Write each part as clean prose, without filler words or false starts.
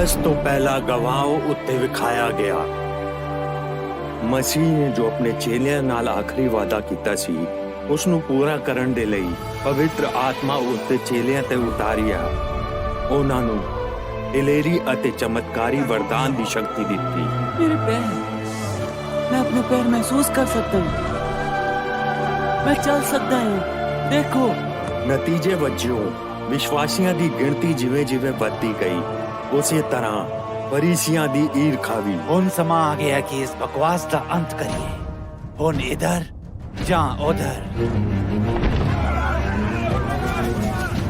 ਇਸ ਤੋਂ ਪਹਿਲਾਂ ਗਵਾਹ ਉੱਤੇ ਵਿਖਾਇਆ ਗਿਆ। ਮਸੀਹ ਨੇ ਜੋ ਆਪਣੇ ਚੇਲਿਆਂ ਨਾਲ ਆਖਰੀ ਵਾਅਦਾ ਕੀਤਾ ਸੀ ਉਸ ਨੂੰ ਪੂਰਾ ਕਰਨ ਦੇ ਲਈ ਪਵਿੱਤਰ ਆਤਮਾ ਉੱਤੇ ਚੇਲਿਆਂ ਤੇ ਉਤਾਰਿਆ। ਉਹਨਾਂ ਨੂੰ ਦਿਲੇਰੀ ਅਤੇ ਚਮਤਕਾਰੀ ਵਰਦਾਨ ਦੀ ਸ਼ਕਤੀ ਦਿੱਤੀ। मेरे पैर, मैं अपने पैर महसूस कर सकता हूँ, मैं चल सकता हूँ। देखो। ਨਤੀਜੇ ਵਜੋਂ ਵਿਸ਼ਵਾਸੀਆਂ ਦੀ ਗਿਣਤੀ ਜਿਵੇਂ-ਜਿਵੇਂ ਵੱਧਦੀ ਗਈ ਉਸੇ ਤਰ੍ਹਾਂ ਫਰੀਸੀਆਂ ਦੀ ਈਰਖਾ ਵੀ। ਹੁਣ ਸਮਾਂ ਆ ਗਿਆ ਕਿ ਇਸ ਬਕਵਾਸ ਦਾ ਅੰਤ ਕਰੀਏ। ਹੁਣ ਇਧਰ ਜਾਂ ਉਧਰ।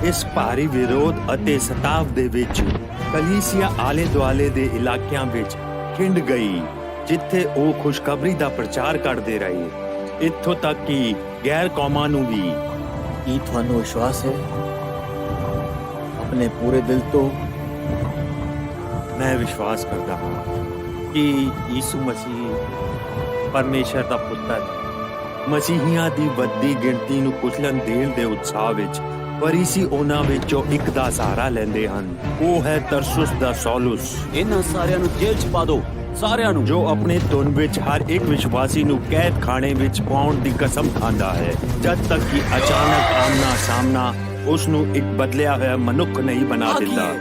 ਇਸ ਭਾਰੀ ਵਿਰੋਧ ਅਤੇ ਸਤਾਵ ਦੇ ਵਿੱਚ ਕਲੀਸਿਆ ਆਲੇ ਦੁਆਲੇ ਦੇ ਇਲਾਕਿਆਂ ਵਿੱਚ ਖਿੰਡ ਗਈ, ਜਿੱਥੇ ਉਹ ਖੁਸ਼ਖਬਰੀ ਦਾ ਪ੍ਰਚਾਰ ਕਰਦੇ ਰਹੇ, ਇੱਥੋਂ ਤੱਕ ਕਿ ਗੈਰ ਕੌਮਾਂ ਨੂੰ ਵੀ। ਕੀ ਤੁਹਾਨੂੰ ਵਿਸ਼ਵਾਸ ਹੈ ਆਪਣੇ ਪੂਰੇ ਦਿਲ ਤੋਂ? ਮੈਂ ਵਿਸ਼ਵਾਸ ਕਰਦਾ ਹਾਂ ਕਿ ਯਿਸੂ ਮਸੀਹ ਪਰਮੇਸ਼ਰ ਦਾ ਪੁੱਤਰ ਹੈ। ਮਸੀਹੀਆਂ ਦੀ ਵੱਡੀ ਗਿਣਤੀ ਨੂੰ ਕੁਚਲਣ ਦੇਣ ਦੇ ਉਤਸ਼ਾਹ ਵਿੱਚ ਫਰੀਸੀ ਉਹਨਾਂ ਵਿੱਚੋਂ ਇੱਕ ਦਾ ਸਹਾਰਾ ਲੈਂਦੇ ਹਨ। ਉਹ ਹੈ ਤਰਸੁਸ ਦਾ ਸੌਲੁਸ। ਇਹਨਾਂ ਸਾਰਿਆਂ ਨੂੰ ਜੇਲ੍ਹ 'ਚ ਪਾ ਦਿਓ, ਸਾਰਿਆਂ ਨੂੰ। ਜੋ ਆਪਣੇ ਧੁਨ ਵਿੱਚ ਹਰ ਇੱਕ ਵਿਸ਼ਵਾਸੀ ਨੂੰ ਕੈਦ ਖਾਨੇ ਵਿੱਚ ਪਾਉਣ ਦੀ ਕਸਮ ਖਾਂਦਾ ਹੈ, ਜਦ ਤੱਕ ਕਿ ਅਚਾਨਕ ਆਮਨਾ ਸਾਹਮਣਾ ਉਸ ਨੂੰ ਇੱਕ ਬਦਲਿਆ ਹੋਇਆ ਮਨੁੱਖ ਨਹੀਂ ਬਣਾ ਦਿੰਦਾ।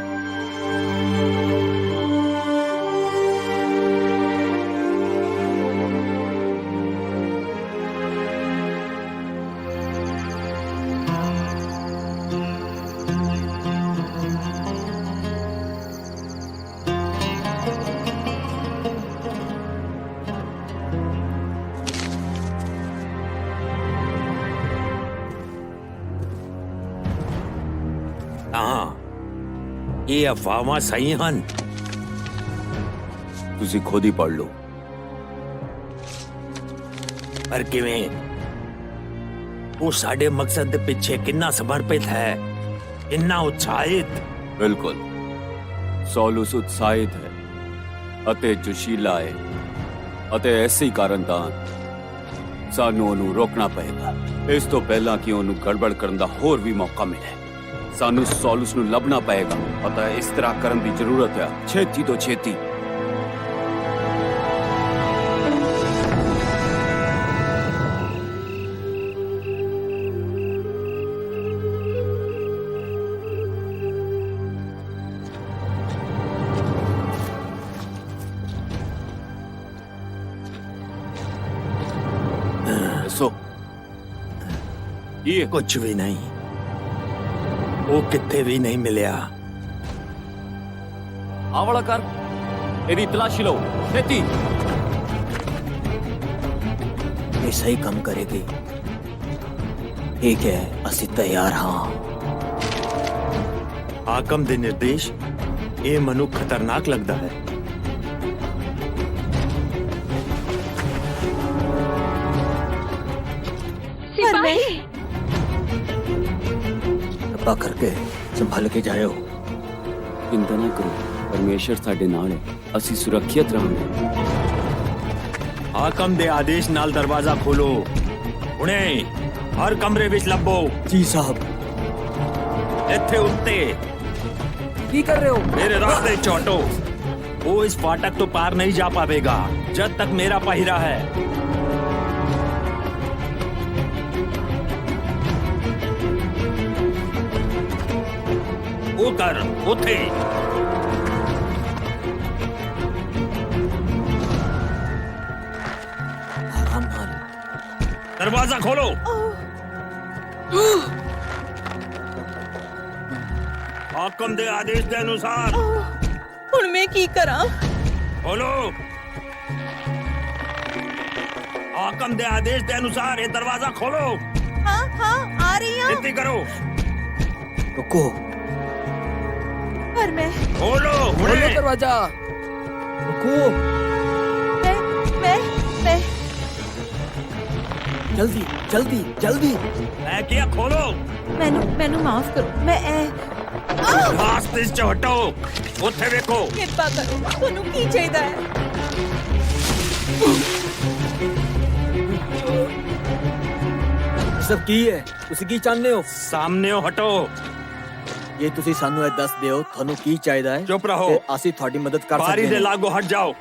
ਹਾਂ, ਇਹ ਅਫਵਾਹਾਂ ਸਹੀ ਹਨ। ਤੁਸੀਂ ਖੁਦ ਹੀ ਪੜ ਲਓ। ਪਰ ਕਿਵੇਂ? ਉਹ ਸਾਡੇ ਮਕਸਦ ਦੇ ਪਿੱਛੇ ਕਿੰਨਾ ਸਮਰਪਿਤ ਹੈ, ਕਿੰਨਾ ਉਤਸ਼ਾਹਿਤ। ਬਿਲਕੁਲ, ਸੌਲੁਸ ਉਤਸ਼ਾਹਿਤ ਹੈ ਅਤੇ ਜੋਸ਼ੀਲਾ ਹੈ, ਅਤੇ ਇਸੇ ਕਾਰਨ ਤਾਂ ਸਾਨੂੰ ਉਹਨੂੰ ਰੋਕਣਾ ਪਏਗਾ, ਇਸ ਤੋਂ ਪਹਿਲਾਂ ਕਿ ਉਹਨੂੰ ਗੜਬੜ ਕਰਨ ਦਾ ਹੋਰ ਵੀ ਮੌਕਾ ਮਿਲੇ। ਸਾਨੂੰ ਸੌਲੁਸ ਨੂੰ ਲੱਭਣਾ ਪਏਗਾ ਅਤੇ ਇਸ ਤਰ੍ਹਾਂ ਕਰਨ ਦੀ ਜ਼ਰੂਰਤ ਹੈ, ਛੇਤੀ ਤੋਂ ਛੇਤੀ। ਦੱਸੋ, ਇਹ ਕੁਝ ਵੀ ਨਹੀਂ। ਉਹ ਕਿੱਥੇ ਵੀ ਨਹੀਂ ਮਿਲਿਆ। ਆਹ ਵਾਲਾ ਕਰ, ਇਹਦੀ ਤਲਾਸ਼ੀ ਲਓ, ਛੇਤੀ। ਇਹ ਸਹੀ ਕੰਮ ਕਰੇਗੀ। ਠੀਕ ਹੈ, ਅਸੀਂ ਤਿਆਰ ਹਾਂ। ਹਾਕਮ ਦੇ ਨਿਰਦੇਸ਼, ਇਹ ਮਨੁੱਖ ਖਤਰਨਾਕ ਲੱਗਦਾ ਹੈ। सिपाही, कृपा करके संभाल के जाओ। चिंता ना करो, परमेश्वर साडे नाल है, ਅਸੀਂ ਸੁਰੱਖਿਅਤ ਰਹਾਂਗੇ। ਹਾਕਮ ਦੇ ਆਦੇਸ਼ ਨਾਲ ਦਰਵਾਜ਼ਾ ਖੋਲੋ। ਹੁਣੇ ਹਰ ਕਮਰੇ ਵਿੱਚ ਲੱਭੋ। ਜੀ ਸਾਹਿਬ। ਇੱਥੇ ਉੱਤੇ ਕੀ ਕਰ ਰਹੇ ਹੋ? ਮੇਰੇ ਰਾਸਤੇ ਚੋਟੋ। ਉਹ ਇਸ ਫਾਟਕ ਤੋਂ ਪਾਰ ਨਹੀਂ ਜਾ ਪਾਵੇਗਾ ਜਦ ਤੱਕ ਮੇਰਾ ਪਹਿਰਾ ਹੈ। ਉਹ ਕਰ ਉੱਥੇ। ਆਰਾਮ ਨਾਲ। ਦਰਵਾਜ਼ਾ ਖੋਲੋ। ਹਾਕਮ ਦੇ ਆਦੇਸ਼ ਦੇ ਅਨੁਸਾਰ। ਹੁਣ ਮੈਂ ਕੀ ਕਰਾਂ? ਖੋਲੋ। ਹਾਕਮ ਦੇ ਆਦੇਸ਼ ਦੇ ਅਨੁਸਾਰ ਇਹ ਦਰਵਾਜ਼ਾ ਖੋਲੋ। हाँ हाँ आ रही हूँ। ਛੇਤੀ ਕਰੋ। रुको। पर मैं ਖੋਲੋ खोलो ਹੁਣੇ। दरवाजा। रुको। मैं जल्दी जल्दी जल्दी। ਮੈਂ ਕਿਹਾ ਖੋਲੋ। मैनू माफ करो। मैं ਰਾਸਤੇ ਚ ਹਟੋ। ਉੱਥੇ ਵੇਖੋ। किरपा करो, तुहानू की चाहिदा है? सब की है? ਤੁਸੀਂ ਕੀ ਚਾਹੁੰਦੇ ਹੋ? ਸਾਹਮਣੇ ਹਟੋ। ਜੇ ਤੁਸੀਂ ਸਾਨੂੰ ਇਹ ਦੱਸ ਦਿਓ ਤੁਹਾਨੂੰ ਕੀ ਚਾਹੀਦਾ ਹੈ ਚੁੱਪ ਰਹੋ। ਤੇ ਅਸੀਂ ਤੁਹਾਡੀ ਮਦਦ ਕਰ ਬਾਰੀ ਸਕਦੇ ਦੇ ਹਾਂ। ਲਾਗੋ ਹਟ ਜਾਓ।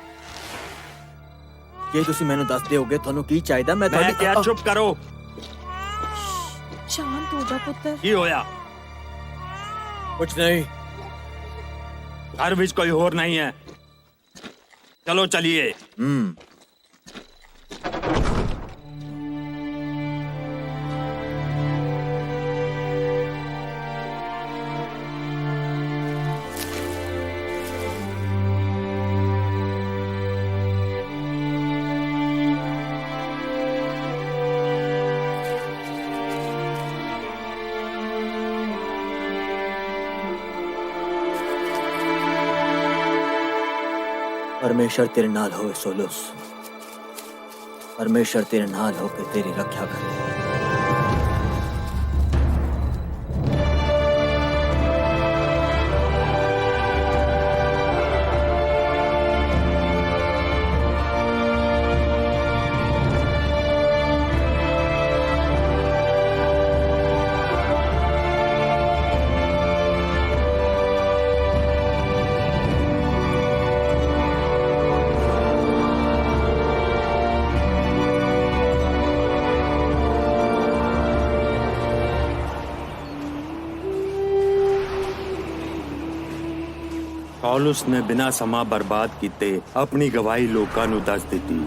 ਜੇ ਤੁਸੀਂ ਮੈਨੂੰ ਦੱਸ ਦਿਓਗੇ ਤੁਹਾਨੂੰ ਕੀ ਚਾਹੀਦਾ ਮੈਂ ਮੈਂ ਕਿਹਾ ਚੁੱਪ ਕਰੋ। ਸ਼ਾਂਤ ਹੋ ਜਾ ਪੁੱਤਰ। ਕੀ ਹੋਇਆ? ਕੁਛ ਨਹੀਂ। घर ਵਿੱਚ कोई और नहीं है। चलो चलिए। परमेश्वर तेरे नाल होवे सोलुस। परमेश्वर तेरे नाल होके तेरी रक्षा करे। ਪੌਲੁਸ ਨੇ ਬਿਨਾਂ ਸਮਾਂ ਬਰਬਾਦ ਕੀਤੇ ਆਪਣੀ ਗਵਾਹੀ ਲੋਕਾਂ ਨੂੰ ਦੱਸ ਦਿੱਤੀ।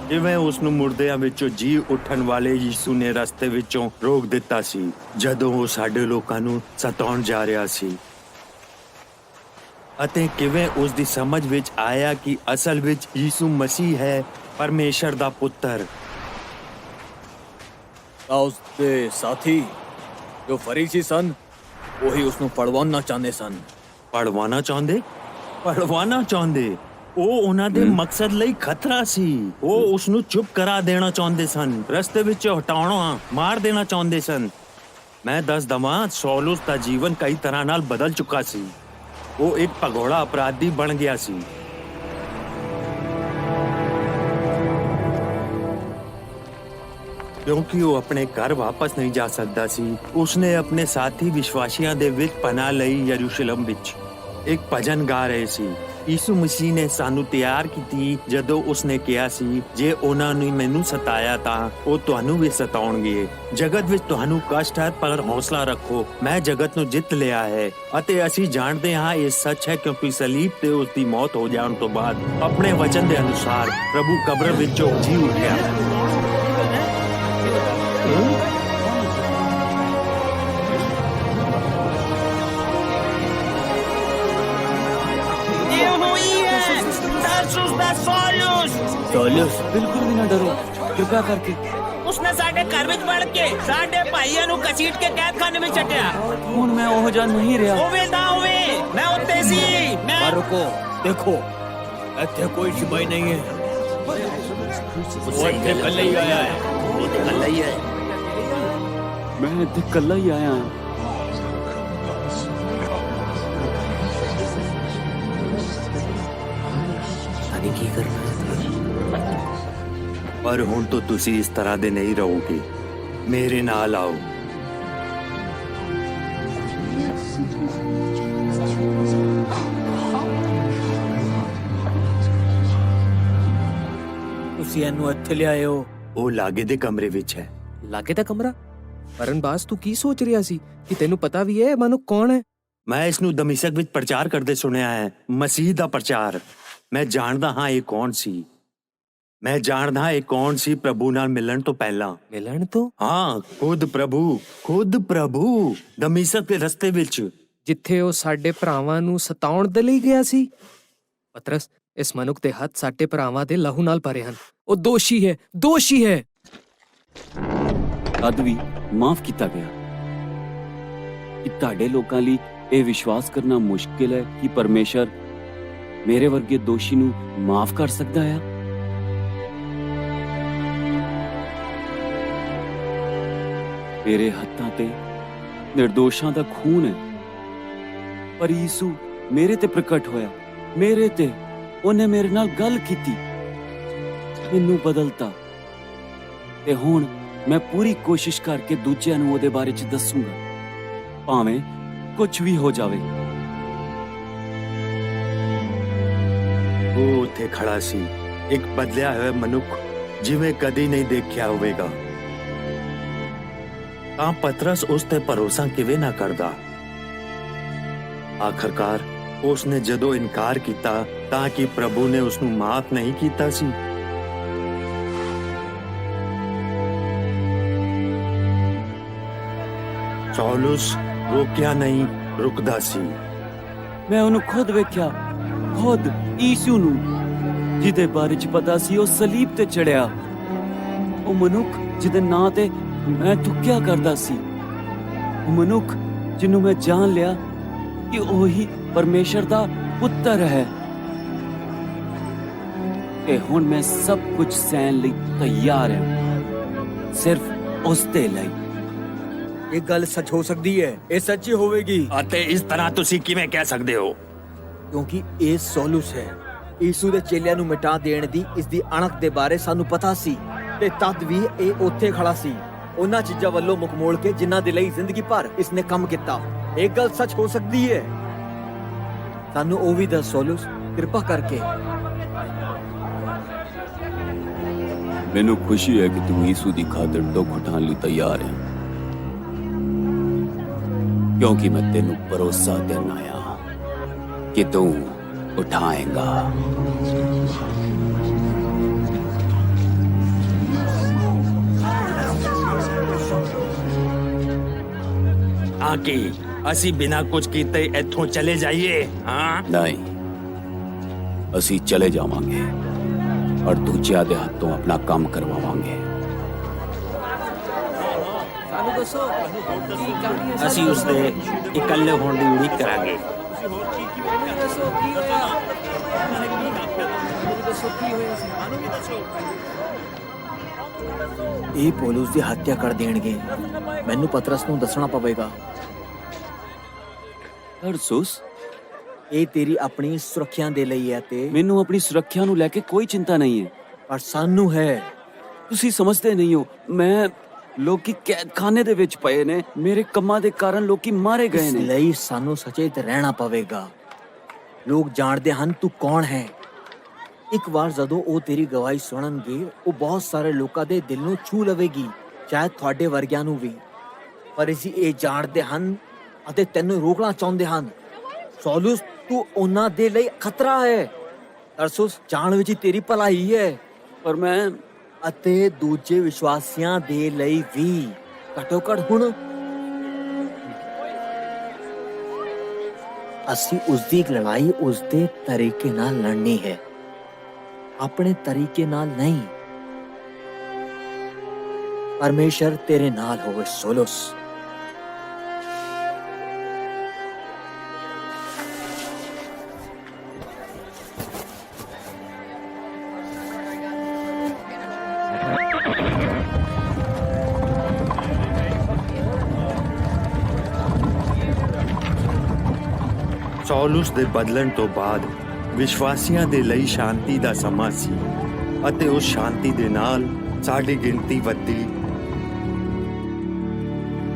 ਜਿਵੇਂ ਉਸ ਨੂੰ ਮੁਰਦਿਆਂ ਵਿੱਚੋਂ ਜੀ ਉੱਠਣ ਵਾਲੇ ਯਿਸੂ ਨੇ ਰਸਤੇ ਵਿੱਚੋਂ ਰੋਕ ਦਿੱਤਾ ਸੀ ਜਦੋਂ ਉਹ ਸਾਡੇ ਲੋਕਾਂ ਨੂੰ ਸਤਾਉਣ ਜਾ ਰਿਹਾ ਸੀ, ਅਤੇ ਕਿਵੇਂ ਉਸ ਦੀ ਸਮਝ ਵਿੱਚ ਆਇਆ ਕਿ ਅਸਲ ਵਿੱਚ ਯਿਸੂ ਮਸੀਹ ਹੈ ਪਰਮੇਸ਼ਰ ਦਾ ਪੁੱਤਰ। ਤਾਂ ਉਸ ਦੇ ਸਾਥੀ ਜੋ ਫਰੀਸੀ ਸਨ ਉਹੀ ਉਸ ਨੂੰ ਪੜਵਾਉਣਾ ਚਾਹੁੰਦੇ ਸਨ। ਪੜਵਾਉਣਾ ਚਾਹੁੰਦੇ ਉਹ ਉਹਨਾਂ ਦੇ ਮਕਸਦ ਲਈ ਖਤਰਾ ਸੀ। ਉਹ ਉਸ ਨੂੰ ਚੁੱਪ ਕਰਾ ਦੇਣਾ ਚਾਹੁੰਦੇ ਸਨ, ਰਸਤੇ ਵਿੱਚ ਹਟਾਉਣਾ, ਮਾਰ ਦੇਣਾ ਚਾਹੁੰਦੇ ਸਨ। ਮੈਂ ਦੱਸ ਦਵਾਂ, ਸੌਲੁਸ ਦਾ ਜੀਵਨ ਕਈ ਤਰ੍ਹਾਂ ਨਾਲ ਬਦਲ ਚੁੱਕਾ ਸੀ। ਉਹ ਇੱਕ ਭਗੌੜਾ ਅਪਰਾਧੀ ਬਣ ਗਿਆ ਸੀ। ਕਿਉਂਕਿ ਉਹ ਆਪਣੇ ਘਰ ਵਾਪਸ ਨਹੀਂ ਜਾ ਸਕਦਾ ਸੀ, ਉਸਨੇ ਆਪਣੇ ਸਾਥੀ ਵਿਸ਼ਵਾਸੀਆਂ ਦੇ ਵਿੱਚ ਪਨਾਹ ਲਈ ਯਰੂਸ਼ਲਮ ਵਿੱਚ ਇੱਕ ਭਜਨ ਗਾ ਰਹੇ ਸੀ। ਯਿਸੂ ਮਸੀਹ ਨੇ ਸਾਨੂੰ ਤਿਆਰ ਕੀਤੀ ਜਦੋਂ ਉਸਨੇ ਕਿਹਾ ਸੀ, ਜੇ ਉਹਨਾਂ ਨੇ ਮੈਨੂੰ ਸਤਾਇਆ ਤਾਂ ਉਹ ਤੁਹਾਨੂੰ ਵੀ ਸਤਾਉਣਗੇ। ਜਗਤ ਵਿੱਚ ਤੁਹਾਨੂੰ ਕਸ਼ਟ ਹੈ, ਪਰ ਹੌਸਲਾ ਰੱਖੋ, ਮੈਂ ਜਗਤ ਨੂੰ ਜਿੱਤ ਲਿਆ ਹੈ। ਅਤੇ ਅਸੀਂ ਜਾਣਦੇ ਹਾਂ ਇਹ ਸੱਚ ਹੈ ਕਿਉਂਕਿ ਸਲੀਬ ਤੇ ਉਸ ਦੀ ਮੌਤ ਹੋ ਜਾਣ ਤੋਂ ਬਾਅਦ ਆਪਣੇ ਵਚਨ ਦੇ ਅਨੁਸਾਰ ਪ੍ਰਭੂ ਕਬਰ ਵਿੱਚੋਂ ਜੀ ਉੱਠਿਆ। ਸੌਲੁਸ ਬਿਲਕੁਲ ਵੀ ਨਾ ਡਰੋ, ਕਿਰਪਾ ਕਰਕੇ। ਉਸਨੇ ਸਾਡੇ ਘਰ ਵਿੱਚ ਵੜ ਕੇ ਸਾਡੇ ਭਾਈਆਂ ਨੂੰ ਕਸੀਟ ਕੇ ਕੈਦਖਾਨੇ ਵਿੱਚ ਛੱਡਿਆ। ਹੁਣ ਮੈਂ ਉਹ ਜਿਹਾ ਨਹੀਂ ਰਿਹਾ। ਹੋਵੇ ਤਾਂ ਹੋਵੇ, ਮੈਂ ਉੱਤੇ ਸੀ। ਪਰ ਰੁਕੋ, ਦੇਖੋ ਇੱਥੇ ਕੋਈ ਸਿਪਾਹੀ ਨਹੀਂ ਹੈ। ਉਹ ਇੱਥੇ ਇਕੱਲਾ ਹੀ ਆਇਆ ਹੈ। ਮੈਂ ਇੱਥੇ ਇਕੱਲਾ ਹੀ ਆਇਆ ਹਾਂ। ਕੀ ਕਰਨਾ ਹੈ? ਪਰ ਹੁਣ ਤੋਂ ਤੁਸੀਂ ਇਸ ਤਰ੍ਹਾਂ ਦੇ ਨਹੀਂ ਰਹੋਗੇ। ਮੇਰੇ ਨਾਲ ਆਓ। ਤੁਸੀਂ ਇਹਨੂੰ ਇੱਥੇ ਲਿਆਏ ਹੋ? ਉਹ ਲਾਗੇ ਦੇ ਕਮਰੇ ਵਿੱਚ ਹੈ। ਲਾਗੇ ਦਾ ਕਮਰਾ? ਪਰਨਬਾਸ ਤੂੰ ਕੀ ਸੋਚ ਰਿਹਾ ਸੀ ਕਿ ਤੈਨੂੰ ਪਤਾ ਵੀ ਹੈ ਮਨੁ ਕੌਣ ਹੈ? ਮੈਂ ਇਸ ਨੂੰ ਦਮਿਸ਼ਕ ਵਿੱਚ ਪ੍ਰਚਾਰ ਕਰਦੇ ਸੁਣਿਆ ਹੈ, ਮਸੀਹ ਦਾ ਪ੍ਰਚਾਰ। ਮੈਂ ਜਾਣਦਾ ਹਾਂ ਇਹ ਕੌਣ ਸੀ। ਪ੍ਰਭੂ ਨਾਲ ਮਿਲਣ ਤੋਂ ਪਹਿਲਾਂ। ਮਿਲਣ ਤੋਂ? ਹਾਂ, ਖੁਦ ਪ੍ਰਭੂ ਦਮਿਸ਼ਕ ਦੇ ਰਸਤੇ ਵਿੱਚ, ਜਿੱਥੇ ਉਹ ਸਾਡੇ ਭਰਾਵਾਂ ਨੂੰ ਸਤਾਉਣ ਦੇ ਲਈ ਗਿਆ ਸੀ। ਪਤਰਸ, ਇਸ ਮਨੁੱਖ ਦੇ ਹੱਥ ਸਾਡੇ ਭਰਾਵਾਂ ਦੇ ਲਹੂ ਨਾਲ ਭਰੇ ਹਨ। ਉਹ ਦੋਸ਼ੀ ਹੈ। ਤਦ ਵੀ ਮਾਫ ਕੀਤਾ ਗਿਆ। ਕਿ ਤੁਹਾਡੇ ਲੋਕਾਂ ਲਈ ਇਹ ਵਿਸ਼ਵਾਸ ਕਰਨਾ ਮੁਸ਼ਕਿਲ ਹੈ ਕਿ ਪਰਮੇਸ਼ਰ ਮੇਰੇ ਵਰਗੇ ਦੋਸ਼ੀ ਨੂੰ ਮਾਫ ਕਰ ਸਕਦਾ ਹੈ। ਮੇਰੇ ਹੱਥਾਂ ਤੇ ਨਿਰਦੋਸ਼ਾਂ ਦਾ ਖੂਨ ਹੈ, ਪਰ ਯਿਸੂ ਮੇਰੇ ਤੇ ਪ੍ਰਗਟ ਹੋਇਆ। ਮੇਰੇ ਤੇ ਉਹਨੇ ਮੇਰੇ ਨਾਲ ਗੱਲ ਕੀਤੀ, ਮੈਨੂੰ ਬਦਲਤਾ, ਤੇ ਹੁਣ ਮੈਂ ਪੂਰੀ ਕੋਸ਼ਿਸ਼ ਕਰਕੇ ਦੂਜਿਆਂ ਨੂੰ ਉਹਦੇ ਬਾਰੇ ਚ ਦੱਸੂਗਾ, ਭਾਵੇਂ ਕੁਝ ਵੀ ਹੋ ਜਾਵੇ। ਉਹ ਉੱਥੇ ਖੜਾ ਸੀ, ਇੱਕ ਬਦਲਿਆ ਹੋਇਆ ਮਨੁੱਖ, ਜਿਵੇਂ ਕਦੀ ਨਹੀਂ ਦੇਖਿਆ ਹੋਵੇਗਾ। ਤਾਂ ਪਤਰਸ ਉਸ ਤੇ ਭਰੋਸਾ ਕਿਵੇਂ ਨਾ ਕਰਦਾ। ਆਖਰਕਾਰ ਉਸਨੇ ਜਦੋਂ ਇਨਕਾਰ ਕੀਤਾ ਤਾਂ ਕਿ ਪ੍ਰਭੂ ਨੇ ਉਸ ਨੂੰ ਮਾਫ ਨਹੀਂ ਕੀਤਾ ਸੀ। ਸੌਲੁਸ ਰੋਕਿਆ ਨਹੀਂ, ਰੁਕਦਾ ਸੀ। ਮੈਂ ਉਹਨੂੰ ਖੁਦ ਵੇਖਿਆ, ਖੁਦ ਯੀਸ਼ੂ ਨੂੰ, ਜਿਹਦੇ ਬਾਰੇ ਚ ਪਤਾ ਸੀ ਉਹ ਸਲੀਬ ਤੇ ਚੜਿਆ। ਉਹ ਮਨੁੱਖ ਜਿਹਦੇ ਨਾਂ ਤੇ ਮੈਂ ਥੁੱਕਿਆ ਕਰਦਾ ਸੀ, ਉਹ ਮਨੁੱਖ ਜਿਹਨੂੰ ਮੈਂ ਜਾਣ ਲਿਆ ਕਿ ਉਹੀ ਪਰਮੇਸ਼ਰ ਦਾ ਪੁੱਤਰ ਹੈ। ਤੇ ਹੁਣ ਮੈਂ ਸਭ ਕੁਝ ਸਹਿਣ ਲਈ ਤਿਆਰ ਹਾਂ, ਸਿਰਫ ਉਸ ਦੇ ਲਈ। ਇਹ ਗੱਲ ਸੱਚ ਹੋ ਸਕਦੀ ਹੈ, ਇਹ ਸੱਚੀ ਹੋਵੇਗੀ, ਅਤੇ ਇਸ ਤਰ੍ਹਾਂ ਤੁਸੀਂ ਕਿਵੇਂ ਕਹਿ ਸਕਦੇ ਹੋ? ਕਿਉਂਕਿ ਇਹ ਸੌਲੁਸ ਹੈ। ਯੀਸ਼ੂ ਦੇ ਚੇਲਿਆਂ ਨੂੰ ਮਿਟਾ ਦੇਣ ਦੀ ਇਸ ਦੀ ਅਣਖ ਦੇ ਬਾਰੇ ਸਾਨੂੰ ਪਤਾ ਸੀ, ਤੇ ਤਦ ਵੀ ਇਹ ਉੱਥੇ ਖੜਾ ਸੀ, ਉਹਨਾਂ ਚੀਜ਼ਾਂ ਵੱਲੋਂ ਮੁੱਖ ਮੋੜ ਕੇ ਜਿਨ੍ਹਾਂ ਦੇ ਲਈ ਜ਼ਿੰਦਗੀ ਭਰ ਇਸਨੇ ਕੰਮ ਕੀਤਾ। ਇਹ ਗੱਲ ਸੱਚ ਹੋ ਸਕਦੀ ਹੈ। ਸਾਨੂੰ ਉਹ ਵੀ ਦੱਸ ਸੌਲੁਸ, ਕਿਰਪਾ ਕਰਕੇ। ਮੈਨੂੰ ਖੁਸ਼ੀ ਹੈ ਕਿ ਤੂੰ ਯੀਸ਼ੂ ਦੀ ਖਾਤਰ ਦੁੱਖ ਉਠਾਉਣ ਲਈ ਤਿਆਰ ਹੈ, ਕਿਉਂਕਿ ਮੈਂ ਤੈਨੂੰ ਭਰੋਸਾ ਦੇਣ ਆਇਆ ਕਿ ਤੂੰ ਉਠਾਏਗਾ। ਤਾਂ ਕਿ ਅਸੀਂ ਬਿਨਾਂ ਕੁਝ ਕੀਤੇ ਇੱਥੋਂ ਚਲੇ ਜਾਈਏ? ਹਾਂ, ਨਹੀਂ, ਅਸੀਂ ਚਲੇ ਜਾਵਾਂਗੇ ਔਰ ਦੂਜਿਆਂ ਦੇ ਹੱਥੋਂ ਆਪਣਾ ਕੰਮ ਕਰਵਾਵਾਂਗੇ। ਸਾਨੂੰ ਦੱਸੋ ਕੀ ਕਹਾਣੀ ਹੈ? ਅਸੀਂ ਉਸ ਦੇ ਇਕੱਲੇ ਹੋਣ ਦੀ ਉਡੀਕ ਕਰਾਂਗੇ। ਦੱਸੋ ਕੀ ਹੋਇਆ? ਦੱਸੋ ਕੀ ਹੋਇਆ ਸੀ? ਇਹ ਪੌਲੁਸ ਦੀ ਹੱਤਿਆ ਕਰ ਦੇਣਗੇ। ਮੈਨੂੰ ਪਤਰਸ ਨੂੰ ਦੱਸਣਾ ਪਵੇਗਾ। ਤਰਸੁਸ, ਇਹ ਤੇਰੀ ਆਪਣੀ ਸੁਰੱਖਿਆ ਦੇ ਲਈ ਹੈ, ਤੇ ਮੈਨੂੰ ਆਪਣੀ ਸੁਰੱਖਿਆ ਨੂੰ ਲੈ ਕੇ ਕੋਈ ਚਿੰਤਾ ਨਹੀਂ ਹੈ। ਪਰ ਸਾਨੂੰ ਹੈ। ਤੁਸੀਂ ਸਮਝਦੇ ਨਹੀਂ ਹੋ, ਲੋਕੀ ਕੈਦਖਾਨੇ ਦੇ ਵਿੱਚ ਪਏ ਨੇ, ਮੇਰੇ ਕੰਮਾਂ ਦੇ ਕਾਰਨ ਲੋਕੀ ਮਾਰੇ ਗਏ ਇਸ ਨੇ। ਲਈ ਸਾਨੂੰ ਸੁਚੇਤ ਰਹਿਣਾ ਪਵੇਗਾ। ਲੋਕ ਜਾਣਦੇ ਹਨ ਤੂੰ ਕੌਣ ਹੈ। ਇੱਕ ਵਾਰ ਜਦੋਂ ਉਹ ਤੇਰੀ ਗਵਾਹੀ ਸੁਣਨਗੇ, ਉਹ ਬਹੁਤ ਸਾਰੇ ਲੋਕਾਂ ਦੇ ਦਿਲ ਨੂੰ ਛੂ ਲਵੇਗੀ, ਸ਼ਾਇਦ ਤੁਹਾਡੇ ਵਰਗਿਆਂ ਨੂੰ ਵੀ। ਪਰ ਅਸੀਂ ਇਹ ਜਾਣਦੇ ਹਨ ਅਤੇ ਤੈਨੂੰ ਰੋਕਣਾ ਚਾਹੁੰਦੇ ਹਨ। ਸੌਲੁਸ, ਤੂੰ ਉਹਨਾਂ ਦੇ ਲਈ ਖਤਰਾ ਹੈ। ਤਰਸੁਸ, ਜਾਣ ਵਿੱਚ ਹੀ ਤੇਰੀ ਭਲਾਈ ਹੈ, ਪਰ ਮੈਂ ਅਤੇ ਦੂਜੇ ਵਿਸ਼ਵਾਸੀਆਂ ਦੇ ਲਈ ਵੀ। ਘੱਟੋ ਘੱਟ ਹੁਣ ਅਸੀਂ ਉਸ ਦੀ ਲੜਾਈ ਉਸ ਦੇ ਤਰੀਕੇ ਨਾਲ ਲੜਨੀ ਹੈ, ਆਪਣੇ ਤਰੀਕੇ ਨਾਲ ਨਹੀਂ। ਪਰਮੇਸ਼ਰ ਤੇਰੇ ਨਾਲ ਹੋਵੇ ਸੌਲੁਸ। ਸੌਲੁਸ ਦੇ ਬਦਲਣ ਤੋਂ ਬਾਅਦ ਵਿਸ਼ਵਾਸੀਆਂ ਦੇ ਲਈ ਸ਼ਾਂਤੀ ਦਾ ਸਮਾਂ ਸੀ, ਅਤੇ ਉਸ ਸ਼ਾਂਤੀ ਦੇ ਨਾਲ ਸਾਡੀ ਗਿਣਤੀ ਵੱਧੀ।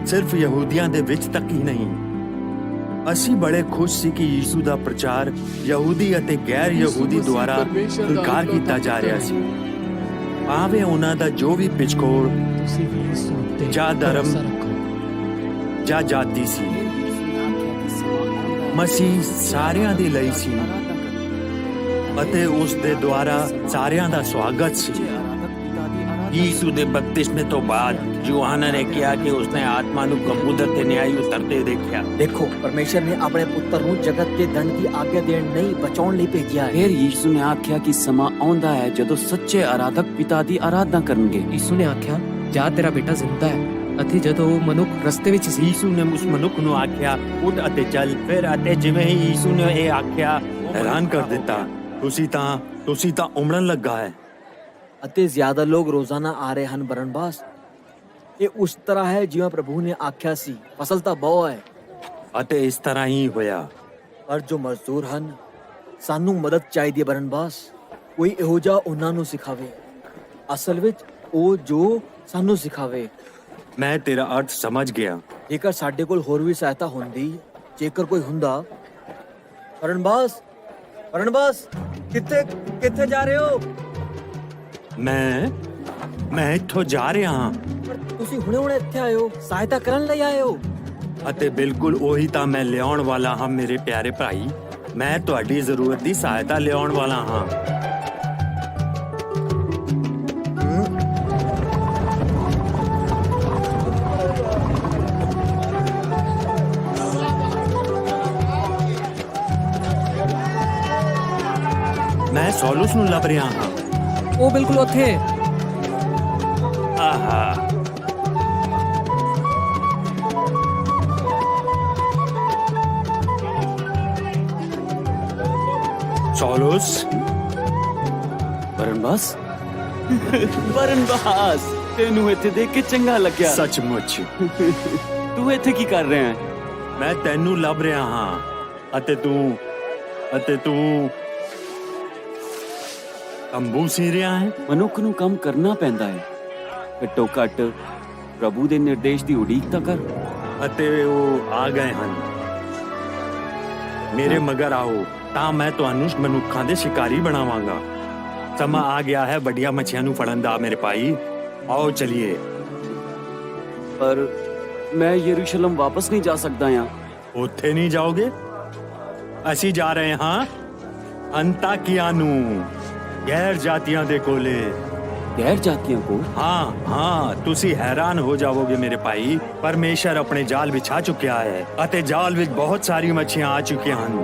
ਸਿਰਫ ਯਹੂਦੀਆਂ ਦੇ ਵਿੱਚ ਤੱਕ ਹੀ ਨਹੀਂ, ਅਸੀਂ ਬੜੇ ਖੁਸ਼ ਸੀ ਕਿ ਯੀਸ਼ੂ ਦਾ ਪ੍ਰਚਾਰ ਯਹੂਦੀ ਅਤੇ ਗੈਰ ਯਹੂਦੀ ਦੁਆਰਾ ਸਵੀਕਾਰ ਕੀਤਾ ਜਾ ਰਿਹਾ ਸੀ। ਭਾਵੇਂ ਉਹਨਾਂ ਦਾ ਜੋ ਵੀ ਪਿਛੋਕੜ ਜਾਂ ਧਰਮ ਜਾਂ ਜਾਤੀ ਸੀ, ਮਸੀਹ ਸਾਰਿਆਂ ਦੇ ਲਈ ਸੀ ਅਤੇ ਉਸ ਦੇ ਦੁਆਰਾ ਸਾਰਿਆਂ ਦਾ ਸਵਾਗਤ ਸੀ। ਯੀਸ਼ੂ ਦੇ ਬਪਤਿਸਮੇ ਤੋਂ ਬਾਅਦ ਯੋਹਨਾ ਨੇ ਕਿਹਾ ਕਿ ਉਸਨੇ ਆਤਮਾ ਨੂੰ ਕਬੂਤਰ ਤੇ ਨਿਆਈ ਉਤਰਦੇ ਦੇਖਿਆ। ਦੇਖੋ, ਪਰਮੇਸ਼ਰ ਨੇ ਆਪਣੇ ਪੁੱਤਰ ਨੂੰ ਜਗਤ ਦੇ ਦੰਡ ਦੀ ਆਗਿਆ ਦੇਣ ਨਹੀਂ, ਬਚਾਉਣ ਲਈ ਭੇਜਿਆ ਹੈ। ਫਿਰ ਯੀਸ਼ੂ ਨੇ ਆਖਿਆ ਕਿ ਸਮਾਂ ਆਉਂਦਾ ਹੈ ਜਦੋਂ ਸੱਚੇ ਆਰਾਧਕ ਪਿਤਾ ਦੀ ਆਰਾਧਨਾ ਕਰਨਗੇ। ਯੀਸ਼ੂ ਨੇ ਆਖਿਆ, ਜਾ ਤੇਰਾ ਬੇਟਾ ਜ਼ਿੰਦਾ ਹੈ। ਅਤੇ ਜਦੋਂ ਉਹ ਮਨੁੱਖ ਰਸਤੇ ਵਿੱਚ ਸੀ, ਯੀਸ਼ੂ ਨੇ ਉਸ ਮਨੁੱਖ ਨੂੰ ਆਖਿਆ, ਉੱਠ ਅਤੇ ਚੱਲ। ਫਿਰ ਅਤੇ ਜਿਵੇਂ ਹੀ ਯੀਸ਼ੂ ਨੇ ਇਹ ਆਖਿਆ, ਹੈਰਾਨ ਕਰ ਦਿੱਤਾ, ਤੁਸੀਂ ਤਾਂ ਉਮੜਨ ਲੱਗਾ ਹੈ। ਅਤੇ ਜ਼ਿਆਦਾ ਲੋਕ ਰੋਜ਼ਾਨਾ ਆ ਰਹੇ ਹਨ। ਬਰਨਬਾਸ, ਇਹ ਉਸ ਤਰ੍ਹਾਂ ਹੈ ਜਿਵੇਂ ਪ੍ਰਭੂ ਨੇ ਆਖਿਆ ਸੀ, ਫਸਲ ਤਾਂ ਬਹੁਤ ਹੈ, ਅਤੇ ਇਸ ਤਰ੍ਹਾਂ ਹੀ ਹੋਇਆ। ਪਰ ਜੋ ਮਜ਼ਦੂਰ ਹਨ, ਸਾਨੂੰ ਮਦਦ ਚਾਹੀਦੀ ਹੈ। ਬਰਨਬਾਸ, ਕੋਈ ਇਹੋ ਜਿਹਾ ਉਹਨਾਂ ਨੂੰ ਸਿਖਾਵੇ। ਅਸਲ ਵਿੱਚ ਉਹ ਜੋ ਸਾਨੂੰ ਸਿਖਾਵੇ। ਮੈਂ ਤੇਰਾ ਅਰਥ ਸਮਝ ਗਿਆ। ਜੇਕਰ ਸਾਡੇ ਕੋਲ ਹੋਰ ਵੀ ਸਹਾਇਤਾ ਹੁੰਦੀ, ਜੇਕਰ ਕੋਈ ਹੁੰਦਾ। ਰਣਬਾਸ, ਰਣਬਾਸ, ਕਿੱਥੇ ਜਾ ਰਹੇ ਹੋ? ਮੈਂ ਇੱਥੋਂ ਜਾ ਰਿਹਾ ਹਾਂ। ਪਰ ਤੁਸੀਂ ਹੁਣੇ ਇੱਥੇ ਆਏ ਹੋ, ਸਹਾਇਤਾ ਕਰਨ ਲਈ ਆਏ ਹੋ। ਅਤੇ ਬਿਲਕੁਲ ਉਹੀ ਤਾਂ ਮੈਂ ਲਿਆਉਣ ਵਾਲਾ ਹਾਂ ਮੇਰੇ ਪਿਆਰੇ ਭਾਈ। ਮੈਂ ਤੁਹਾਡੀ ਜ਼ਰੂਰਤ ਦੀ ਸਹਾਇਤਾ ਲਿਆਉਣ ਵਾਲਾ ਹਾਂ। ਮੈਂ ਸੋਲੂਸ ਨੂੰ ਲੱਭ ਰਿਹਾ ਹਾਂ। ਉਹ ਬਿਲਕੁਲ ਉੱਥੇ। ਆਹਾ, ਸੋਲੂਸ, ਬਰਨਬਾਸ ਬਰਨਬਾਸ, ਤੈਨੂੰ ਇੱਥੇ ਦੇਖ ਕੇ ਚੰਗਾ ਲੱਗਿਆ। ਸੱਚਮੁੱਚ ਤੂੰ ਇੱਥੇ ਕੀ ਕਰ ਰਿਹਾ ਹੈ? ਮੈਂ ਤੈਨੂੰ ਲੱਭ ਰਿਹਾ ਹਾਂ ਅਤੇ ਤੂੰ ਤੰਬੂ ਸੀ ਰਿਹਾ ਹੈ। ਮਨੁੱਖ ਨੂੰ ਕੰਮ ਕਰਨਾ ਪੈਂਦਾ ਹੈ। ਘੱਟੋ ਘੱਟ ਪ੍ਰਭੂ ਦੇ ਨਿਰਦੇਸ਼ ਦੀ ਉਡੀਕ ਤਾਂ ਕਰ। ਅਤੇ ਉਹ ਆ ਗਏ ਹਨ। ਮੇਰੇ ਮਗਰ ਆਓ ਤਾਂ ਮੈਂ ਤੁਹਾਨੂੰ ਮਨੁੱਖਾਂ ਦੇ ਸ਼ਿਕਾਰੀ ਬਣਾਵਾਂਗਾ। ਸਮਾਂ ਆ ਗਿਆ ਹੈ ਵੱਡੀਆਂ ਮੱਛੀਆਂ ਨੂੰ ਫੜਨ ਦਾ ਮੇਰੇ ਭਾਈ। ਆਓ ਚਲਿਏ। ਪਰ ਮੈਂ ਯਰੂਸ਼ਲਮ ਵਾਪਸ ਨਹੀਂ ਜਾ ਸਕਦਾ ਹਾਂ। ਉੱਥੇ ਨਹੀਂ ਜਾਓਗੇ? ਅਸੀਂ ਜਾ ਰਹੇ ਹਾਂ ਅੰਤਾਕਿਆ ਨੂੰ, ਗੈਰ ਜਾਤੀਆਂ ਦੇ ਕੋਲੇ। ਗੈਰ ਜਾਤੀਆਂ ਕੋ? ਹਾਂ, ਤੁਸੀਂ ਹੈਰਾਨ ਹੋ ਜਾਵੋਗੇ ਮੇਰੇ ਭਾਈ। ਪਰਮੇਸ਼ਰ ਆਪਣੇ ਜਾਲ ਵਿਛਾ ਚੁੱਕਿਆ ਹੈ ਅਤੇ ਜਾਲ ਵਿੱਚ ਬਹੁਤ ਸਾਰੀ ਮੱਛੀਆਂ ਆ ਚੁੱਕੀਆਂ ਹਨ।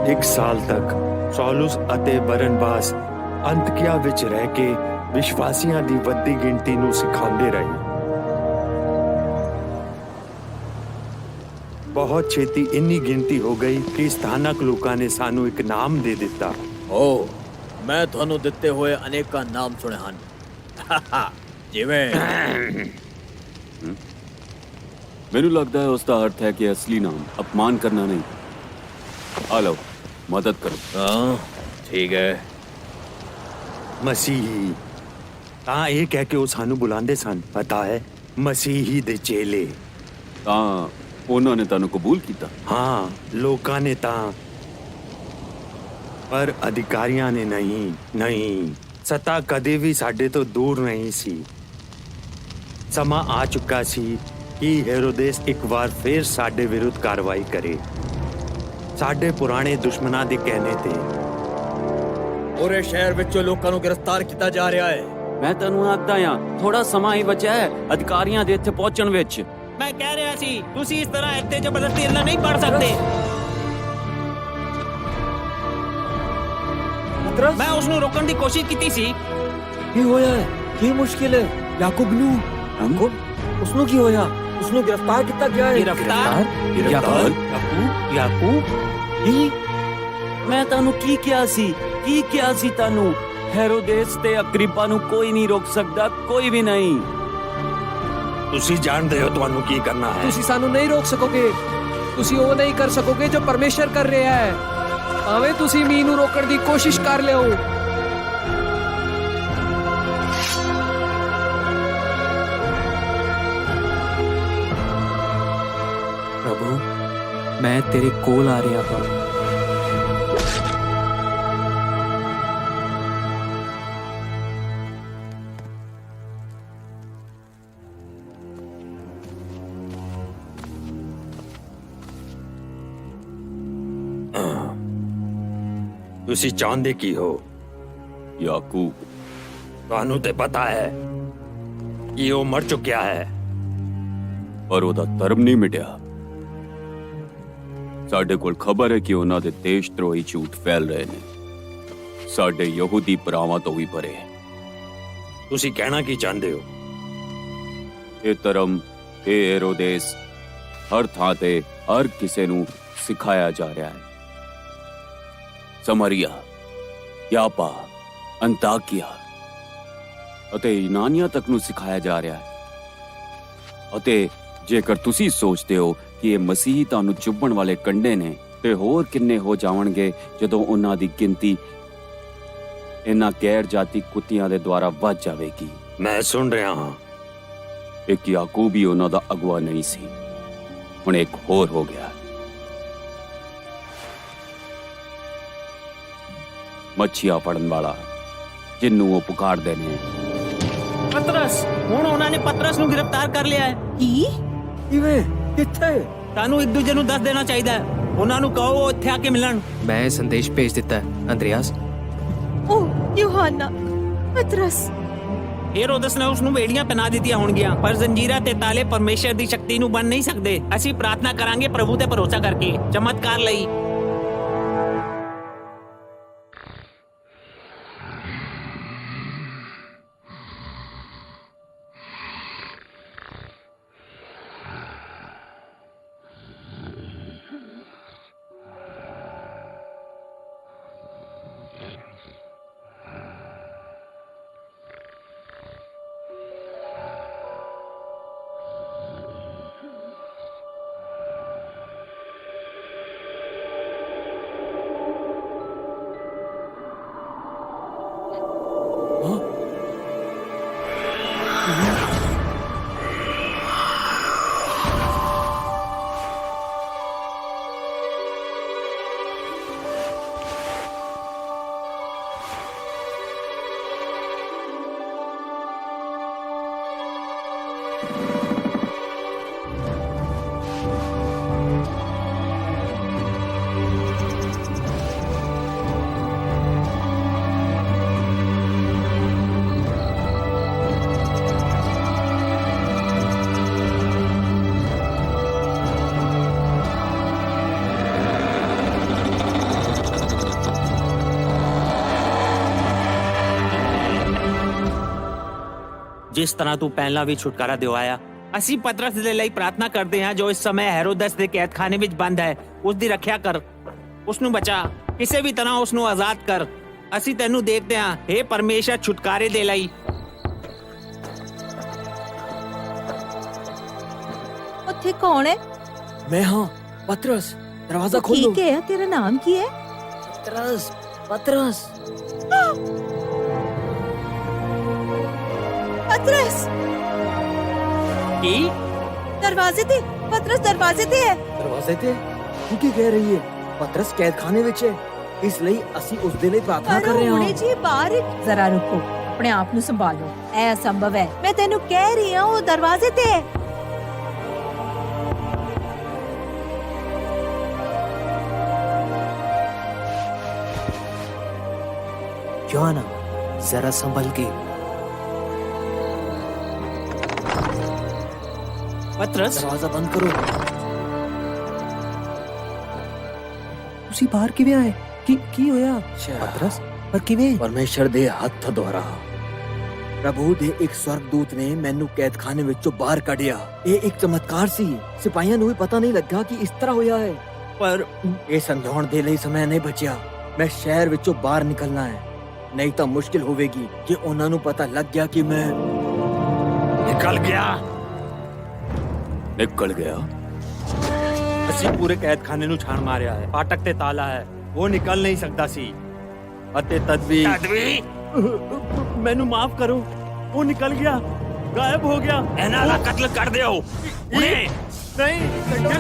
1 ਸਾਲ ਤੱਕ ਸੌਲੂਸ ਅਤੇ ਬਰਨਬਾਸ ਅੰਤਕਿਆ ਵਿੱਚ ਰਹਿ ਕੇ ਵਿਸ਼ਵਾਸੀਆਂ ਦੀ ਵੱਡੀ ਗਿਣਤੀ ਨੂੰ ਸਿਖਾਉਂਦੇ ਰਹੇ। ਬਹੁਤ ਛੇਤੀ ਇੰਨੀ ਗਿਣਤੀ ਹੋ ਗਈ ਕਿ ਸਥਾਨਕ ਲੋਕਾਂ ਨੇ ਸਾਨੂੰ ਇੱਕ ਨਾਮ ਦੇ ਦਿੱਤਾ। ਓ, ਮੈਂ ਤੁਹਾਨੂੰ ਦਿੱਤੇ ਹੋਏ ਅਨੇਕਾਂ ਨਾਮ ਸੁਣੇ ਹਨ। ਜਿਵੇਂ ਮੈਨੂੰ ਲੱਗਦਾ ਹੈ ਉਸ ਦਾ ਅਰਥ ਹੈ ਕਿ ਅਸਲੀ ਨਾਮ ਅਪਮਾਨ ਕਰਨਾ ਨਹੀਂ। ਆ ਲਓ, ਮਦਦ ਕਰੋ। ਹਾਂ, ਠੀਕ ਹੈ। ਮਸੀਹੀ, ਤਾਂ ਇਹ ਕਹਿ ਕੇ ਉਹ ਸਾਨੂੰ ਬੁਲਾਉਂਦੇ ਸਨ, ਪਤਾ ਹੈ, ਮਸੀਹੀ ਦੇ ਚੇਲੇ। ਤਾਂ ਉਹਨਾਂ ਨੇ ਤੁਹਾਨੂੰ ਕਬੂਲ ਕੀਤਾ? ਹਾਂ, ਲੋਕਾਂ ਨੇ ਤਾਂ, ਪਰ ਅਧਿਕਾਰੀਆਂ ਨੇ ਨਹੀਂ। ਸੱਤਾ ਕਦੇ ਵੀ ਸਾਡੇ ਤੋਂ ਦੂਰ ਨਹੀਂ ਸੀ। ਸਮਾਂ ਆ ਚੁੱਕਾ ਸੀ ਕਿ ਹੈਰੋਦੇਸ ਇੱਕ ਵਾਰ ਫੇਰ ਸਾਡੇ ਵਿਰੁੱਧ ਕਾਰਵਾਈ ਕਰੇ। ਸਾਡੇ ਪੁਰਾਣੇ ਦੁਸ਼ਮਣਾਂ ਦੇ ਕਹਿਣੇ ਤੇ ਪੂਰੇ ਸ਼ਹਿਰ ਵਿੱਚੋਂ ਲੋਕਾਂ ਨੂੰ ਗ੍ਰਿਫਤਾਰ ਕੀਤਾ ਜਾ ਰਿਹਾ ਹੈ। ਮੈਂ ਤੈਨੂੰ ਆਖਦਾ ਹਾਂ, ਥੋੜਾ ਸਮਾਂ ਹੀ ਬਚਿਆ ਹੈ ਅਧਿਕਾਰੀਆਂ ਦੇ ਇੱਥੇ ਪਹੁੰਚਣ ਵਿੱਚ। ਮੈਂ ਕਹਿ ਰਿਹਾ ਸੀ, ਤੁਸੀਂ ਇਸ ਤਰ੍ਹਾਂ ਇੱਥੇ ਜ਼ਬਰਦਸਤੀ ਇੰਨਾ ਨਹੀਂ ਪੜ ਸਕਦੇ। ਮੈਂ ਉਸ ਨੂੰ ਰੋਕਣ ਦੀ ਕੋਸ਼ਿਸ਼ ਕੀਤੀ ਸੀ। ਕੀ ਹੋਇਆ ਹੈ? ਕੀ ਮੁਸ਼ਕਿਲ ਹੈ? ਯਾਕੂਬ ਉਸਨੂੰ ਕੀ ਹੋਇਆ? ਉਸਨੂੰ ਗ੍ਰਿਫਤਾਰ ਕੀਤਾ ਗਿਆ ਹੈ। ਗ੍ਰਿਫਤਾਰ? ਯਾਕੂਬ, ਕੀ? ਮੈਂ ਤੁਹਾਨੂੰ ਕੀ ਕਿਹਾ ਸੀ ਤੁਹਾਨੂੰ? ਹੈਰੋਦੇਸ ਤੇ ਅਗਰਿਪਾ ਨੂੰ ਕੋਈ ਨਹੀਂ ਰੋਕ ਸਕਦਾ, ਕੋਈ ਵੀ ਨਹੀਂ। ਤੁਸੀਂ ਜਾਣਦੇ ਹੋ ਤੁਹਾਨੂੰ ਕੀ ਕਰਨਾ ਹੈ। ਤੁਸੀਂ ਸਾਨੂੰ ਨਹੀਂ ਰੋਕ ਸਕੋਗੇ। ਤੁਸੀਂ ਉਹ ਨਹੀਂ ਕਰ ਸਕੋਗੇ ਜੋ ਪਰਮੇਸ਼ਰ ਕਰ ਰਿਹਾ ਹੈ। ਭਾਵੇਂ ਤੁਸੀਂ ਮੀਂਹ ਨੂੰ ਰੋਕਣ ਦੀ ਕੋਸ਼ਿਸ਼ ਕਰ ਲਿਓ। ਪ੍ਰਭੂ, ਮੈਂ ਤੇਰੇ ਕੋਲ ਆ ਰਿਹਾ ਹਾਂ। ਤੁਸੀਂ ਚਾਹੁੰਦੇ ਕੀ ਹੋ? ਯਾਕੂਬ, ਤੁਹਾਨੂੰ ਤੇ ਪਤਾ ਹੈ ਕਿ ਉਹ ਮਰ ਚੁੱਕਿਆ ਹੈ। ਪਰ ਉਹਦਾ ਧਰਮ ਨਹੀਂ ਮਿਟਿਆ। ਸਾਡੇ ਕੋਲ ਖਬਰ ਹੈ ਕਿ ਉਹਨਾਂ ਦੇ ਦੇਸ਼ ਧਰੋਹੀ ਝੂਠ ਫੈਲ ਰਹੇ ਨੇ। ਸਾਡੇ ਯਹੂਦੀ ਭਰਾਵਾਂ ਤੋਂ ਵੀ ਪਰੇ। ਤੁਸੀਂ ਕਹਿਣਾ ਕੀ ਚਾਹੁੰਦੇ ਹੋ? ਇਹ ਧਰਮ, ਇਹ ਹੈਰੋਦੇਸ ਹਰ ਥਾਂ ਤੇ ਹਰ ਕਿਸੇ ਨੂੰ ਸਿਖਾਇਆ ਜਾ ਰਿਹਾ ਹੈ। ਸਮਰੀਆ, ਯਾਪਾ, ਅੰਤਾਕਿਆ ਅਤੇ ਯੂਨਾਨੀਆਂ ਤੱਕ ਨੂੰ ਸਿਖਾਇਆ ਜਾ ਰਿਹਾ ਹੈ। ਅਤੇ ਜੇਕਰ ਤੁਸੀਂ ਸੋਚਦੇ ਹੋ ਕਿ ਇਹ ਮਸੀਹੀ ਤੁਹਾਨੂੰ ਚੁੱਭਣ ਵਾਲੇ ਕੰਡੇ ਨੇ, ਤੇ ਹੋਰ ਕਿੰਨੇ ਹੋ ਜਾਵਣਗੇ ਜਦੋਂ ਉਹਨਾਂ ਦੀ ਗਿਣਤੀ ਇਹਨਾਂ ਗੈਰ ਜਾਤੀ ਕੁੱਤਿਆਂ ਦੇ ਦੁਆਰਾ ਵੱਜ ਜਾਵੇਗੀ। ਮੈਂ ਸੁਣ ਰਿਹਾ ਹਾਂ। ਇੱਕ ਯਾਕੂਬ ਹੀ ਉਹਨਾਂ ਦਾ ਅਗਵਾ ਨਹੀਂ ਸੀ, ਹੁਣ ਇੱਕ ਹੋਰ ਹੋ ਗਿਆ। ਮੱਛੀਆਂ ਫੜਨ ਵਾਲਾ, ਜਿਹਨੂੰ ਉਹ ਪੁਕਾਰਦੇ ਨੇ। ਪਤਰਸ, ਹੁਣ ਉਹਨਾਂ ਨੇ ਪਤਰਸ ਨੂੰ ਗ੍ਰਿਫਤਾਰ ਕਰ ਲਿਆ ਹੈ। ਕੀ? ਕਿਵੇਂ? ਕਿੱਥੇ? ਤੁਹਾਨੂੰ ਇੱਕ ਦੂਜੇ ਨੂੰ ਦੱਸ ਦੇਣਾ ਚਾਹੀਦਾ ਹੈ। ਉਹਨਾਂ ਨੂੰ ਕਹੋ ਉਹ ਇੱਥੇ ਆ ਕੇ ਮਿਲਣ। ਮੈਂ ਇਹ ਸੰਦੇਸ਼ ਭੇਜ ਦਿੱਤਾ ਹੈ ਅੰਦਰਿਆਸ। ਓ ਯੋਹਾਨਾ, ਪਤਰਸ। हेरोदस ने उसਨੂੰ बेड़ियां पहना ਦਿੱਤੀਆਂ ਹੋਣਗੀਆਂ, ਪਰ ਜ਼ੰਜੀਰਾਂ ਤੇ ਤਾਲੇ ਪਰਮੇਸ਼ਰ ਦੀ ਸ਼ਕਤੀ ਨੂੰ ਬੰਨ ਨਹੀਂ ਸਕਦੇ। ਅਸੀਂ ਪ੍ਰਾਰਥਨਾ ਕਰਾਂਗੇ ਪ੍ਰਭੂ ਤੇ ਭਰੋਸਾ ਕਰਕੇ ਚਮਤਕਾਰ ਲਈ। ਜਿਸ ਤਰ੍ਹਾਂ ਤੂੰ ਪਹਿਲਾਂ ਵੀ ਛੁਟਕਾਰਾ ਦਿਵਾਇਆ, ਅਸੀਂ ਪਤਰਸ ਦੇ ਲਈ ਪ੍ਰਾਰਥਨਾ ਕਰਦੇ ਹਾਂ ਜੋ ਇਸ ਸਮੇਂ ਹੈਰੋਦਸ ਦੇ ਕੈਦਖਾਨੇ ਵਿੱਚ ਬੰਦ ਹੈ। ਉਸ ਦੀ ਰੱਖਿਆ ਕਰ, ਉਸ ਨੂੰ ਬਚਾ, ਕਿਸੇ ਵੀ ਤਰ੍ਹਾਂ ਉਸ ਨੂੰ ਆਜ਼ਾਦ ਕਰ। ਅਸੀਂ ਤੈਨੂੰ ਦੇਖਦੇ ਹਾਂ, हे ਪਰਮੇਸ਼ਰ, ਛੁਟਕਾਰੇ ਦੇ ਲਈ। ਉੱਥੇ ਕੌਣ ਹੈ? मैं हाँ पतरस, दरवाजा खोल दो। ठीक है, तेरा नाम की है? पतरस, पतरस। पतरस, ਕੀ? दरवाजे ते, पतरस दरवाजे ते है। दरवाजे ते? तू की कह रही है? पतरस कैदखाने विच है, इस ਲਈ ਅਸੀਂ ਉਸ ਦੇ ਲਈ ਪ੍ਰਾਰਥਨਾ ਕਰ ਰਹੇ ਹੁਣੇ ਹਾਂ। ਜੀ ਬਾਹਰ ਜ਼ਰਾ ਰੁਕੋ, ਆਪਣੇ ਆਪ ਨੂੰ ਸੰਭਾਲੋ। ਇਹ ਅਸੰਭਵ ਹੈ। ਮੈਂ ਤੈਨੂੰ ਕਹਿ ਰਹੀ ਹਾਂ, ਉਹ ਦਰਵਾਜ਼ੇ ਤੇ ਹੈ। योहाना, जरा संभल के। ਪਤਰਸ, दरवाजा बंद करो। ਤੁਸੀਂ ਬਾਹਰ ਕਿਵੇਂ ਆਏ? ਕੀ ਹੋਇਆ? ਪਤਰਸ, ਪਰ ਕਿਵੇਂ? ਪਰਮੇਸ਼ਰ ਦੇ ਹੱਥ ਦੁਆਰਾ ਪ੍ਰਭੂ ਦੇ ਇੱਕ ਸਵਰਗਦੂਤ ਨੇ ਮੈਨੂੰ ਕੈਦਖਾਨੇ ਵਿੱਚੋਂ ਬਾਹਰ ਕੱਢਿਆ। ਇਹ ਇੱਕ ਚਮਤਕਾਰ ਸੀ। ਸਿਪਾਹੀਆਂ ਨੂੰ ਵੀ ਪਤਾ ਨਹੀਂ ਲੱਗਾ ਕਿ ਇਸ ਤਰ੍ਹਾਂ ਹੋਇਆ ਹੈ, ਪਰ ਇਹ ਸਮਝਾਉਣ ਦੇ ਲਈ ਸਮਾਂ ਨਹੀਂ ਬਚਿਆ। ਮੈਂ ਸ਼ਹਿਰ ਵਿੱਚੋਂ ਬਾਹਰ ਨਿਕਲਣਾ ਹੈ, ਨਹੀਂ ਤਾਂ ਮੁਸ਼ਕਿਲ ਹੋਵੇਗੀ ਕਿ ਉਹਨਾਂ ਨੂੰ ਪਤਾ ਲੱਗ ਗਿਆ ਕਿ ਮੈਂ ਨਿਕਲ ਗਿਆ। ਨਿਕਲ ਗਿਆ। ਅਸੀਂ ਪੂਰੇ ਕੈਦਖਾਨੇ ਨੂੰ ਛਾਣ ਮਾਰਿਆ ਹੈ। ਫਾਟਕ ਤੇ ਤਾਲਾ ਹੈ, ਉਹ ਨਿਕਲ ਨਹੀਂ ਸਕਦਾ ਸੀ। ਅਤੇ ਤਦ ਵੀ ਮੈਨੂੰ ਮਾਫ ਕਰੋ, ਉਹ ਨਿਕਲ ਗਿਆ, ਗਾਇਬ ਹੋ ਗਿਆ। ਇਹਨਾਂ ਦਾ ਕਤਲ ਕਰ ਦਿਓ ਹੁਣੇ। ਨਹੀਂ,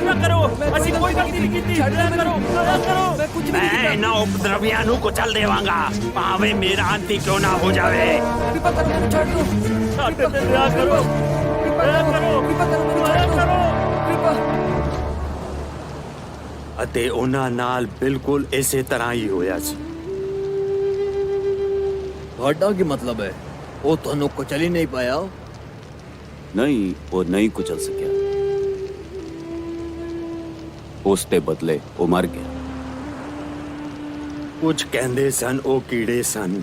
ਨਾ ਕਰੋ, ਅਸੀਂ ਕੋਈ ਗਲਤੀ ਨਹੀਂ ਕੀਤੀ। ਨਾ ਕਰੋ, ਨਾ ਕਰੋ। ਮੈਂ ਕੁਝ ਮੈਂ ਇਹਨਾਂ ਉਪਦਰਵੀਆਂ ਨੂੰ ਕੁਚਲ ਦੇਵਾਂਗਾ, ਭਾਵੇਂ ਮੇਰਾ ਅੰਤ ਹੀ ਕਿਉਂ ਨਾ ਹੋ ਜਾਵੇ। ਸਾਡੇ ਤੇ ਦਇਆ ਕਰੋ, ਦਇਆ ਕਰੋ, ਦਇਆ ਕਰੋ। ਅਤੇ ਉਹਨਾਂ ਨਾਲ ਬਿਲਕੁਲ ਇਸੇ ਤਰ੍ਹਾਂ ਹੀ ਹੋਇਆ ਸੀ। ਤੁਹਾਡਾ ਕੀ ਮਤਲਬ ਹੈ? ਉਹ ਤੁਹਾਨੂੰ ਕੁਚਲ ਹੀ ਨਹੀਂ ਪਾਇਆ? ਨਹੀਂ, ਉਹ ਨਹੀਂ ਕੁਚਲ ਸਕਿਆ। ਉਸ ਦੇ ਬਦਲੇ ਉਹ ਮਰ ਗਿਆ। ਕੁਝ ਕਹਿੰਦੇ ਸਨ ਉਹ ਕੀੜੇ ਸਨ,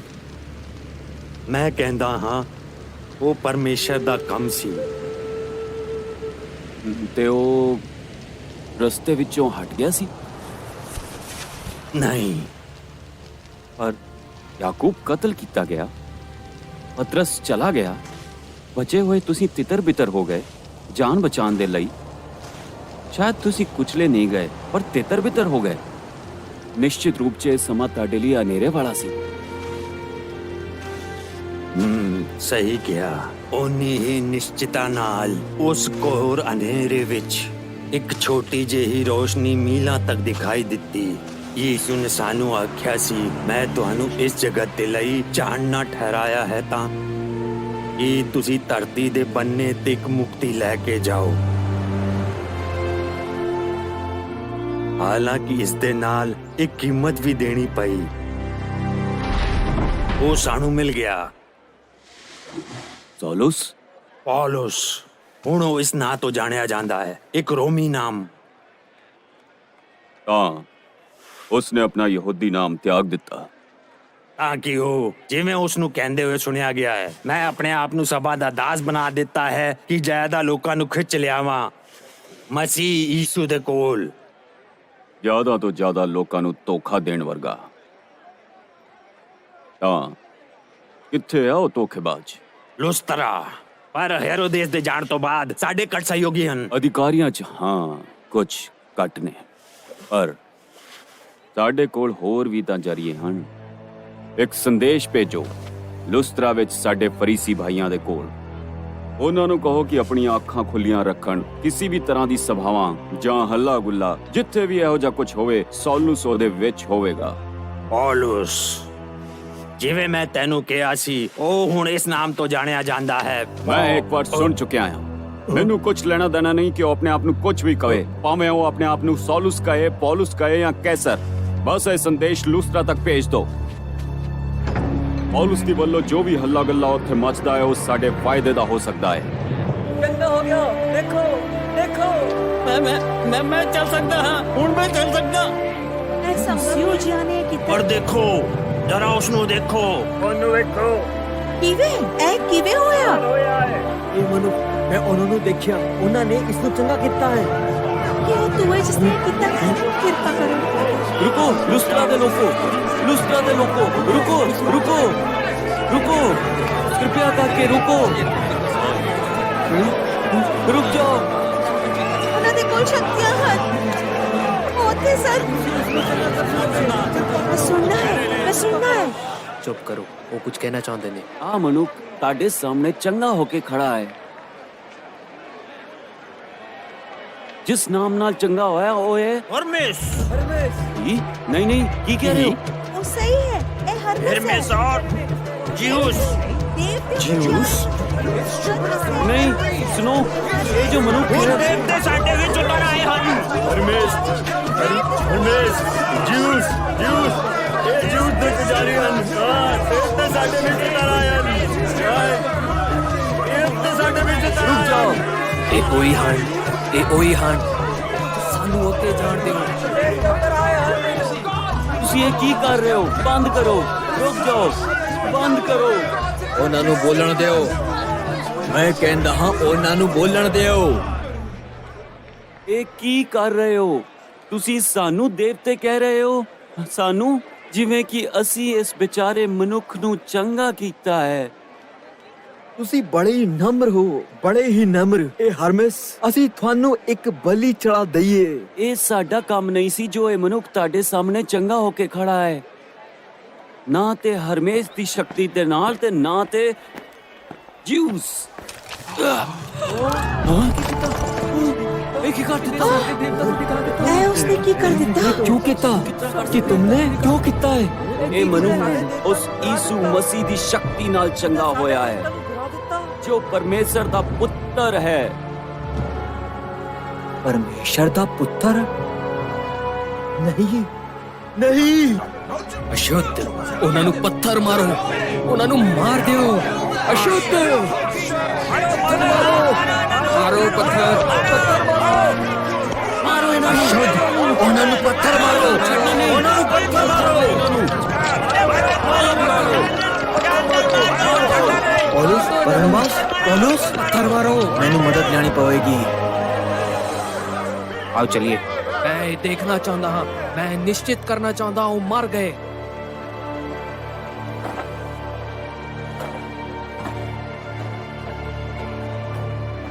ਮੈਂ ਕਹਿੰਦਾ ਹਾਂ ਉਹ ਪਰਮੇਸ਼ਰ ਦਾ ਕੰਮ ਸੀ। ਤੇ ਉਹ ਰਸਤੇ ਵਿੱਚੋਂ ਹਟ ਗਿਆ ਸੀ। ਨਹੀਂ, ਪਰ ਯਾਕੂਬ ਕਤਲ ਕੀਤਾ ਗਿਆ, ਪਤਰਸ ਚਲਾ ਗਿਆ, ਬਚੇ ਹੋਏ ਤੁਸੀਂ ਤਿੱਤਰ ਬਿੱਤਰ ਹੋ ਗਏ ਜਾਨ ਬਚਾਉਣ ਦੇ ਲਈ। ਸ਼ਾਇਦ ਤੁਸੀਂ ਕੁਚਲੇ ਨਹੀਂ ਗਏ, ਪਰ ਤਿੱਤਰ ਬਿੱਤਰ ਹੋ ਗਏ। ਨਿਸ਼ਚਿਤ ਰੂਪ 'ਚ ਇਹ ਸਮਾਂ ਤੁਹਾਡੇ ਲਈ ਹਨੇਰੇ ਵਾਲਾ ਸੀ। ਸਹੀ ਕਿਹਾ। ਉਨੀ ਹੀ ਨਿਸ਼ਚਿਤਾ ਨਾਲ ਉਸ ਘੋਰ ਹਨੇਰੇ ਵਿੱਚ ਇੱਕ ਛੋਟੀ ਜਿਹੀ ਰੋਸ਼ਨੀ ਮੀਲਾਂ ਤੱਕ ਦਿਖਾਈ ਦਿੱਤੀ। ਯਿਸੂ ਨੇ ਸਾਨੂੰ ਆਖਿਆ ਸੀ, ਮੈਂ ਤੁਹਾਨੂੰ ਇਸ ਜਗਤ ਦੇ ਲਈ ਚਾਨਣਾ ਠਹਿਰਾਇਆ ਹੈ ਤਾਂ ਕਿ ਤੁਸੀਂ ਧਰਤੀ ਦੇ ਬੰਨੇ ਤੇ ਇੱਕ ਮੁਕਤੀ ਲੈ ਕੇ ਜਾਓ। ਹਾਲਾਂਕਿ ਇਸ ਦੇ ਨਾਲ ਇੱਕ ਕੀਮਤ ਵੀ ਦੇਣੀ ਪਈ। ਉਹ ਸਾਨੂੰ ਮਿਲ ਗਿਆ, ਸੌਲੂਸ। ਪੌਲੁਸ। ਹੁਣ ਉਹ ਇਸ ਨਾਂ ਤੋਂ ਜਾਣਿਆ ਜਾਂਦਾ ਹੈ, ਇੱਕ ਰੋਮੀ ਨਾਮ। ਤਾਂ ਉਸਨੇ ਆਪਣਾ ਯਹੂਦੀ ਨਾਮ ਤਿਆਗ ਦਿੱਤਾ ਤਾਂ ਕਿ ਉਹ, ਜਿਵੇਂ ਉਸ ਨੂੰ ਕਹਿੰਦੇ ਹੋਏ ਸੁਣਿਆ ਗਿਆ ਹੈ, ਮੈਂ ਆਪਣੇ ਆਪ ਨੂੰ ਸਭਾ ਦਾ ਦਾਸ ਬਣਾ ਦਿੱਤਾ ਹੈ ਕਿ ਜ਼ਿਆਦਾ ਲੋਕਾਂ ਨੂੰ ਖਿੱਚ ਲਿਆਵਾਂ ਮਸੀਹ ਯੀਸ਼ੂ ਦੇ ਕੋਲ। ਜ਼ਿਆਦਾ ਤੋਂ ਜ਼ਿਆਦਾ ਲੋਕਾਂ ਨੂੰ ਧੋਖਾ ਦੇਣ ਵਰਗਾ। ਤਾਂ ਕਿੱਥੇ ਆ ਉਹ ਧੋਖੇਬਾਜ਼? ਲੁਸਤਰਾ। ਪਰ ਹੈਰੋਦੇਸ ਦੇ ਜਾਣ ਤੋਂ ਬਾਅਦ ਸਾਡੇ ਘੱਟ ਸਹਿਯੋਗੀ ਹਨ। ਅਧਿਕਾਰੀਆਂ 'ਚ ਹਾਂ ਕੁਝ ਘੱਟ ਨੇ, ਪਰ ਸਾਡੇ ਕੋਲ ਹੋਰ ਵੀ ਤਾਂ ਜ਼ਰੀਏ ਹਨ। ਇੱਕ ਸੰਦੇਸ਼ ਭੇਜੋ ਲੁਸਤਰਾ ਵਿੱਚ ਸਾਡੇ ਫਰੀਸੀ ਭਾਈਆਂ ਦੇ ਕੋਲ। ਉਹਨਾਂ ਨੂੰ ਕਹੋ ਕਿ ਆਪਣੀਆਂ ਅੱਖਾਂ ਖੁੱਲੀਆਂ ਰੱਖਣ। ਕਿਸੇ ਵੀ ਤਰ੍ਹਾਂ ਦੀ ਸਭਾਵਾਂ ਜਾਂ ਹੱਲਾ ਗੁੱਲਾ, ਜਿੱਥੇ ਵੀ ਇਹੋ ਜਿਹਾ ਕੁਝ ਹੋਵੇ, ਸੌਲੂਸ ਉਹਦੇ ਵਿੱਚ ਹੋਵੇਗਾ। ਪੌਲੁਸ, ਜਿਵੇਂ ਮੈਂ ਤੈਨੂੰ ਕਿਹਾ ਸੀ, ਉਹ ਹੁਣ ਇਸ ਨਾਮ ਤੋਂ ਜਾਣਿਆ ਜਾਂਦਾ ਹੈ। ਮੈਂ ਇੱਕ ਵਾਰ ਸੁਣ ਚੁੱਕਿਆ ਹਾਂ। ਮੈਨੂੰ ਕੁਝ ਲੈਣਾ ਦੇਣਾ ਨਹੀਂ ਕਿ ਉਹ ਆਪਣੇ ਆਪ ਨੂੰ ਕੁਝ ਵੀ ਕਹੇ, ਭਾਵੇਂ ਉਹ ਆਪਣੇ ਆਪ ਨੂੰ ਸੌਲੂਸ ਕਹੇ, ਪੌਲੁਸ ਕਹੇ ਜਾਂ ਕੈਸਰ। ਬਸ ਇਹ ਸੰਦੇਸ਼ ਲੁਸਤਰਾ ਤੱਕ ਭੇਜ ਦਿਓ। ਪੌਲੁਸ ਦੀ ਵੱਲੋਂ ਜੋ ਵੀ ਹੱਲਾ ਗੱਲਾ ਉੱਥੇ ਮਚਦਾ ਹੈ, ਉਹ ਸਾਡੇ ਫਾਇਦੇ ਦਾ ਹੋ ਸਕਦਾ ਹੈ। ਚੰਗਾ ਹੋ ਗਿਆ। ਦੇਖੋ ਦੇਖੋ, मैं चल सकता हाँ, हूं मैं चल सकता। ਐਸਾ ਸਿਓ ਜਿਆਨੇ ਪਰ ਕਿਤੇ ਦੇਖੋ, ਜਰਾ ਉਸ ਨੂੰ ਦੇਖੋ, ਉਹਨੂੰ ਵੇਖੋ। ਕਿਵੇਂ ਇਹ ਕਿਵੇਂ ਹੋਇਆ? ਇਹ ਮਨੁੱਖ, ਮੈਂ ਉਹਨਾਂ ਨੂੰ ਦੇਖਿਆ, ਉਹਨਾਂ ਨੇ ਇਸ ਨੂੰ ਚੰਗਾ ਕੀਤਾ ਹੈ। ਕਿ ਉਹ ਤੂੰ ਹੈ ਜਿਸਨੇ ਕੀਤਾ ਹੈ? ਕਿਰਪਾ ਕਰੋ। रुको, लुस्त्रा दे लोगों, लुस्त्रा दे लोगों, रुको, रुको, रुको, कृपया करके रुको, रुक जाओ। ਉਹਨਾਂ ਦੇ ਕੋਲ ਸ਼ਕਤੀਆਂ ਹਨ। ਉਹ ਉੱਥੇ ਸਰ। ਮੈਂ ਸੁਣਨਾ ਹੈ। ਚੁੱਪ ਕਰੋ, ਉਹ ਕੁਝ ਕਹਿਣਾ ਚਾਹੁੰਦੇ ਨੇ। ਆ ਮਨੁੱਖ ਤੁਹਾਡੇ ਸਾਹਮਣੇ ਚੰਗਾ ਹੋ ਕੇ ਖੜਾ ਹੈ। ਜਿਸ ਨਾਮ ਨਾਲ ਚੰਗਾ ਹੋਇਆ ਉਹ ਹੈ ਹਰਮੇਸ। ਕੀ? ਨਹੀਂ ਕੀ ਕਹਿ ਰਹੇ ਹੋ? ਉਹ ਸਹੀ ਹੈ। ਇਹ ਹਰਮੇਸ ਔਰ ਜਿਊਸ। ਨਹੀਂ ਸੁਣੋ, ਇਹ ਜੋ ਮਨੁੱਖ ਹੈ, ਦੇਵਤੇ ਸਾਡੇ ਵਿੱਚ ਉਤਰ ਆਏ ਹਨ। ਹਰਮੇਸ, ਜਿਊਸ। ਇਹ ਜਿਊਸ ਦੇ ਪੁਜਾਰੀ ਹਨ। ਦੇਵਤੇ ਸਾਡੇ ਵਿੱਚ ਉਤਰ ਆਏ ਹਨ। ਦੇਵਤੇ ਸਾਡੇ ਵਿੱਚ ਉਤਰ ਰੁਕ ਆਏ ਜਾਓ, ਹਨ। ਇਹ ਉਹੀ ਹਨ। ਸਾਨੂੰ ਉੱਤੇ ਜਾਣ ਦਿਓ। ਤੁਸੀਂ ਇਹ ਕੀ ਕਰ ਰਹੇ ਹੋ? ਬੰਦ ਕਰੋ, ਰੁਕ ਜਾਓ, ਬੰਦ ਕਰੋ। ਉਹਨਾਂ ਨੂੰ ਬੋਲਣ ਦਿਓ। ਮੈਂ ਕਹਿੰਦਾ ਹਾਂ, ਉਹਨਾਂ ਨੂੰ ਬੋਲਣ ਦਿਓ। ਇਹ ਕੀ ਕਰ ਰਹੇ ਹੋ? ਤੁਸੀਂ ਸਾਨੂੰ ਦੇਵਤੇ ਕਹਿ ਰਹੇ ਹੋ? ਸਾਨੂੰ, ਜਿਵੇਂ ਕਿ ਅਸੀਂ ਇਸ ਵਿਚਾਰੇ ਮਨੁੱਖ ਨੂੰ ਚੰਗਾ ਕੀਤਾ ਹੈ। ਤੁਸੀਂ ਬੜੇ ਹੀ ਨਮਰ ਹੋ, ਬੜੇ ਹੀ ਨਮਰ। ਇਹ ਹਰਮੇਸ, ਅਸੀਂ ਤੁਹਾਨੂੰ ਇੱਕ ਬਲੀ ਚੜਾ ਦਈਏ। ਇਹ ਸਾਡਾ ਕੰਮ ਨਹੀਂ ਸੀ ਜੋ ਇਹ ਮਨੁੱਖ ਤੁਹਾਡੇ ਸਾਹਮਣੇ ਚੰਗਾ ਹੋ ਕੇ ਖੜਾ ਹੈ। ਨਾ ਤੇ ਹਰਮੇਸ ਦੀ ਸ਼ਕਤੀ ਦੇ ਨਾਲ ਤੇ ਨਾ ਤੇ ਜਿਊਸ। ਇਹ ਕੀ ਕਰ ਦਿੱਤਾ? ਇਹ ਉਸਨੇ ਕੀ ਕਰ ਦਿੱਤਾ? क्यों किता? कि तुमने क्यों किता है? ਇਹ ਮਨੁੱਖ ਉਸ ਯੀਸ਼ੂ ਮਸੀਹ ਦੀ ਸ਼ਕਤੀ ਨਾਲ ਚੰਗਾ ਹੋਇਆ ਹੈ, ਜੋ ਪਰਮੇਸ਼ਰ ਦਾ ਪੁੱਤਰ ਹੈ। परमेश्वर दा पुत्र? नहीं, नहीं। ਅਸ਼ੁੱਧ, ਉਹਨਾਂ ਨੂੰ ਪੱਥਰ ਮਾਰੋ, ਉਹਨਾਂ ਨੂੰ ਮਾਰ ਦਿਓ। ਅਸ਼ੁੱਧ, ਪੱਥਰ ਮਾਰੋ, ਪੱਥਰ ਮਾਰੋ ਇਹਨਾਂ ਨੂੰ। अशुद्ध, ਉਹਨਾਂ ਨੂੰ ਪੱਥਰ ਮਾਰੋ, ਉਹਨਾਂ ਨੂੰ ਪੱਥਰ ਮਾਰੋ। पौलुस, बरनबास, पौलुस, पत्थर मारो। मैंने मदद लेनी पड़ेगी। आओ चलिए। मैं ये देखना चाहता हाँ, मैं निश्चित करना चाहता हूँ मर गए।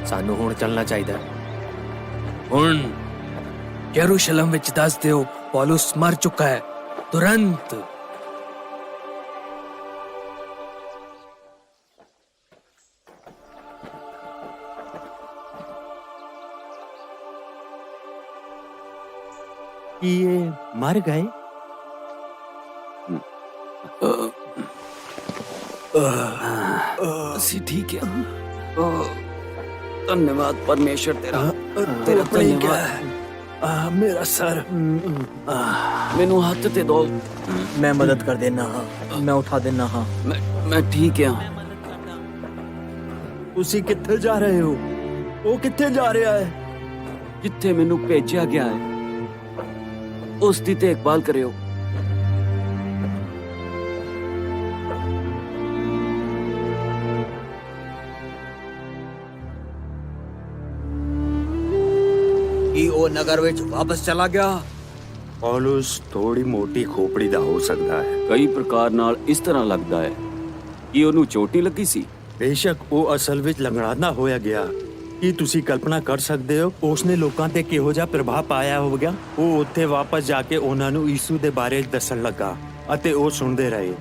सानू हुण चलना चाहिए। हुण यरूशलेम विच दस दिओ पौलुस मर चुका है, तुरंत। कि ये मर गए? ਅਸੀਂ ਠੀਕ ਆ ਧੰਨਵਾਦ ਪਰਮੇਸ਼ਰ ਤੇਰਾ ਤੇਰਾ ਧੰਨਵਾਦ मेरा सर। ਮੈਨੂੰ ਹੱਥ ਤੇ ਦੋ मैं मदद कर देना हाँ, मैं उठा देना हाँ। ਮੈਂ ਠੀਕ ਆ ਤੁਸੀਂ ਕਿੱਥੇ ਜਾ ਰਹੇ ਹੋ? ਉਹ ਕਿੱਥੇ ਜਾ ਰਿਹਾ ਹੈ? ਜਿੱਥੇ ਮੈਨੂੰ ਭੇਜਿਆ ਗਿਆ ਹੈ ਉਸ ਦੀ ਦੇਖਭਾਲ ਕਰਿਓ ਕੀ ਉਹ ਨਗਰ ਵਿੱਚ ਵਾਪਸ ਚਲਾ ਗਿਆ? ਪੌਲੁਸ ਥੋੜੀ ਮੋਟੀ ਖੋਪੜੀ ਦਾ ਹੋ ਸਕਦਾ ਹੈ। ਕਈ ਪ੍ਰਕਾਰ ਨਾਲ ਇਸ ਤਰ੍ਹਾਂ ਲੱਗਦਾ ਹੈ ਕਿ ਉਹਨੂੰ ਚੋਟ ਨਹੀਂ ਲੱਗੀ ਸੀ ਬੇਸ਼ੱਕ ਉਹ ਅਸਲ ਵਿੱਚ ਲੰਗੜਾਨਾ ਹੋਇਆ ਗਿਆ। ਕੀ ਤੁਸੀਂ ਕਲਪਨਾ ਕਰ ਸਕਦੇ ਹੋ ਉਸਨੇ ਲੋਕਾਂ ਤੇ ਕਿਹੋ ਜਿਹਾ ਪ੍ਰਭਾਵ ਪਾਇਆ ਹੋਵੇਗਾ? ਉਹ ਉੱਥੇ ਵਾਪਸ ਜਾ ਕੇ ਉਹਨਾਂ ਨੂੰ ਯਿਸੂ ਦੇ ਬਾਰੇ ਦੱਸਣ ਲੱਗਾ ਅਤੇ ਉਹ ਸੁਣਦੇ ਰਹੇ।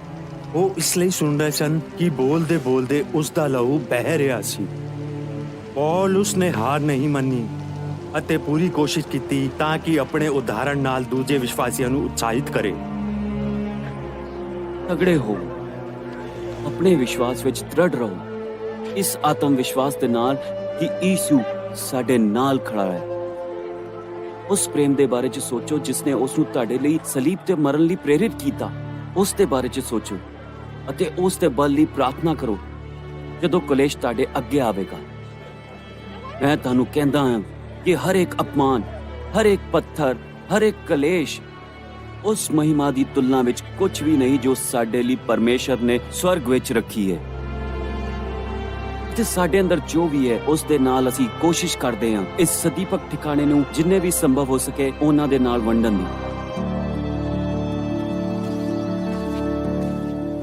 ਉਹ ਇਸ ਲਈ ਸੁਣ ਰਹੇ ਸਨ ਕਿ ਬੋਲਦੇ ਬੋਲਦੇ ਉਸ ਦਾ ਲਹੂ ਬਹਿ ਰਿਹਾ ਸੀ। ਪੌਲੁਸ ਨੇ ਹਾਰ ਨਹੀਂ ਮੰਨੀ ਅਤੇ ਪੂਰੀ ਕੋਸ਼ਿਸ਼ ਕੀਤੀ ਤਾਂ ਕਿ ਆਪਣੇ ਉਦਾਹਰਣ ਨਾਲ ਦੂਜੇ ਵਿਸ਼ਵਾਸੀਆਂ ਨੂੰ ਉਤਸ਼ਾਹਿਤ ਕਰੇ। ਤਗੜੇ ਹੋ ਆਪਣੇ ਵਿਸ਼ਵਾਸ ਵਿੱਚ ਦ੍ਰਿੜ ਰਹੋ ਇਸ ਆਤਮ ਵਿਸ਼ਵਾਸ ਦੇ ਨਾਲ ਕਿ ਯਿਸੂ ਸਾਡੇ ਨਾਲ ਖੜਾ ਹੈ। ਉਸ ਪ੍ਰੇਮ ਦੇ ਬਾਰੇ ਚ ਸੋਚੋ ਜਿਸ ਨੇ ਉਸ ਨੂੰ ਤੁਹਾਡੇ ਲਈ ਸਲੀਬ ਤੇ ਮਰਨ ਲਈ ਪ੍ਰੇਰਿਤ ਕੀਤਾ। ਉਸ ਦੇ ਬਾਰੇ ਚ ਸੋਚੋ ਅਤੇ ਉਸ ਦੇ ਬਲ ਲਈ ਪ੍ਰਾਰਥਨਾ ਕਰੋ ਜਦੋਂ ਕਲੇਸ਼ ਤੁਹਾਡੇ ਅੱਗੇ ਆਵੇਗਾ। ਮੈਂ ਤੁਹਾਨੂੰ ਕਹਿੰਦਾ ਹਾਂ ਕਿ ਹਰ ਇੱਕ ਅਪਮਾਨ, ਹਰ ਇੱਕ ਪੱਥਰ, ਹਰ ਇੱਕ ਕਲੇਸ਼ ਉਸ ਮਹਿਮਾ ਦੀ ਤੁਲਨਾ ਵਿੱਚ ਕੁਝ ਵੀ ਨਹੀਂ ਜੋ ਸਾਡੇ ਲਈ ਪਰਮੇਸ਼ਰ ਨੇ ਸਵਰਗ ਵਿੱਚ ਰੱਖੀ ਹੈ। ਤੇ ਸਾਡੇ ਅੰਦਰ ਜੋ ਵੀ ਹੈ ਉਸ ਦੇ ਨਾਲ ਅਸੀਂ ਕੋਸ਼ਿਸ਼ ਕਰਦੇ ਹਾਂ ਇਸ ਸਦੀਪਕ ਠਿਕਾਣੇ ਨੂੰ ਜਿੰਨੇ ਵੀ ਸੰਭਵ ਹੋ ਸਕੇ ਉਹਨਾਂ ਦੇ ਨਾਲ ਵੰਡਣ ਦੀ।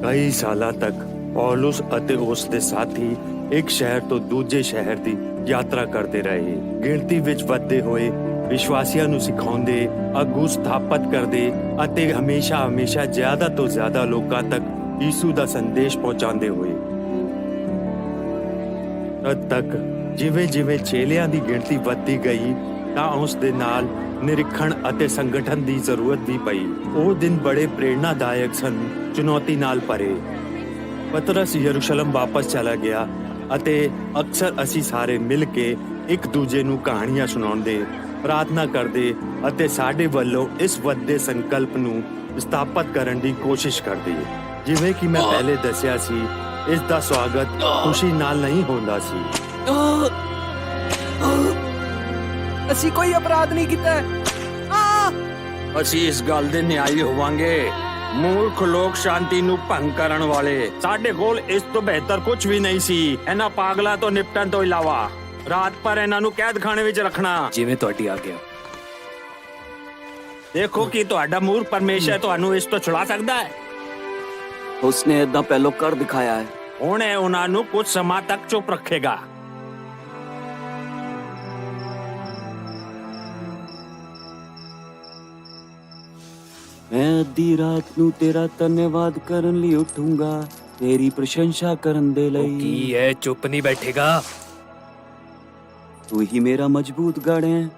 ਕਈ ਸਾਲਾਂ ਤੱਕ ਪੌਲੁਸ ਅਤੇ ਉਸ ਦੇ ਸਾਥੀ ਇੱਕ ਸ਼ਹਿਰ ਤੋਂ ਦੂਜੇ ਸ਼ਹਿਰ ਦੀ ਯਾਤਰਾ ਕਰਦੇ ਰਹੇ। ਗਿਣਤੀ ਵਿੱਚ ਵੱਧਦੇ ਹੋਏ ਵਿਸ਼ਵਾਸੀਆਂ ਨੂੰ ਸਿਖਾਉਂਦੇ, ਆਗੂ ਸਥਾਪਿਤ ਕਰਦੇ ਅਤੇ ਹਮੇਸ਼ਾ ਜ਼ਿਆਦਾ ਤੋਂ ਜ਼ਿਆਦਾ ਲੋਕਾਂ ਤੱਕ ਯਿਸੂ ਦਾ ਸੰਦੇਸ਼ ਪਹੁੰਚਾਉਂਦੇ ਹੋਏ। ਤਦ ਤੱਕ ਜਿਵੇਂ ਚੇਲਿਆਂ ਦੀ ਗਿਣਤੀ ਵੱਧਦੀ ਗਈ ਤਾਂ ਉਸ ਦੇ ਨਾਲ ਨਿਰੀਖਣ ਅਤੇ ਸੰਗਠਨ ਦੀ ਜ਼ਰੂਰਤ ਵੀ ਪਈ। ਉਹ ਦਿਨ ਬੜੇ ਪ੍ਰੇਰਣਾਦਾਇਕ ਸਨ, ਚੁਣੌਤੀ ਨਾਲ ਭਰੇ। ਪਤਰਸ ਯਰੂਸ਼ਲਮ ਵਾਪਸ ਚਲਾ ਗਿਆ ਅਤੇ ਅਕਸਰ ਅਸੀਂ ਸਾਰੇ ਮਿਲ ਕੇ ਇੱਕ ਦੂਜੇ ਨੂੰ ਕਹਾਣੀਆਂ ਸੁਣਾਉਂਦੇ, ਪ੍ਰਾਰਥਨਾ ਕਰਦੇ ਅਤੇ ਸਾਡੇ ਵੱਲੋਂ ਇਸ ਵੱਡੇ ਸੰਕਲਪ ਨੂੰ ਸਥਾਪਿਤ ਕਰਨ ਦੀ ਕੋਸ਼ਿਸ਼ ਕਰਦੇ। ਜਿਵੇਂ ਕਿ ਮੈਂ ਪਹਿਲੇ ਦੱਸਿਆ ਸੀ, ਇਸ ਦਾ ਸਵਾਗਤ ਖੁਸ਼ੀ ਨਾਲ ਨਹੀਂ ਹੁੰਦਾ ਸੀ। ਅਸੀਂ ਕੋਈ ਅਪਰਾਧ ਨਹੀਂ ਕੀਤਾ। ਅਸੀਂ ਇਸ ਗੱਲ ਦੇ ਨਿਆਈ ਹੋਵਾਂਗੇ। ਮੂਰਖ ਲੋਕ ਸ਼ਾਂਤੀ ਨੂੰ ਭੰਗ ਕਰਨ ਵਾਲੇ। ਸਾਡੇ ਕੋਲ ਇਸ ਤੋਂ ਬਿਹਤਰ ਕੁਝ ਵੀ ਨਹੀਂ ਸੀ ਇਹਨਾਂ ਪਾਗਲਾਂ ਤੋਂ ਨਿਪਟਣ ਤੋਂ ਇਲਾਵਾ। ਰਾਤ ਭਰ ਇਹਨਾਂ ਨੂੰ ਕੈਦਖਾਨੇ ਵਿੱਚ ਰੱਖਣਾ। ਜਿਵੇਂ ਤੁਹਾਡੀ ਆਗਿਆ। ਦੇਖੋ ਕਿ ਤੁਹਾਡਾ ਮੂਰਖ ਪਰਮੇਸ਼ਰ ਤੁਹਾਨੂੰ ਇਸ ਤੋਂ ਛੁਡਾ ਸਕਦਾ ਹੈ। ਉਸਨੇ ਏਦਾਂ ਪਹਿਲੋਂ ਕਰ ਦਿਖਾਇਆ ਹੈ। ਹੁਣ ਇਹ ਉਹਨਾਂ ਨੂੰ ਕੁਝ ਸਮਾਂ ਤੱਕ ਚੁੱਪ ਰੱਖੇਗਾ। ਮੈਂ ਅੱਧੀ ਰਾਤ ਨੂੰ ਤੇਰਾ ਧੰਨਵਾਦ ਕਰਨ ਲਈ ਉੱਠੂੰਗਾ, ਤੇਰੀ ਪ੍ਰਸ਼ੰਸਾ ਕਰਨ ਦੇ ਲਈ। ਕੀ ਹੈ, ਚੁੱਪ ਨਹੀਂ ਬੈਠੇਗਾ? ਤੂੰ ਹੀ ਮੇਰਾ ਮਜ਼ਬੂਤ ਗੜ੍ਹ ਹੈ,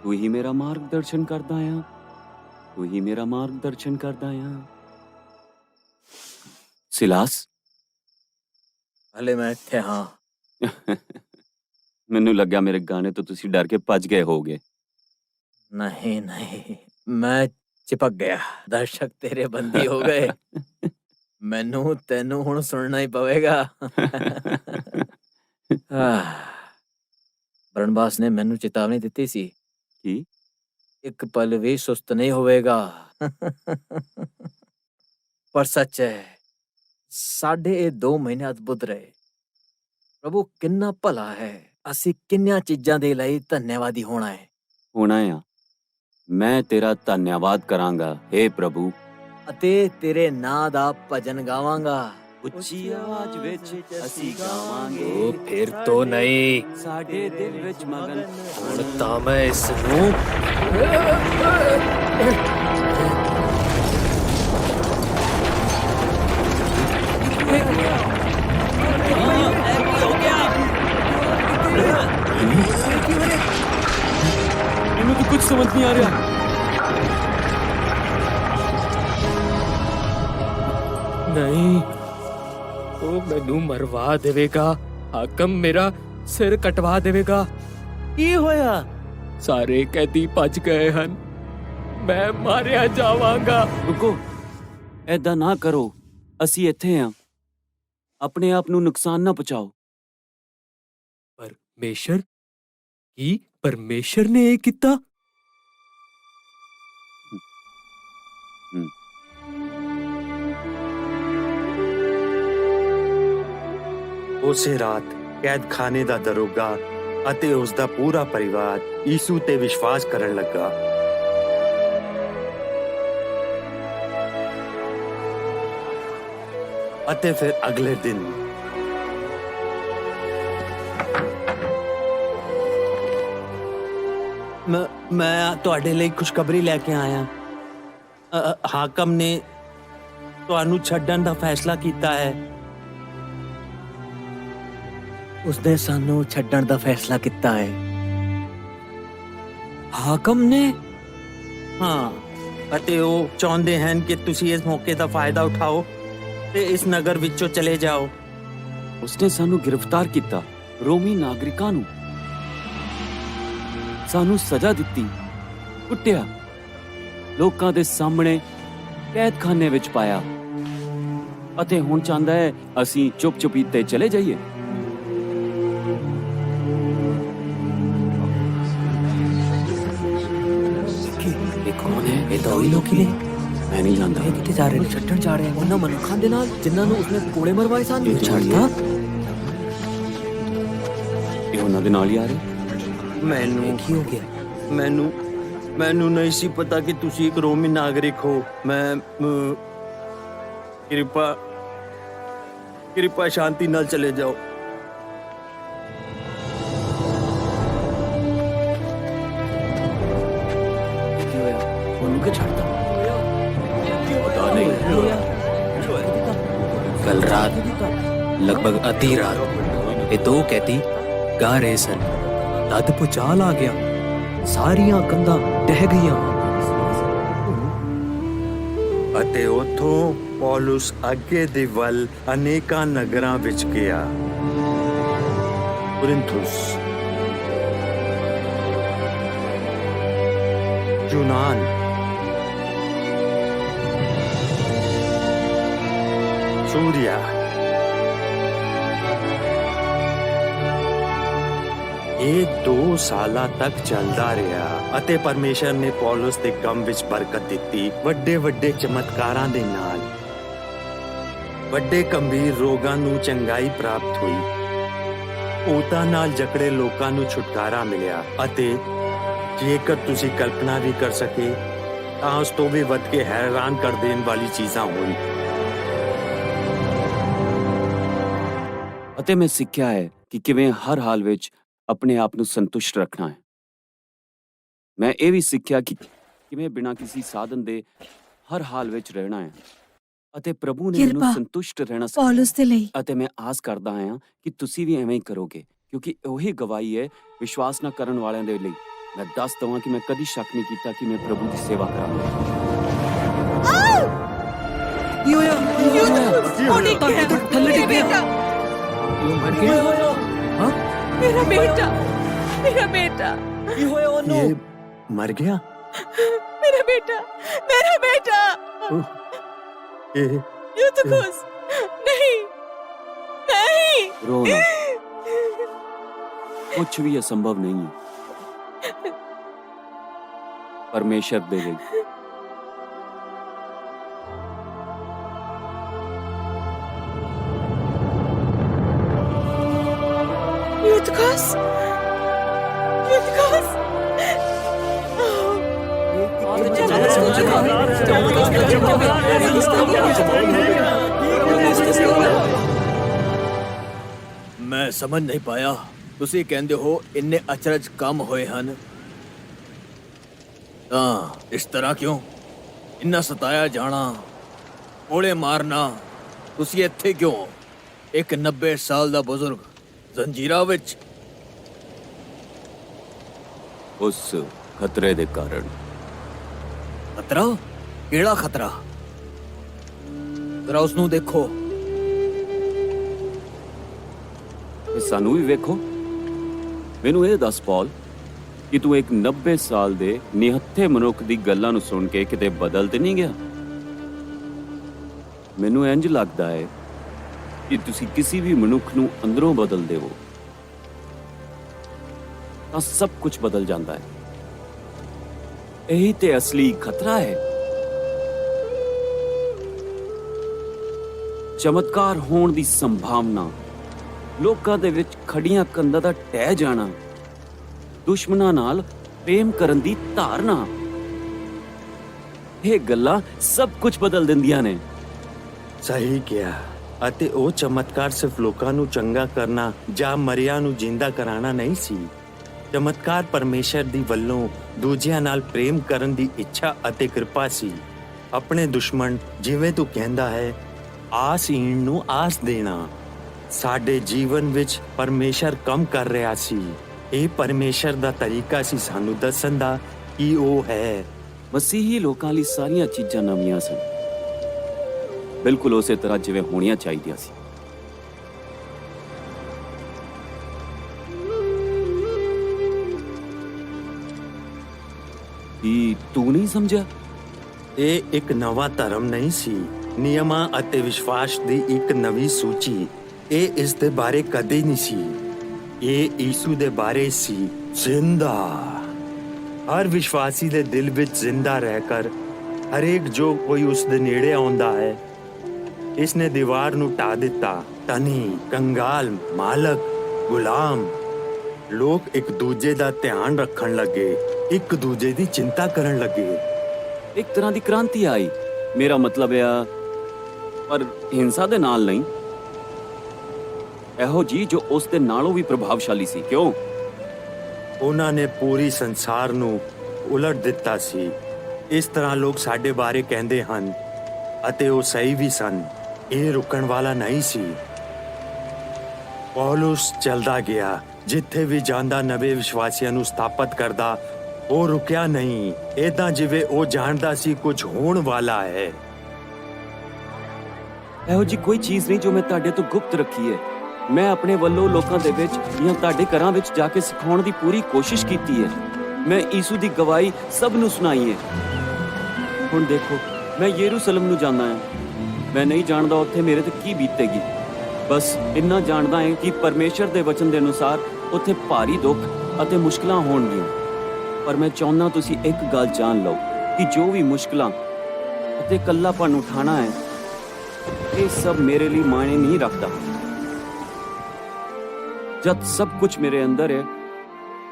ਤੂੰ ਹੀ ਮੇਰਾ ਮਾਰਗਦਰਸ਼ਨ ਕਰਦਾ ਆ, ਤੂੰ ਹੀ ਮੇਰਾ ਮਾਰਗਦਰਸ਼ਨ ਕਰਦਾ ਆ। ਸਿਲਾਸ, ਹਲੇ ਮੈਂ ਇੱਥੇ ਹਾਂ। ਮੈਨੂੰ ਲੱਗਿਆ ਮੇਰੇ ਗਾਣੇ ਤੋਂ ਤੁਸੀਂ ਡਰ ਕੇ ਭੱਜ ਗਏ ਹੋਗੇ। ਨਹੀਂ ਨਹੀਂ, ਮੈਂ चिपक गया। दर्शक तेरे बंदी हो गए। मैनू तेनू हुण सुनना ही पवेगा। बरनबास ने मैनू चेतावनी दिती सी कि एक पल भी सुस्त नहीं होवेगा। पर सच है, साढ़े 2 महीने अद्भुत रहे। प्रभु किन्ना भला है। असी किन्नियां चीजां दे लई धन्यवादी होना है। होना आ। मैं तेरा धन्यवाद करांगा हे प्रभु, ਅਤੇ ਤੇਰੇ ਨਾਂ ਦਾ ਭਜਨ ਗਾਵਾਂਗਾ। ਉੱਚੀ ਆਵਾਜ਼ ਵਿੱਚ ਅਸੀਂ ਗਾਵਾਂਗੇ। ਉਹ ਫਿਰ ਤੋਂ ਨਹੀਂ, ਸਾਡੇ ਦਿਲ ਵਿੱਚ ਮਗਨ ਹੁਣ ਤਾਂ ਮੈਂ ਇਸ ਨੂੰ ਮੈਨੂੰ ਤਾਂ ਕੁਝ ਸਮਝ ਨਹੀਂ ਆ ਰਿਹਾ। ਨਹੀਂ ਉਹ ਮੈਨੂੰ ਮਰਵਾ ਦੇਵੇਗਾ। ਹਾਕਮ ਮੇਰਾ ਸਿਰ ਕਟਵਾ ਦੇਵੇਗਾ। ਕੀ ਹੋਇਆ? ਸਾਰੇ ਕੈਦੀ ਭੱਜ ਗਏ ਹਨ। ਮੈਂ ਮਾਰਿਆ ਜਾਵਾਂਗਾ। ਰੁਕੋ, ਐਦਾਂ ਨਾ ਕਰੋ। ਅਸੀਂ ਇੱਥੇ ਹਾਂ, ਆਪਣੇ ਆਪ ਨੂੰ ਨੁਕਸਾਨ ਨਾ ਪਹੁੰਚਾਓ। ਪਰਮੇਸ਼ਰ? ਕੀ ਪਰਮੇਸ਼ਰ ਨੇ ਇਹ ਕੀਤਾ? ਉਸੇ ਰਾਤ ਕੈਦਖਾਨੇ ਦਾ ਦਰੋਗਾ ਅਤੇ ਉਸ ਦਾ ਪੂਰਾ ਪਰਿਵਾਰ ਯੀਸ਼ੂ ਤੇ ਵਿਸ਼ਵਾਸ ਕਰਨ ਲੱਗਾ। ਅਤੇ ਫਿਰ ਅਗਲੇ ਦਿਨ ਮੈਂ ਤੁਹਾਡੇ ਲਈ ਖੁਸ਼ਖਬਰੀ ਲੈ ਕੇ ਆਇਆ। ਹਾਕਮ ਨੇ ਤੁਹਾਨੂੰ ਛੱਡਣ ਦਾ ਫੈਸਲਾ ਕੀਤਾ ਹੈ। ਉਸਨੇ ਸਾਨੂੰ ਛੱਡਣ ਦਾ ਫੈਸਲਾ ਕੀਤਾ ਹੈ। ਹਾਕਮ ਨੇ? ਹਾਂ, ਅਤੇ ਉਹ ਚਾਹੁੰਦੇ ਹਨ ਕਿ ਤੁਸੀਂ ਇਸ ਮੌਕੇ ਦਾ ਫਾਇਦਾ ਉਠਾਓ ਤੇ ਇਸ ਨਗਰ ਵਿੱਚੋਂ ਚਲੇ ਜਾਓ। ਉਸਨੇ ਸਾਨੂੰ ਗ੍ਰਿਫਤਾਰ ਕੀਤਾ, ਰੋਮੀ ਨਾਗਰਿਕਾਂ ਨੂੰ। ਸਾਨੂੰ ਸਜ਼ਾ ਦਿੱਤੀ, ਕੁੱਟਿਆ, ਲੋਕਾਂ ਦੇ ਸਾਹਮਣੇ ਕੈਦਖਾਨੇ ਵਿੱਚ ਪਾਇਆ ਅਤੇ ਹੁਣ ਚਾਹੁੰਦਾ ਹੈ ਅਸੀਂ ਚੁੱਪ-ਚੁਪੀਤੇ ਚਲੇ ਜਾਈਏ। ਇਹ ਕੌਣ ਹੈ? ਇਹ ਤਾਂ ਉਹੀ ਲੋਕੀ ਨੇ। ਮੈਂ ਨਹੀਂ ਜਾਣਦਾ। ਇਹ ਕਿੱਥੇ ਜਾ ਰਹੇ ਨੇ? ਛੱਡਣ ਜਾ ਰਹੇ ਹਨ ਉਹਨਾਂ ਮਨੁੱਖਾਂ ਦੇ ਨਾਲ ਜਿਨ੍ਹਾਂ ਨੂੰ ਉਸਨੇ ਕੋਲੇ ਮਰਵਾਏ ਸਨ। ਇਹ ਛੱਡਤਾ? ਇਹ ਉਹਨਾਂ ਦੇ ਨਾਲ ਹੀ ਆ ਰਹੇ। ਮੈਨੂੰ ਕੀ ਹੋ ਗਿਆ? ਮੈਨੂੰ ਨਹੀਂ ਸੀ ਪਤਾ ਕਿ ਤੁਸੀਂ ਇੱਕ ਰੋਮੀ ਨਾਗਰਿਕ ਹੋ। ਮੈਂ ਕਿਰਪਾ ਸ਼ਾਂਤੀ ਨਾਲ ਚਲੇ ਜਾਓ। ਕੀ ਹੋਇਆ? ਉਹਨੂੰ ਕਿ ਛੱਡਤਾ? ਪਤਾ ਨਹੀਂ। ਕੱਲ ਰਾਤ ਲਗਭਗ ਅੱਧੀ ਰਾਤ ਇਹ ਦੋ ਕੈਦੀ ਗਾ ਰਹੇ ਸਨ। ਤਦ ਭੁਚਾਲ ਆ ਗਿਆ। ਸਾਰੀਆਂ ਕੰਧਾਂ ਢਹਿ ਗਈਆਂ ਅਤੇ ਉੱਥੋਂ ਪੌਲੁਸ ਅੱਗੇ ਦੇ ਵੱਲ ਅਨੇਕਾਂ ਨਗਰਾਂ ਵਿੱਚ ਗਿਆ। ਕੁਰਿੰਥੁਸ, ਯੂਨਾਨ, ਸੂਰੀਆ, ਇਹ 2 ਸਾਲਾਂ ਤੱਕ ਚੱਲਦਾ ਰਿਹਾ ਅਤੇ ਪਰਮੇਸ਼ਰ ਨੇ ਪੌਲੁਸ ਦੇ ਕੰਮ ਵਿੱਚ ਬਰਕਤ ਦਿੱਤੀ। ਵੱਡੇ ਵੱਡੇ ਚਮਤਕਾਰਾਂ ਦੇ ਨਾਲ ਵੱਡੇ ਗੰਭੀਰ ਰੋਗਾਂ ਨੂੰ ਚੰਗਾਈ ਪ੍ਰਾਪਤ ਹੋਈ। ਭੂਤਾਂ ਨਾਲ ਜਕੜੇ ਲੋਕਾਂ ਨੂੰ ਛੁਟਕਾਰਾ ਮਿਲਿਆ ਅਤੇ ਜੇਕਰ ਤੁਸੀਂ ਕਲਪਨਾ ਵੀ ਕਰ ਸਕੇ ਤਾਂ ਉਸ ਤੋਂ ਵੀ ਵੱਧ ਕੇ ਹੈਰਾਨ ਕਰ ਦੇਣ ਵਾਲੀ ਚੀਜ਼ਾਂ ਹੋਈ। ਅਤੇ ਮੈਂ ਸਿੱਖਿਆ ਹੈ ਕਿ ਕਿਵੇਂ ਹਰ ਹਾਲ ਵਿੱਚ ਆਪਣੇ ਆਪ ਨੂੰ ਸੰਤੁਸ਼ਟ ਰੱਖਣਾ ਹੈ। ਮੈਂ ਇਹ ਵੀ ਸਿੱਖਿਆ ਕਿ ਕਿਵੇਂ ਬਿਨਾਂ ਕਿਸੇ ਸਾਧਨ ਦੇ ਹਰ ਹਾਲ ਵਿੱਚ ਰਹਿਣਾ ਹੈ ਅਤੇ ਪ੍ਰਭੂ ਨੇ ਮੈਨੂੰ ਸੰਤੁਸ਼ਟ ਰਹਿਣਾ ਪੌਲੁਸ ਦੇ ਲਈ। ਅਤੇ ਮੈਂ ਆਸ ਕਰਦਾ ਹਾਂ ਕਿ ਤੁਸੀਂ ਵੀ ਐਵੇਂ ਹੀ ਕਰੋਗੇ, ਕਿਉਂਕਿ ਉਹੀ ਗਵਾਹੀ ਹੈ ਵਿਸ਼ਵਾਸ ਨਾ ਕਰਨ ਵਾਲਿਆਂ ਦੇ ਲਈ। ਮੈਂ ਦੱਸ ਦਵਾਂ ਕਿ ਮੈਂ ਕਦੀ ਸ਼ੱਕ ਨਹੀਂ ਕੀਤਾ ਕਿ ਮੈਂ ਪ੍ਰਭੂ ਦੀ ਸੇਵਾ ਕਰਾਂਗਾ। ਕੀ ਹੋਇਆ? ਥੱਲੇ ਬੇਟਾ, ਹਾਂ? ਮੇਰਾ ਬੇਟਾ ਕੀ ਹੋਇਆ ਉਹਨੂੰ? ਇਹ ਮਰ ਗਿਆ? ਮੇਰਾ ਬੇਟਾ ਇਹ ਯੂਤੁਖੁਸ, ਨਹੀਂ ਰੋ ਨਾ, ਕੁਛ ਵੀ ਅਸੰਭਵ ਨਹੀਂ ਹੈ ਪਰਮੇਸ਼ਰ ਦੇ ਲਈ। ਯੂਤੁਖੁਸ ਮੈਂ ਸਮਝ ਨਹੀਂ ਪਾਇਆ। ਤੁਸੀਂ ਕਹਿੰਦੇ ਹੋ ਇੰਨੇ ਅਚਰਜ ਕੰਮ ਹੋਏ ਹਨ, ਤਾਂ ਇਸ ਤਰ੍ਹਾਂ ਕਿਉਂ? ਇੰਨਾ ਸਤਾਇਆ ਜਾਣਾ, ਕੋਲੇ ਮਾਰਨਾ, ਤੁਸੀਂ ਇੱਥੇ ਕਿਉਂ? ਇੱਕ 90 ਸਾਲ ਦਾ ਬਜ਼ੁਰਗ ਜ਼ੰਜੀਰਾਂ ਵਿੱਚ। ਉਸ ਖਤਰੇ ਦੇ ਕਾਰਨ। ਖਤਰਾ? ਕਿਹੜਾ ਖਤਰਾ? जरा उसनू देखो। ਤੇ ਸਾਨੂੰ ਵੀ ਵੇਖੋ। ਮੈਨੂੰ ਇਹ ਦੱਸ ਪੌਲ ਕਿ ਤੂੰ ਇੱਕ 90 ਸਾਲ ਦੇ ਨਿਹੱਥੇ ਮਨੁੱਖ ਦੀ ਗੱਲਾਂ ਨੂੰ ਸੁਣ ਕੇ ਕਿਤੇ ਬਦਲ ਤੇ ਨਹੀਂ ਗਿਆ। ਮੈਨੂੰ ਇੰਜ ਲੱਗਦਾ ਹੈ ਕਿ ਤੁਸੀਂ ਕਿਸੇ ਵੀ ਮਨੁੱਖ ਨੂੰ ਅੰਦਰੋਂ ਬਦਲਦੇ ਹੋ ਤਾਂ ਸਭ ਕੁਝ ਬਦਲ ਜਾਂਦਾ ਹੈ। ਇਹੀ ਤੇ ਅਸਲੀ ਖਤਰਾ ਹੈ। ਚਮਤਕਾਰ ਹੋਣ ਦੀ ਸੰਭਾਵਨਾ, ਲੋਕਾਂ ਦੇ ਵਿੱਚ ਖੜੀਆਂ ਕੰਧਾਂ ਦਾ ਟਹਿ ਜਾਣਾ, ਦੁਸ਼ਮਣਾਂ ਨਾਲ ਪ੍ਰੇਮ ਕਰਨ ਦੀ ਧਾਰਨਾ, ਇਹ ਗੱਲਾਂ ਸਭ ਕੁਝ ਬਦਲ ਦਿੰਦੀਆਂ ਨੇ। ਸਹੀ ਕਿਹਾ। ਅਤੇ ਉਹ ਚਮਤਕਾਰ ਸਿਰਫ ਲੋਕਾਂ ਨੂੰ ਚੰਗਾ ਕਰਨਾ ਜਾਂ ਮਰਿਆਂ ਨੂੰ ਜਿੰਦਾ ਕਰਾਉਣਾ ਨਹੀਂ ਸੀ। ਚਮਤਕਾਰ ਪਰਮੇਸ਼ਰ ਦੀ ਵੱਲੋਂ ਦੂਜਿਆਂ ਨਾਲ ਪ੍ਰੇਮ ਕਰਨ ਦੀ ਇੱਛਾ ਅਤੇ ਕਿਰਪਾ ਸੀ। ਆਪਣੇ ਦੁਸ਼ਮਣ, ਜਿਵੇਂ ਤੂੰ ਕਹਿੰਦਾ ਹੈ, ਆਸਹੀਣ ਨੂੰ ਆਸ ਦੇਣਾ। ਸਾਡੇ ਜੀਵਨ ਵਿੱਚ ਪਰਮੇਸ਼ਰ ਕੰਮ ਕਰ ਰਿਹਾ ਸੀ। ਇਹ ਪਰਮੇਸ਼ਰ ਦਾ ਤਰੀਕਾ ਸੀ ਸਾਨੂੰ ਦੱਸਣ ਦਾ ਕਿ ਉਹ ਹੈ। ਮਸੀਹੀ ਲੋਕਾਂ ਲਈ ਸਾਰੀਆਂ ਚੀਜ਼ਾਂ ਨਵੀਆਂ ਸਨ, ਬਿਲਕੁਲ ਉਸੇ ਤਰ੍ਹਾਂ ਜਿਵੇਂ ਹੋਣੀਆਂ ਚਾਹੀਦੀਆਂ ਸੀ। ਕੀ ਤੂੰ ਨਹੀਂ ਸਮਝਿਆ? ਇਹ ਇੱਕ ਨਵਾਂ ਧਰਮ ਨਹੀਂ ਸੀ, ਨਿਯਮਾਂ ਅਤੇ ਵਿਸ਼ਵਾਸ ਦੀ ਇੱਕ ਨਵੀਂ ਸੂਚੀ। ਇਹ ਇਸ ਦੇ ਬਾਰੇ ਕਦੇ ਨਹੀਂ ਸੀ। ਇਹ ਯੀਸ਼ੂ ਦੇ ਬਾਰੇ ਸੀ, ਜ਼ਿੰਦਾ। ਹਰ ਵਿਸ਼ਵਾਸੀ ਦੇ ਦਿਲ ਵਿੱਚ ਜ਼ਿੰਦਾ ਰਹਿ ਕਰ ਹਰੇਕ ਜੋ ਕੋਈ ਉਸ ਦੇ ਨੇੜੇ ਆਉਂਦਾ ਹੈ। ਇਸ ਨੇ ਦੀਵਾਰ ਨੂੰ ਢਾ ਦਿੱਤਾ। ਧਨੀ, ਕੰਗਾਲ, ਮਾਲਕ, ਗੁਲਾਮ, ਲੋਕ ਇੱਕ ਦੂਜੇ ਦਾ ਧਿਆਨ ਰੱਖਣ ਲੱਗੇ, ਇੱਕ ਦੂਜੇ ਦੀ ਚਿੰਤਾ ਕਰਨ ਲੱਗੇ। ਇੱਕ ਤਰ੍ਹਾਂ ਦੀ ਕ੍ਰਾਂਤੀ ਆਈ। ਮੇਰਾ ਮਤਲਬ ਆ, ਪਰ ਹਿੰਸਾ ਦੇ ਨਾਲ ਨਹੀਂ, ਇਹੋ ਜੀ ਜੋ ਉਸ ਦੇ ਨਾਲੋਂ ਵੀ ਪ੍ਰਭਾਵਸ਼ਾਲੀ ਸੀ। ਕਿਉਂ? ਉਹਨਾਂ ਨੇ ਪੂਰੀ ਸੰਸਾਰ ਨੂੰ ਉਲਟ ਦਿੱਤਾ ਸੀ। ਇਸ ਤਰ੍ਹਾਂ ਲੋਕ ਸਾਡੇ ਬਾਰੇ ਕਹਿੰਦੇ ਹਨ ਅਤੇ ਉਹ ਸਹੀ ਵੀ ਸਨ। ਇਹ ਰੁਕਣ ਵਾਲਾ ਨਹੀਂ ਸੀ। ਪੌਲੁਸ ਚੱਲਦਾ ਗਿਆ, ਜਿੱਥੇ ਵੀ ਜਾਂਦਾ ਨਵੇਂ ਵਿਸ਼ਵਾਸੀਆਂ ਨੂੰ ਸਥਾਪਿਤ ਕਰਦਾ। ਉਹ ਰੁਕਿਆ ਨਹੀਂ, ਏਦਾਂ ਜਿਵੇਂ ਉਹ ਜਾਣਦਾ ਸੀ ਕੁਝ ਹੋਣ ਵਾਲਾ ਹੈ। ਇਹੋ ਜੀ ਕੋਈ ਚੀਜ਼ ਨਹੀਂ ਜੋ ਮੈਂ ਤੁਹਾਡੇ ਤੋਂ ਗੁਪਤ ਰੱਖੀ ਹੈ। ਮੈਂ ਆਪਣੇ ਵੱਲੋਂ ਲੋਕਾਂ ਦੇ ਵਿੱਚ ਜਾਂ ਤੁਹਾਡੇ ਘਰਾਂ ਵਿੱਚ ਜਾ ਕੇ ਸਿਖਾਉਣ ਦੀ ਪੂਰੀ ਕੋਸ਼ਿਸ਼ ਕੀਤੀ ਹੈ। ਮੈਂ ਯੀਸ਼ੂ ਦੀ ਗਵਾਹੀ ਸਭ ਨੂੰ ਸੁਣਾਈ ਹੈ। ਹੁਣ ਦੇਖੋ, ਮੈਂ ਯਰੂਸ਼ਲਮ ਨੂੰ ਜਾਂਦਾ ਹਾਂ। ਮੈਂ ਨਹੀਂ ਜਾਣਦਾ ਉੱਥੇ ਮੇਰੇ ਤੇ ਕੀ ਬੀਤੇਗੀ। ਬਸ ਇੰਨਾ ਜਾਣਦਾ ਹਾਂ ਕਿ ਪਰਮੇਸ਼ਰ ਦੇ ਵਚਨ ਦੇ ਅਨੁਸਾਰ ਉੱਥੇ ਭਾਰੀ ਦੁੱਖ ਅਤੇ ਮੁਸ਼ਕਲਾਂ ਹੋਣਗੀਆਂ। ਪਰ ਮੈਂ ਚਾਹੁੰਦਾ ਤੁਸੀਂ ਇੱਕ ਗੱਲ ਜਾਣ ਲਓ ਕਿ ਜੋ ਵੀ ਮੁਸ਼ਕਲਾਂ ਅਤੇ ਇਕੱਲਾਪਣ ਉਠਾਣਾ ਹੈ, ਇਹ ਸਭ ਮੇਰੇ ਲਈ ਮਾਇਨੇ ਨਹੀਂ ਰੱਖਦਾ। ਜਦ ਸਭ ਕੁਝ ਮੇਰੇ ਅੰਦਰ ਹੈ,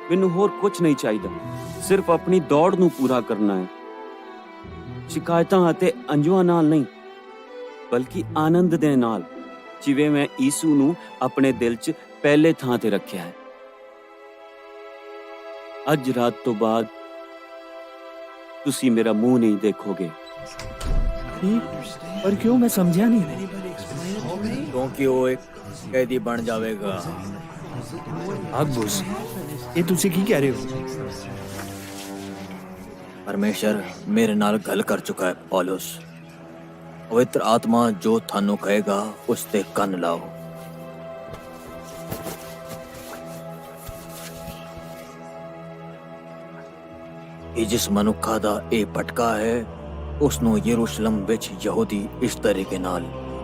ਮੈਨੂੰ ਹੋਰ ਕੁਝ ਨਹੀਂ ਚਾਹੀਦਾ। ਸਿਰਫ ਆਪਣੀ ਦੌੜ ਨੂੰ ਪੂਰਾ ਕਰਨਾ ਹੈ। ਸ਼ਿਕਾਇਤਾਂ ਅਤੇ ਅੰਜੂਆਂ ਨਾਲ ਨਹੀਂ, ਬਲਕਿ ਆਨੰਦ ਦੇ ਨਾਲ, ਜਿਵੇਂ ਮੈਂ ਯੀਸ਼ੂ ਨੂੰ ਆਪਣੇ ਦਿਲ 'ਚ ਪਹਿਲੇ ਥਾਂ ਤੇ ਰੱਖਿਆ ਹੈ। ਅੱਜ ਰਾਤ ਤੋਂ ਬਾਅਦ ਤੁਸੀਂ ਮੇਰਾ ਮੂੰਹ ਨਹੀਂ ਦੇਖੋਗੇ। ਪਰ ਕਿਉਂ? ਮੈਂ ਸਮਝਿਆ ਨਹੀਂ। क्योंकि वो एक कैदी बन जाएगा। ਅਗਬੁਸ, ਇਹ ਤੁਸੀਂ ਕੀ ਕਹਿ ਰਹੇ ਹੋ? परमेश्वर मेरे नाल गल कर चुका है पौलुस। पवित्र आत्मा जो थानू कहेगा उस ते कन लाओ। ਇਹ ਜਿਸ ਮਨੁੱਖਾ ਦਾ ਇਹ ਪਟਕਾ ਹੈ, ਉਸ ਨੂੰ ਯਰੂਸ਼ਲਮ ਵਿੱਚ ਯਹੂਦੀ ਇਸ ਤਰੀਕੇ ਨਾਲ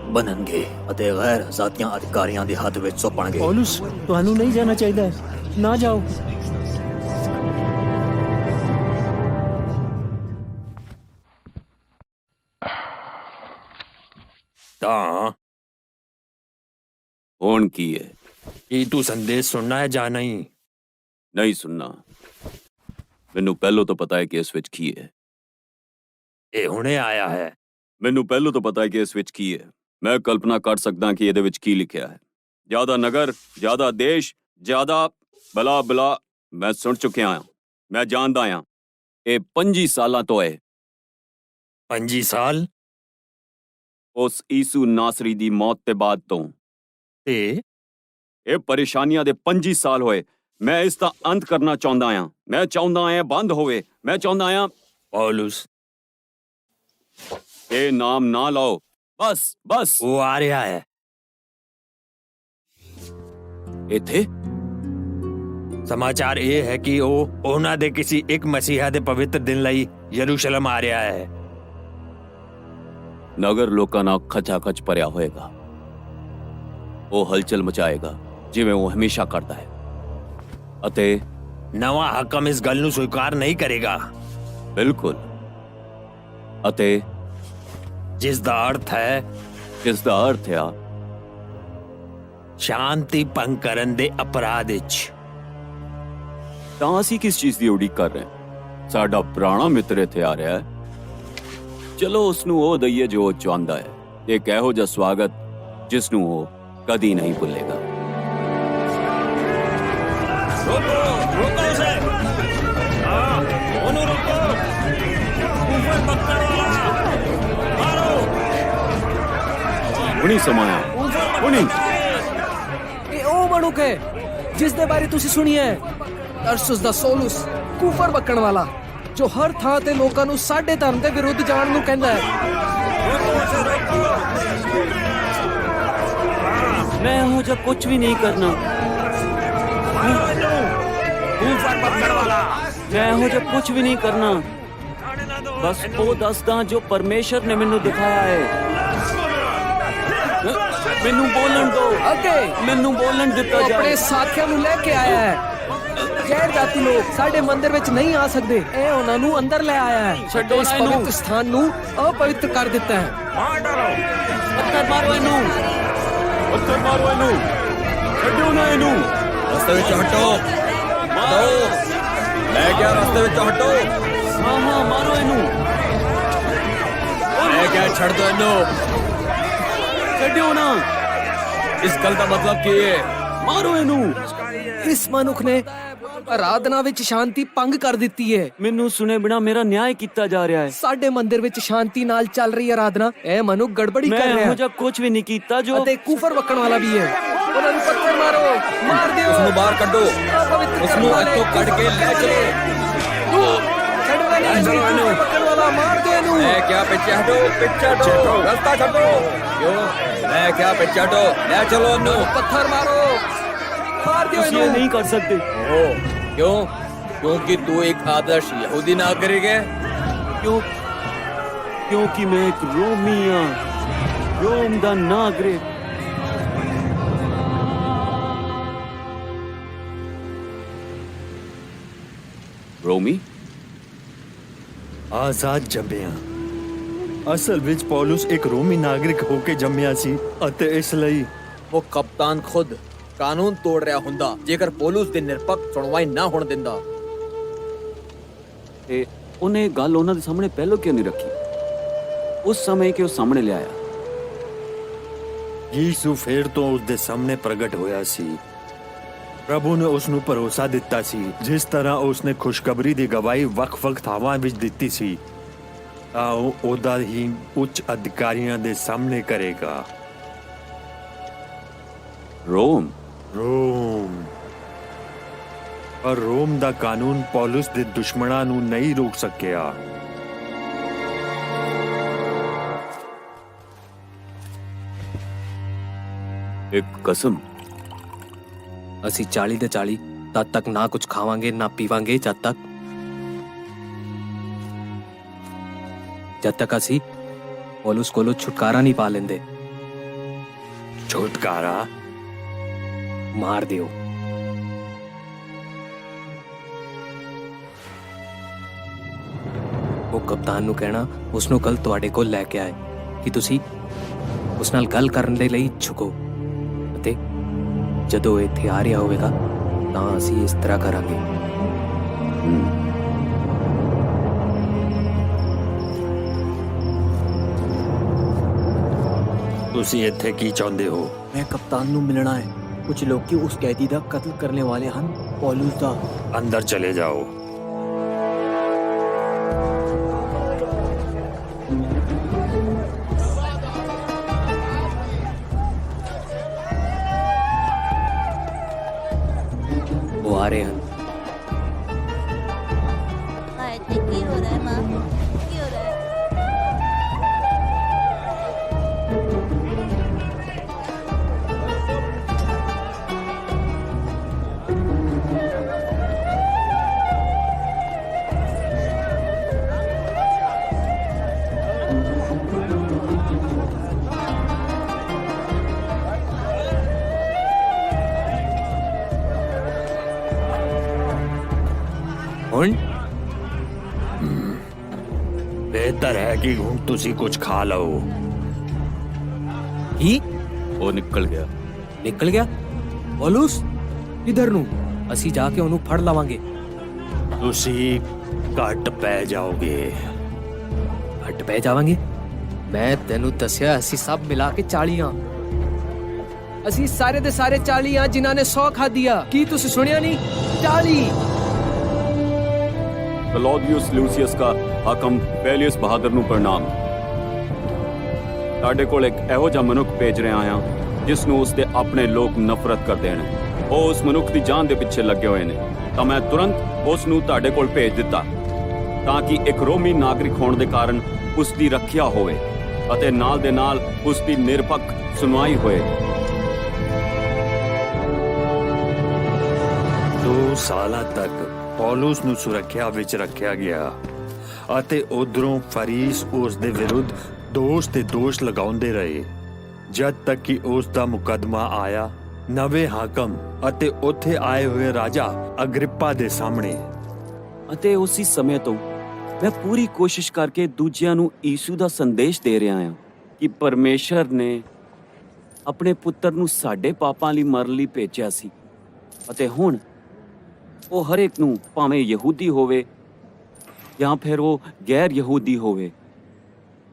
ਬਣਨਗੇ ਅਤੇ ਗੈਰ ਜ਼ਾਤੀਆਂ ਅਧਿਕਾਰੀਆਂ ਦੇ ਹੱਥ ਵਿੱਚ ਸੌਂਪਣਗੇ। ਪੌਲੁਸ, ਤੁਹਾਨੂੰ ਨਹੀਂ ਜਾਣਾ ਚਾਹੀਦਾ। ਨਾ ਜਾਓ। ਤਾਂ ਹੁਣ ਕੀ ਹੈ? ਕੀ ਤੂੰ ਸੰਦੇਸ਼ ਸੁਣਨਾ ਹੈ ਜਾਂ ਨਹੀਂ? ਨਹੀਂ ਸੁਣਨਾ। ਮੈਨੂੰ ਪਹਿਲਾਂ ਤੋਂ ਪਤਾ ਹੈ ਕਿ ਇਸ ਵਿੱਚ ਕੀ ਹੈ। ਇਹ ਹੁਣੇ ਆਇਆ ਹੈ। ਮੈਨੂੰ ਪਹਿਲਾਂ ਤੋਂ ਪਤਾ ਹੈ ਕਿ ਇਸ ਵਿੱਚ ਕੀ ਹੈ। ਮੈਂ ਕਲਪਨਾ ਕਰ ਸਕਦਾ ਕਿ ਇਹਦੇ ਵਿੱਚ ਕੀ ਲਿਖਿਆ ਹੈ। ਜ਼ਿਆਦਾ ਨਗਰ, ਜ਼ਿਆਦਾ ਦੇਸ਼, ਜ਼ਿਆਦਾ ਬਲਾ ਬਲਾ ਮੈਂ ਸੁਣ ਚੁੱਕਿਆ ਹਾਂ। ਮੈਂ ਜਾਣਦਾ ਹਾਂ ਇਹ 25 ਸਾਲਾਂ ਤੋਂ ਹੈ। 25 ਸਾਲ? ਉਸ ਯੀਸ਼ੂ ਨਾਸਰੀ ਦੀ ਮੌਤ ਦੇ ਬਾਅਦ ਤੋਂ। ਤੇ ਇਹ ਪਰੇਸ਼ਾਨੀਆਂ ਦੇ 25 ਸਾਲ ਹੋਏ। ਮੈਂ ਇਸ ਦਾ ਅੰਤ ਕਰਨਾ ਚਾਹੁੰਦਾ ਹਾਂ। ਮੈਂ ਚਾਹੁੰਦਾ ਹਾਂ ਬੰਦ ਹੋਵੇ। ਮੈਂ ਚਾਹੁੰਦਾ ਹਾਂ। ਪੌਲੁਸ, ਇਹ ਨਾਮ ਨਾ ਲਾਓ। ਬਸ ਬਸ वो आ रहा है। ਇੱਥੇ समाचार ये है कि वो ਉਹਨਾਂ ਦੇ ਕਿਸੇ ਇੱਕ ਮਸੀਹਾ ਦੇ ਪਵਿੱਤਰ ਦਿਨ ਲਈ ਯਰੂਸ਼ਲਮ ਆ ਰਿਹਾ ਹੈ। ਨਗਰ ਲੋਕਾਂ ਨਾਲ ਖਚਾਖਚ ਭਰਿਆ ਹੋਏਗਾ। ਉਹ ਹਲਚਲ ਮਚਾਏਗਾ ਜਿਵੇਂ ਉਹ ਹਮੇਸ਼ਾ ਕਰਦਾ ਹੈ ਅਤੇ ਨਵਾਂ ਹਾਕਮ ਇਸ ਗੱਲ ਨੂੰ ਸਵੀਕਾਰ ਨਹੀਂ ਕਰੇਗਾ, ਬਿਲਕੁਲ ਅਤੇ ਜਿਸ ਦਾ ਅਰਥ ਹੈ ਜਿਸ ਦਾ ਅਰਥ ਆ ਸ਼ਾਂਤੀ ਭੰਗ ਕਰਨ ਦੇ ਅਪਰਾਧ ਵਿੱਚ। ਤਾਂ ਅਸੀਂ ਕਿਸ ਚੀਜ਼ ਦੀ ਉਡੀਕ ਕਰ ਰਹੇ ਹਾਂ? ਸਾਡਾ ਪੁਰਾਣਾ ਮਿੱਤਰ ਇੱਥੇ ਆ ਰਿਹਾ ਹੈ। ਚਲੋ ਉਸ ਨੂੰ ਉਹ ਦਈਏ ਜੋ ਉਹ ਚਾਹੁੰਦਾ ਹੈ। ਇੱਕ ਇਹੋ ਜਿਹਾ ਸਵਾਗਤ ਜਿਸ ਨੂੰ ਉਹ ਕਦੀ ਨਹੀਂ ਭੁੱਲੇਗਾ। ਰੋਕੋ ਉਸੇ, ਹਾਂ ਉਹਨੂੰ ਰੋਕੋ, ऊपर पकड़ वाला मारो। ਹੁਣੀ ਸਮਾਇਆ ਹੁਣੀ ਇਹ ਉਹ ਮਨੁੱਖ ਹੈ ਜਿਸ ਦੇ ਬਾਰੇ ਤੁਸੀਂ ਸੁਣਿਆ ਹੈ, ਤਰਸੁਸ ਦਾ ਸੋਲੂਸ, ਕੂਫਰ ਬੱਕਣ ਵਾਲਾ, ਜੋ ਹਰ ਥਾਂ ਤੇ ਲੋਕਾਂ ਨੂੰ ਸਾਡੇ ਧਰਮ ਦੇ ਵਿਰੁੱਧ ਜਾਣ ਨੂੰ ਕਹਿੰਦਾ ਹੈ। ਮੈਂ ਇਹੋ ਜਿਹਾ ਕੁਝ ਵੀ ਨਹੀਂ ਕਰਨਾ। ऊपर पकड़ वाला ਮੈਂ ਇਹੋ ਜਿਹਾ ਕੁਝ ਵੀ ਨਹੀਂ ਕਰਨਾ। ਬਸ ਉਹ ਦੱਸਦਾ ਜੋ ਪਰਮੇਸ਼ਰ ਨੇ ਮੈਨੂੰ ਦਿਖਾਇਆ ਹੈ। ਮੈਨੂੰ ਬੋਲਣ ਦਿਓ, ਅੱਗੇ ਮੈਨੂੰ ਬੋਲਣ ਦਿੱਤਾ ਉਹ ਆਪਣੇ ਜਾਏ। ਸਾਥੀਆਂ ਨੂੰ ਲੈ ਕੇ ਆਇਆ ਹੈ। ਗੈਰ ਜਾਤੀ ਲੋਕ ਸਾਡੇ ਮੰਦਿਰ ਵਿੱਚ ਨਹੀਂ ਆ ਸਕਦੇ, ਇਹ ਉਹਨਾਂ ਨੂੰ ਅੰਦਰ ਲੈ ਆਇਆ ਹੈ। ਛੱਡੋ ਇਸ ਇਹਨੂੰ। ਪਵਿੱਤਰ ਸਥਾਨ ਨੂੰ ਅਪਵਿੱਤਰ ਕਰ ਦਿੱਤਾ ਹੈ। ਪੱਥਰ ਮਾਰੋ ਇਹਨੂੰ, ਪੱਥਰ ਮਾਰੋ ਇਹਨੂੰ, ਛੱਡੋ ਨਾ ਇਹਨੂੰ। ਰਸਤੇ ਵਿੱਚ ਹਟੋ, ਮਾਰੋ, ਮੈਂ ਕਿਹਾ ਰਸਤੇ ਵਿੱਚ ਹਟੋ, ਹਾਂ ਹਾਂ ਮਾਰੋ ਇਹਨੂੰ, ਮੈਂ ਕਿਹਾ ਛੱਡ ਦੋ ਇਹਨੂੰ। ਛੱਡੋ ਨਾ, ਇਸ ਗੱਲ ਦਾ ਮਤਲਬ ਕੀ ਹੈ? ਮਾਰੋ ਇਹਨੂੰ। ਇਸ ਮਨੁੱਖ ਨੇ ਆਰਾਧਨਾ ਵਿੱਚ ਸ਼ਾਂਤੀ ਭੰਗ ਕਰ ਦਿੱਤੀ ਹੈ। ਮੈਨੂੰ ਸੁਣੇ ਬਿਨਾ ਮੇਰਾ ਨਿਆਂ ਕੀਤਾ ਜਾ ਰਿਹਾ ਹੈ। ਸਾਡੇ ਮੰਦਿਰ ਵਿੱਚ ਸ਼ਾਂਤੀ ਨਾਲ ਚੱਲ ਰਹੀ ਆਰਾਧਨਾ, ਇਹ ਮਨੁੱਖ ਗੜਬੜੀ ਮੈਂ ਕਰ ਰਿਹਾ ਇਹੋ ਹੈ ਜਿਹਾ ਕੁਝ ਵੀ ਨਹੀਂ ਕੀਤਾ ਜੋ ਅਤੇ ਕੂਫਰ ਬੱਕਣ ਵਾਲਾ ਵੀ ਹੈ। ਉਹਨਾਂ ਨੂੰ ਪੱਥਰ ਮਾਰੋ, ਮਾਰ ਦਿਓ, ਉਸ ਨੂੰ ਬਾਹਰ ਕੱਢੋ, ਅਪਵਿੱਤਰ ਉਸ ਕਰਨ ਨੂੰ ਵਾਲੇ। ਇੱਥੋਂ ਕੱਢ ਕੇ ਲੈ ਚਲੋ। ਛੱਡਣਾ ਨਹੀਂ, ਕੂਫਰ ਬੱਕਣ ਵਾਲਾ, ਮਾਰ ਦਿਓ ਇਹਨੂੰ। ਮੈਂ ਕਿਹਾ ਪਿੱਛੇ ਹਟੋ, ਪਿੱਛੇ ਹਟੋ, ਰਸਤਾ ਛੱਡੋ। ਕਿਉਂ? ਮੈਂ ਕਿਹਾ ਪਿੱਛੇ ਹਟੋ, ਲੈ ਚਲੋ ਇਹਨੂੰ। ਪੱਥਰ ਮਾਰੋ, ਮਾਰ ਦਿਓ ਤੁਸੀਂ ਇਹ ਇਹਨੂੰ। ਨਹੀਂ ਕਰ ਸਕਦੇ। क्यों? क्योंकि तू एक आदर्श यहूदी नागरिक है। क्यों? क्योंकि मैं एक रोमी हाँ, रोम दा नागरिक। रोमी ਆਜ਼ਾਦ ਜੰਮਿਆ। ਅਸਲ ਵਿੱਚ ਪੌਲਸ ਇੱਕ ਰੋਮੀ ਨਾਗਰਿਕ ਹੋ ਕੇ ਜੰਮਿਆ ਸੀ ਅਤੇ ਇਸ ਲਈ ਉਹ ਕਪਤਾਨ ਖੁਦ ਕਾਨੂੰਨ ਤੋੜ ਰਿਹਾ ਹੁੰਦਾ ਜੇਕਰ ਪੌਲਸ ਦੀ ਨਿਰਪੱਖ ਸੁਣਵਾਈ ਨਾ ਹੋਣ ਦਿੰਦਾ। ਤੇ ਉਹਨੇ ਗੱਲ ਉਹਨਾਂ ਦੇ ਸਾਹਮਣੇ ਪਹਿਲਾਂ ਕਿਉਂ ਨਹੀਂ ਰੱਖੀ? ਉਸ ਸਮੇਂ ਕਿ ਉਹ ਸਾਹਮਣੇ ਲਿਆਇਆ। ਯੀਸ਼ੂ ਫੇਰ ਤੋਂ ਉਸ ਦੇ ਸਾਹਮਣੇ ਪ੍ਰਗਟ ਹੋਇਆ ਸੀ। ਪ੍ਰਭੂ ਨੇ ਉਸ ਨੂੰ ਭਰੋਸਾ ਦਿੱਤਾ ਸੀ, ਜਿਸ ਤਰ੍ਹਾਂ ਉਸ ਨੇ ਖੁਸ਼ਖਬਰੀ ਦੀ ਗਵਾਹੀ ਵੱਖ-ਵੱਖ ਥਾਵਾਂ ਵਿੱਚ ਦਿੱਤੀ ਸੀ, ਤਾਂ ਉਹ ਉਹਦਾ ਹੀ ਉੱਚ ਅਧਿਕਾਰੀਆਂ ਦੇ ਸਾਹਮਣੇ ਕਰੇਗਾ। ਰੋਮ ਰੋਮ। ਪਰ ਰੋਮ ਦਾ ਕਾਨੂੰਨ ਪੌਲਸ ਦੇ ਦੁਸ਼ਮਣਾਂ ਨੂੰ ਨਹੀਂ ਰੋਕ ਸਕਿਆ। ਇੱਕ ਕਸਮ। ਅਸੀਂ 40 ਦੇ 40 ਤਦ ਤੱਕ ਨਾ ਕੁਝ ਖਾਵਾਂਗੇ ਨਾ ਪੀਵਾਂਗੇ ਜਦ ਤੱਕ ਅਸੀਂ ਪੌਲਸ ਕੋਲੋਂ ਛੁਟਕਾਰਾ ਨਹੀਂ ਪਾ ਲੈਂਦੇ। ਛੁਟਕਾਰਾ? ਮਾਰ ਦਿਓ। ਉਹ ਕਪਤਾਨ ਨੂੰ ਕਹਿਣਾ ਉਸ ਨੂੰ ਕੱਲ ਤੁਹਾਡੇ ਕੋਲ ਲੈ ਕੇ ਆਏ ਕਿ ਤੁਸੀਂ ਉਸ ਨਾਲ ਗੱਲ ਕਰਨ ਦੇ ਲਈ ਝੁਕੋ, ਅਤੇ ਜਦੋਂ ਇੱਥੇ ਆ ਰਿਹਾ ਹੋਵੇਗਾ ਤਾਂ ਅਸੀਂ ਇਸ ਤਰ੍ਹਾਂ ਕਰਾਂਗੇ। ਤੁਸੀਂ ਇੱਥੇ ਕੀ ਚਾਹੁੰਦੇ ਹੋ? ਮੈਂ ਕਪਤਾਨ ਨੂੰ ਮਿਲਣਾ ਹੈ। ਕੁਝ ਲੋਕੀ ਉਸ ਕੈਦੀ ਦਾ ਕਤਲ ਕਰਨੇ ਵਾਲੇ ਹਨ, ਪੌਲਸ ਦਾ। ਅੰਦਰ ਚਲੇ ਜਾਓ। ਉਹ ਆ ਰਹੇ ਹਨ। ਕੀ ਹੋ ਰਿਹਾ ਹੈ ਮਾਂ? ਕੀ ਹੋ ਰਿਹਾ ਹੈ? ਹੁਣ ਬਿਹਤਰ ਹੈ ਕਿ ਹੁਣ ਤੁਸੀਂ ਕੁਝ ਖਾ ਲਓ। ਕੀ ਉਹ ਨਿਕਲ ਗਿਆ। ਨਿਕਲ ਗਿਆ? ਪੌਲੁਸ ਇਧਰ ਨੂੰ, ਅਸੀਂ ਜਾ ਕੇ ਉਹਨੂੰ ਫੜ ਲਵਾਂਗੇ। ਤੁਸੀਂ ਘੱਟ ਪੈ ਜਾਓਗੇ। ਹਟ ਪੈ ਜਾਵਾਂਗੇ? ਮੈਂ ਤੈਨੂੰ ਦੱਸਿਆ ਅਸੀਂ ਸਭ ਮਿਲਾ ਕੇ 40 ਹਾਂ। ਅਸੀਂ ਸਾਰੇ ਦੇ ਸਾਰੇ 40 ਆ ਜਿਨ੍ਹਾਂ ਨੇ 100 ਖਾਧੀ ਆ। ਕੀ ਤੁਸੀਂ ਸੁਣਿਆ ਨਹੀਂ? 40। ਕਲੌਡੀਅਸ ਲੂਸੀਅਸ ਦਾ ਹਾਕਮ ਫੈਲੀਅਸ ਬਹਾਦਰ ਨੂੰ ਪ੍ਰਣਾਮ। ਤੁਹਾਡੇ ਕੋਲ ਇੱਕ ਇਹੋ ਜਿਹਾ ਮਨੁੱਖ ਭੇਜ ਰਿਹਾ ਹਾਂ ਜਿਸ ਨੂੰ ਉਸਦੇ ਆਪਣੇ ਲੋਕ ਨਫ਼ਰਤ ਕਰਦੇ ਨੇ। ਉਹ ਉਸ ਮਨੁੱਖ ਦੀ ਜਾਨ ਦੇ ਪਿੱਛੇ ਲੱਗੇ ਹੋਏ ਨੇ, ਤਾਂ ਮੈਂ ਤੁਰੰਤ ਉਸ ਨੂੰ ਤੁਹਾਡੇ ਕੋਲ ਭੇਜ ਦਿੱਤਾ ਤਾਂ ਕਿ ਇੱਕ ਰੋਮੀ ਨਾਗਰਿਕ ਹੋਣ ਦੇ ਕਾਰਨ ਉਸ ਦੀ ਰੱਖਿਆ ਹੋਵੇ ਅਤੇ ਨਾਲ ਦੇ ਨਾਲ ਉਸ ਦੀ ਨਿਰਪੱਖ ਸੁਣਵਾਈ ਹੋਏ। 2 ਸਾਲਾਂ ਤੱਕ ਪੌਲੁਸ ਨੂੰ ਸੁਰੱਖਿਆ ਵਿੱਚ ਰੱਖਿਆ ਗਿਆ ਅਤੇ ਉਧਰੋਂ ਫਰੀਸ ਉਸ ਦੇ ਵਿਰੁੱਧ ਦੋਸ਼ ਤੇ ਦੋਸ਼ ਲਗਾਉਂਦੇ ਰਹੇ ਜਦ ਤੱਕ ਕਿ ਉਸ ਦਾ ਮੁਕੱਦਮਾ ਆਇਆ ਨਵੇਂ ਹਾਕਮ ਅਤੇ ਉੱਥੇ ਆਏ ਹੋਏ ਰਾਜਾ ਅਗਰਿਪਾ ਦੇ ਸਾਹਮਣੇ। ਅਤੇ ਉਸੇ ਸਮੇਂ ਤੋਂ ਮੈਂ ਪੂਰੀ ਕੋਸ਼ਿਸ਼ ਕਰਕੇ ਦੂਜਿਆਂ ਨੂੰ ਯੀਸ਼ੂ ਦਾ ਸੰਦੇਸ਼ ਦੇ ਰਿਹਾ ਹਾਂ ਕਿ ਪਰਮੇਸ਼ਰ ਨੇ ਆਪਣੇ ਪੁੱਤਰ ਨੂੰ ਸਾਡੇ ਪਾਪਾਂ ਲਈ ਮਰਨ ਲਈ ਭੇਜਿਆ ਸੀ ਅਤੇ ਹੁਣ ਉਹ ਹਰ ਇੱਕ ਨੂੰ, ਭਾਵੇਂ ਯਹੂਦੀ ਹੋਵੇ ਜਾਂ ਫਿਰ ਉਹ ਗੈਰ ਯਹੂਦੀ ਹੋਵੇ,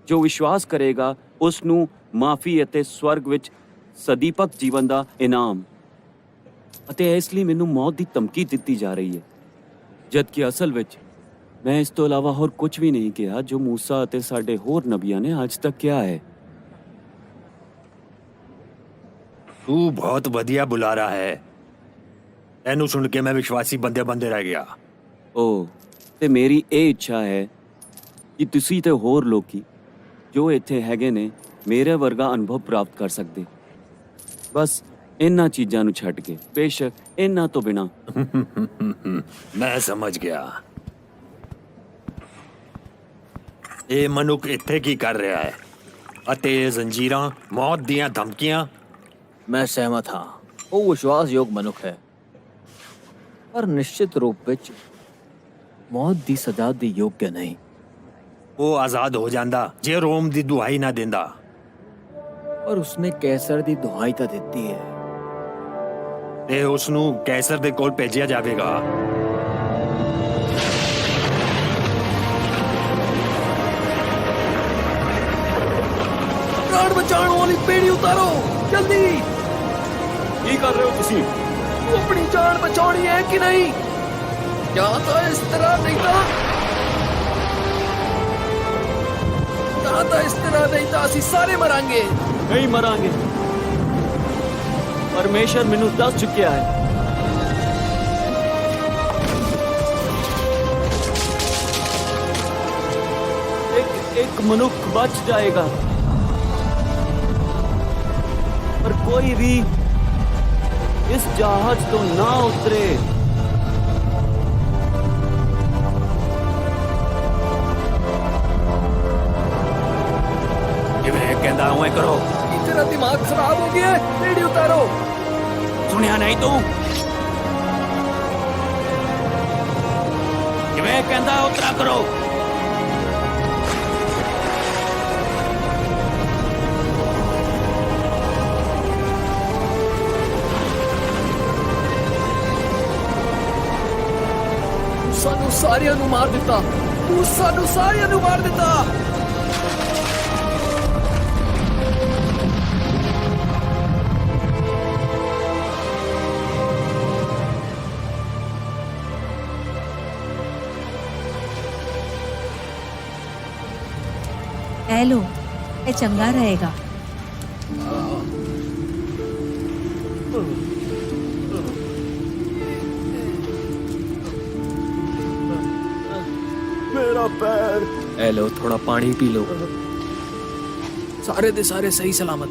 ਜੋ ਵਿਸ਼ਵਾਸ ਕਰੇਗਾ ਉਸ ਨੂੰ ਮਾਫੀ ਅਤੇ ਸਵਰਗ ਵਿੱਚ ਸਦੀਪਕ ਜੀਵਨ ਦਾ ਇਨਾਮ। ਅਤੇ ਇਸ ਲਈ ਮੈਨੂੰ ਮੌਤ ਦੀ ਧਮਕੀ ਦਿੱਤੀ ਜਾ ਰਹੀ ਹੈ, ਜਦਕਿ ਅਸਲ ਵਿੱਚ ਮੈਂ ਇਸ ਤੋਂ ਇਲਾਵਾ ਹੋਰ ਕੁਝ ਵੀ ਨਹੀਂ ਕਿਹਾ ਜੋ ਮੂਸਾ ਅਤੇ ਸਾਡੇ ਹੋਰ ਨਬੀਆਂ ਨੇ ਅੱਜ ਤੱਕ ਕਿਹਾ ਹੈ। ਤੂੰ ਬਹੁਤ ਵਧੀਆ ਬੁਲਾਰਾ ਹੈ। ਇਹਨੂੰ ਸੁਣ ਕੇ ਮੈਂ ਵਿਸ਼ਵਾਸੀ ਬੰਦੇ ਰਹਿ ਗਿਆ। ਓ ਤੇ ਮੇਰੀ ਇਹ ਇੱਛਾ ਹੈ ਕਿ ਤੁਸੀਂ ਤੇ ਹੋਰ ਲੋਕੀ ਜੋ ਇੱਥੇ ਹੈਗੇ ਨੇ ਮੇਰੇ ਵਰਗਾ ਅਨੁਭਵ ਪ੍ਰਾਪਤ ਕਰ ਸਕਦੇ, ਬਸ ਇਹਨਾਂ ਚੀਜ਼ਾਂ ਨੂੰ ਛੱਡ ਕੇ, ਬੇਸ਼ੱਕ ਇਹਨਾਂ ਤੋਂ ਬਿਨਾਂ। ਮੈਂ ਸਮਝ ਗਿਆ। ਇਹ ਮਨੁੱਖ ਇੱਥੇ ਕੀ ਕਰ ਰਿਹਾ ਹੈ ਅਤੇ ਇਹ ਜ਼ੰਜੀਰਾਂ, ਮੌਤ ਦੀਆਂ ਧਮਕੀਆਂ। मैं सहमत हाँ, वो विश्वासयोग मनुख है, पर निश्चित रूप विच मौत दी सजा दे योग्य नहीं। ਉਹ ਆਜ਼ਾਦ ਹੋ ਜਾਂਦਾ ਜੇ ਰੋਮ ਦੀ ਦੁਹਾਈ ਨਾ ਦਿੰਦਾ। पर उसने कैसर दी दुहाई तो दी है। ਤੇ ਉਸ ਨੂੰ ਕੈਸਰ ਦੇ ਕੋਲ ਭੇਜਿਆ ਜਾਵੇਗਾ। प्राण बचाने वाली पेड़ी उतारो जल्दी। ਕੀ ਕਰ ਰਹੇ ਹੋ ਤੁਸੀਂ? तू अपनी जान बचानी है कि नहीं? या तो इस तरह नहीं तो ਅਸੀਂ ਸਾਰੇ ਮਰਾਂਗੇ। ਨਹੀਂ ਮਰਾਂਗੇ। ਪਰਮੇਸ਼ਰ ਮੈਨੂੰ ਦੱਸ ਚੁੱਕਿਆ ਹੈ। ਇੱਕ ਮਨੁੱਖ ਬਚ ਜਾਏਗਾ, ਪਰ ਕੋਈ ਵੀ ਇਸ ਜਹਾਜ਼ ਤੋਂ ਨਾ ਉਤਰੇ। ਜਿਵੇਂ ਕਹਿੰਦਾ ਉਵੇਂ ਕਰੋ। ਕੀ ਤੇਰਾ ਦਿਮਾਗ ਖਰਾਬ ਹੋ ਗਿਆ ਹੈ? पेड़ी उतारो। ਸੁਣਿਆ ਨਹੀਂ ਤੂੰ? ਜਿਵੇਂ ਕਹਿੰਦਾ ਉਤਰਾ ਕਰੋ। ਸਾਨੂੰ ਸਾਰਿਆਂ ਨੂੰ ਮਾਰ ਦਿੱਤਾ। ਤੂੰ ਸਾਨੂੰ ਸਾਰਿਆਂ ਨੂੰ ਮਾਰ ਦਿੱਤਾ। ਇਹ ਲੋ, ਇਹ ਚੰਗਾ ਰਹੇਗਾ। ਮੇਰਾ ਪੈਰ। ए लो थोड़ा पानी पी लो। ਸਾਰੇ ਦੇ ਸਾਰੇ ਸਹੀ ਸਲਾਮਤ।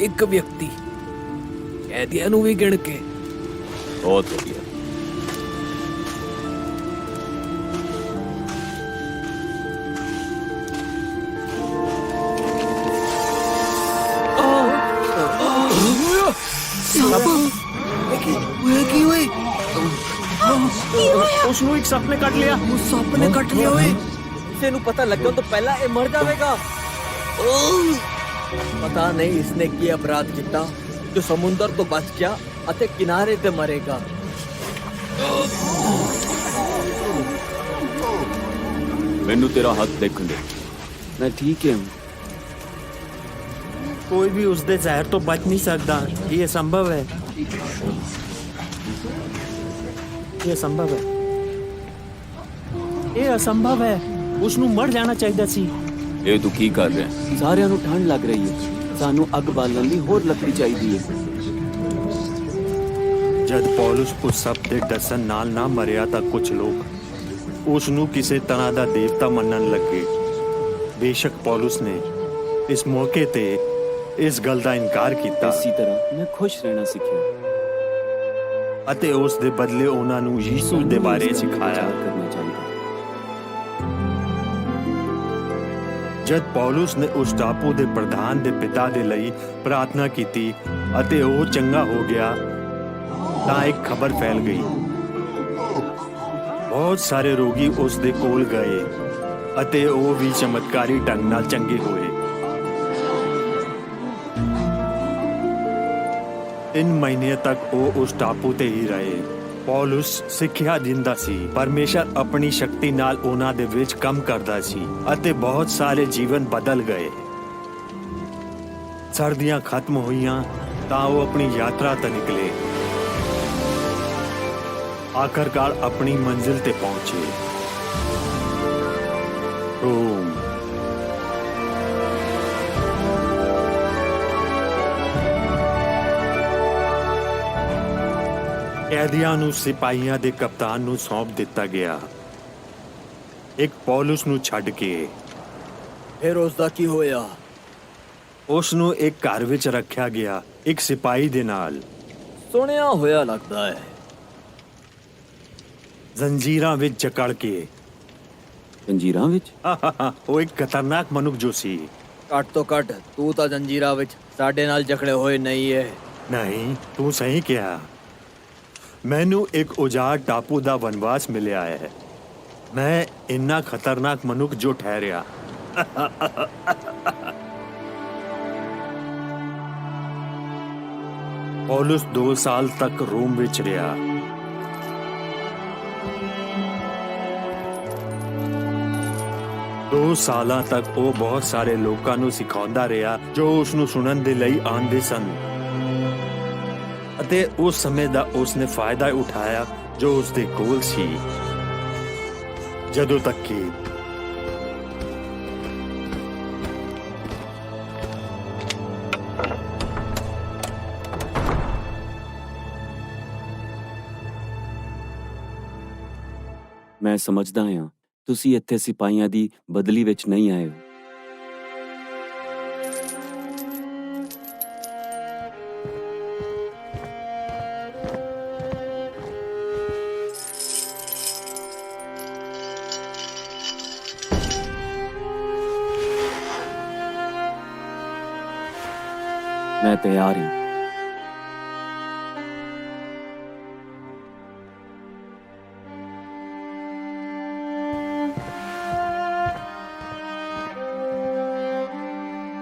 ਇੱਕ ਵਿਅਕਤੀ ਕੈਦੀਆਂ ਨੂੰ ਵੀ ਗਿਣ ਕੇ। ਬਹੁਤ ਵਧੀਆ। ਕੀ ਹੋਏ? ਉਸ ਨੂੰ ਇੱਕ ਸੱਪ ਨੇ ਕੱਟ ਲਿਆ। ਸੱਪ ਨੇ ਕੱਟ ਲਿਆ ਓਏ। ਕਿਸੇ ਨੂੰ ਪਤਾ ਲੱਗਣ ਤੋਂ ਪਹਿਲਾਂ ਇਹ ਮਰ ਜਾਵੇਗਾ। ਪਤਾ ਨਹੀਂ ਇਸਨੇ ਕੀ ਅਪਰਾਧ ਕੀਤਾ ਜੋ ਸਮੁੰਦਰ ਤੋਂ ਬਚ ਗਿਆ ਅਤੇ ਕਿਨਾਰੇ ਤੇ ਮਰੇਗਾ। ਮੈਨੂੰ ਤੇਰਾ ਹੱਥ ਦੇਖਣ ਦੇ। ਮੈਂ ਠੀਕ ਹਾਂ। ਕੋਈ ਵੀ ਉਸ ਦੇ ਜ਼ਹਿਰ ਤੋਂ ਬਚ ਨਹੀਂ ਸਕਦਾ। ਇਹ ਸੰਭਵ ਹੈ। ਇਹ ਸੰਭਵ ਹੈ। ਇਹ ਅਸੰਭਵ ਹੈ। ਉਸ ਨੂੰ ਮਰ ਜਾਣਾ ਚਾਹੀਦਾ ਸੀ। ਇਹ ਤੂੰ ਕੀ ਕਰ ਰਿਹਾ ਹੈ? ਸਾਰਿਆਂ ਨੂੰ ਠੰਡ ਲੱਗ ਰਹੀ ਹੈ। ਸਾਨੂੰ ਅੱਗ ਬਾਲਣ ਲਈ ਹੋਰ ਲੱਕੜੀ ਚਾਹੀਦੀ ਹੈ। ਜਦ ਪੌਲੁਸ ਉਸ ਸੱਪ ਦੇ ਡਸਣ ਨਾਲ ਨਾ ਮਰਿਆ ਤਾਂ ਕੁਝ ਲੋਕ ਉਸ ਨੂੰ ਕਿਸੇ ਤਰ੍ਹਾਂ ਦਾ ਦੇਵਤਾ ਮੰਨਣ ਲੱਗੇ। ਬੇਸ਼ੱਕ ਪੌਲੁਸ ਨੇ ਇਸ ਮੌਕੇ ਤੇ ਇਸ ਗੱਲ ਦਾ ਇਨਕਾਰ ਕੀਤਾ ਇਸੇ ਤਰ੍ਹਾਂ ਮੈਂ ਖੁਸ਼ ਰਹਿਣਾ ਸਿੱਖਿਆ ਅਤੇ ਉਸ ਦੇ ਬਦਲੇ ਉਹਨਾਂ ਨੂੰ ਯੀਸ਼ੂ ਦੇ ਬਾਰੇ ਸਿਖਾਇਆ। ਕਰਨਾ ਚਾਹੀਦਾ। ਜਦ ਪੌਲੁਸ ਨੇ ਉਸ ਟਾਪੂ ਦੇ ਪ੍ਰਧਾਨ ਦੇ ਪਿਤਾ ਦੇ ਲਈ ਪ੍ਰਾਰਥਨਾ ਕੀਤੀ ਅਤੇ ਉਹ ਚੰਗਾ ਹੋ ਗਿਆ ਤਾਂ ਇੱਕ ਖਬਰ ਫੈਲ ਗਈ। ਬਹੁਤ ਸਾਰੇ ਰੋਗੀ ਉਸ ਦੇ ਕੋਲ ਗਏ ਅਤੇ ਉਹ ਵੀ ਚਮਤਕਾਰੀ ਢੰਗ ਨਾਲ ਚੰਗੇ ਹੋਏ। 3 ਮਹੀਨੇ ਤੱਕ ਉਹ ਉਸ ਟਾਪੂ ਤੇ ਹੀ ਰਹੇ। ਪੌਲੁਸ ਸਿੱਖਿਆ ਦਿੰਦਾ ਸੀ। ਪਰਮੇਸ਼ਰ ਆਪਣੀ ਸ਼ਕਤੀ ਨਾਲ ਉਹਨਾਂ ਦੇ ਵਿੱਚ ਕੰਮ ਕਰਦਾ ਸੀ ਅਤੇ ਬਹੁਤ ਸਾਰੇ ਜੀਵਨ ਬਦਲ ਗਏ। ਸਰਦੀਆਂ ਖਤਮ ਹੋਈਆਂ ਤਾਂ ਉਹ ਆਪਣੀ ਯਾਤਰਾ ਤੇ ਨਿਕਲੇ। ਆਖਰਕਾਰ ਆਪਣੀ ਮੰਜ਼ਿਲ ਤੇ ਪਹੁੰਚੇ, ਰੋਮ। ਕੈਦੀਆਂ ਨੂੰ ਸਿਪਾਹੀਆਂ ਦੇ ਕਪਤਾਨ ਨੂੰ ਸੌਂਪ ਦਿੱਤਾ ਗਿਆ, ਇੱਕ ਪੌਲੁਸ ਨੂੰ ਛੱਡ ਕੇ। ਫਿਰ ਉਸ ਦਾ ਕੀ ਹੋਇਆ? ਉਸ ਨੂੰ ਇੱਕ ਘਰ ਵਿੱਚ ਰੱਖਿਆ ਗਿਆ, ਇੱਕ ਸਿਪਾਹੀ ਦੇ ਨਾਲ। ਸੁਣਿਆ ਹੋਇਆ ਲੱਗਦਾ ਹੈ। ਜ਼ੰਜੀਰਾਂ ਵਿੱਚ ਜਕੜ ਕੇ। ਜੰਜੀਰਾਂ ਵਿੱਚ? ਉਹ ਇੱਕ ਖਤਰਨਾਕ ਮਨੁੱਖ ਜੋ ਸੀ। ਘੱਟ ਤੋਂ ਘੱਟ ਤੂੰ ਤਾਂ ਜੰਜੀਰਾਂ ਵਿੱਚ ਸਾਡੇ ਨਾਲ ਜਕੜੇ ਹੋਏ ਨਹੀਂ ਹੈ। ਨਹੀਂ, ਤੂੰ ਸਹੀ ਕਿਹਾ। ਮੈਨੂੰ ਇੱਕ ਉਜਾੜ ਟਾਪੂ ਦਾ ਵਨਵਾਸ ਮਿਲਿਆ ਹੈ। ਮੈਂ ਇੰਨਾ ਖਤਰਨਾਕ ਮਨੁੱਖ ਜੋ ਠਹਿਰਿਆ। ਪੌਲੁਸ 2 ਸਾਲ ਤੱਕ ਰੋਮ ਵਿੱਚ ਰਿਹਾ। ਦੋ ਸਾਲਾਂ ਤੱਕ ਉਹ ਬਹੁਤ ਸਾਰੇ ਲੋਕਾਂ ਨੂੰ ਸਿਖਾਉਂਦਾ ਰਿਹਾ ਜੋ ਉਸ ਨੂੰ ਸੁਣਨ ਦੇ ਲਈ ਆਉਂਦੇ ਸਨ ਅਤੇ ਉਸ ਸਮੇਂ ਦਾ ਉਸ ਨੇ ਫਾਇਦਾ ਉਠਾਇਆ ਜੋ ਉਸ ਦੇ ਕੋਲ ਸੀ। ਜਦੋਂ ਤੱਕ ਕਿ ਮੈਂ ਸਮਝਦਾ ਹਾਂ ਤੁਸੀਂ ਇੱਥੇ ਸਿਪਾਹੀਆਂ ਦੀ ਬਦਲੀ ਵਿੱਚ ਨਹੀਂ ਆਏ ਹੋ। मैं तैयार हूं।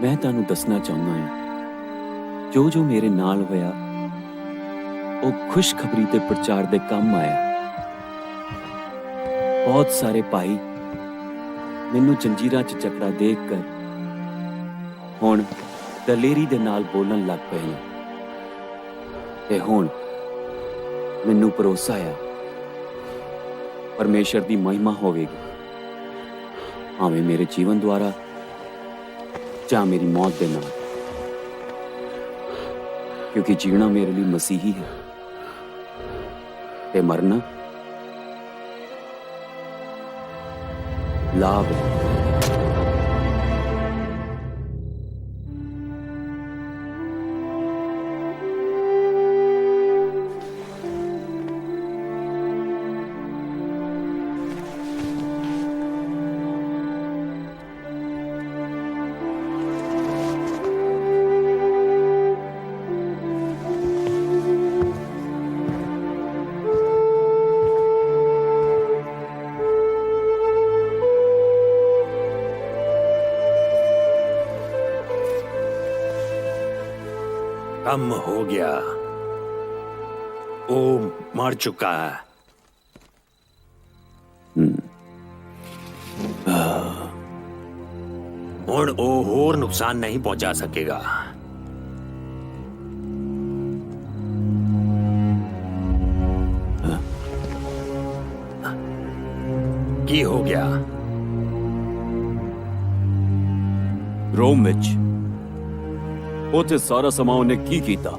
मैं ਤੁਹਾਨੂੰ ਦੱਸਣਾ ਚਾਹੁੰਦਾ ਹਾਂ ਜੋ ਜੋ ਮੇਰੇ ਨਾਲ ਹੋਇਆ ਉਹ ਖੁਸ਼ਖਬਰੀ ਤੇ ਪ੍ਰਚਾਰ ਦੇ ਕੰਮ ਆਇਆ। ਬਹੁਤ ਸਾਰੇ ਭਾਈ ਮੈਨੂੰ ਜੰਜੀਰਾਂ 'ਚ ਜਕੜਾ ਦੇਖ ਕਰ ਹੁਣ ਦਲੇਰੀ ਦੇ ਨਾਲ ਬੋਲਣ ਲੱਗ ਪਏ ਨੇ ਤੇ ਹੁਣ ਮੈਨੂੰ ਭਰੋਸਾ ਆ ਪਰਮੇਸ਼ਰ ਦੀ ਮਹਿਮਾ ਹੋਵੇਗੀ, ਭਾਵੇਂ ਮੇਰੇ ਜੀਵਨ ਦੁਆਰਾ ਜਾਂ ਮੇਰੀ ਮੌਤ ਦੇ ਨਾਲ, ਕਿਉਂਕਿ ਜੀਣਾ ਮੇਰੇ ਲਈ ਮਸੀਹੀ ਹੈ ਤੇ ਮਰਨਾ ਲਾਭ ਹੈ। कम हो गया, वो मर चुका है। हुण वो होर नुकसान नहीं पहुंचा सकेगा। की हो गया? ਰੋਮ ਵਿੱਚ ਉੱਥੇ ਸਾਰਾ ਸਮਾਂ ਉਹਨੇ ਕੀ ਕੀਤਾ?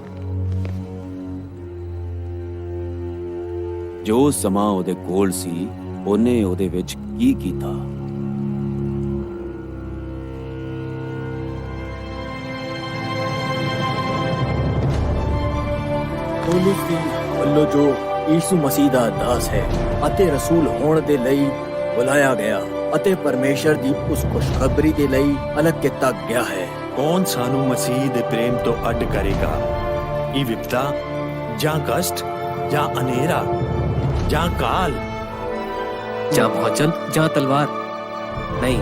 ਜੋ ਸਮਾਂ ਉਹਦੇ ਕੋਲ ਸੀ ਉਹਨੇ ਉਹਦੇ ਵਿੱਚ ਕੀ ਕੀਤਾ? ਪੌਲੁਸ ਦੀ ਵੱਲੋਂ ਜੋ ਯੀਸ਼ੂ ਮਸੀਹ ਦਾ ਦਾਸ ਹੈ ਅਤੇ ਰਸੂਲ ਹੋਣ ਦੇ ਲਈ ਬੁਲਾਇਆ ਗਿਆ ਅਤੇ ਪਰਮੇਸ਼ਰ ਦੀ ਉਸ ਖੁਸ਼ਖਬਰੀ ਦੇ ਲਈ ਅਲੱਗ ਕੀਤਾ ਗਿਆ ਹੈ। कौन सानू मसीह दे प्रेम तो अड करेगा? ई विपदा ਜਾਂ कष्ट ਜਾਂ अनेरा ਜਾਂ काल ਜਾਂ ਭੋਜਨ ਜਾਂ ਤਲਵਾਰ ਨਹੀਂ,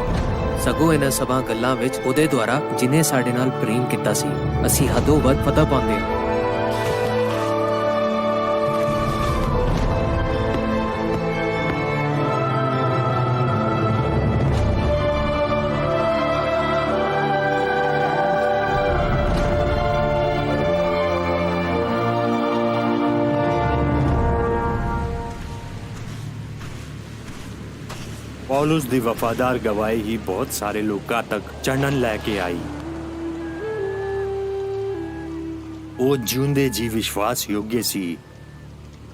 ਸਗੋਂ ਇਹਨਾਂ ਸਭਾ ਗੱਲਾਂ ਵਿੱਚ ਉਹਦੇ ਦੁਆਰਾ ਜਿਨੇ ਸਾਡੇ ਨਾਲ ਪ੍ਰੇਮ ਕੀਤਾ ਸੀ ਅਸੀਂ ਹੱਦੋਂ ਵੱਧ ਪਤਾ ਪਾਉਂਦੇ ਹਾਂ। पौलुस दी वफादार गवाही ही बहुत सारे लोगों तक चढ़न लैके आई। वो जिउंदे जी विश्वास योग्य सी,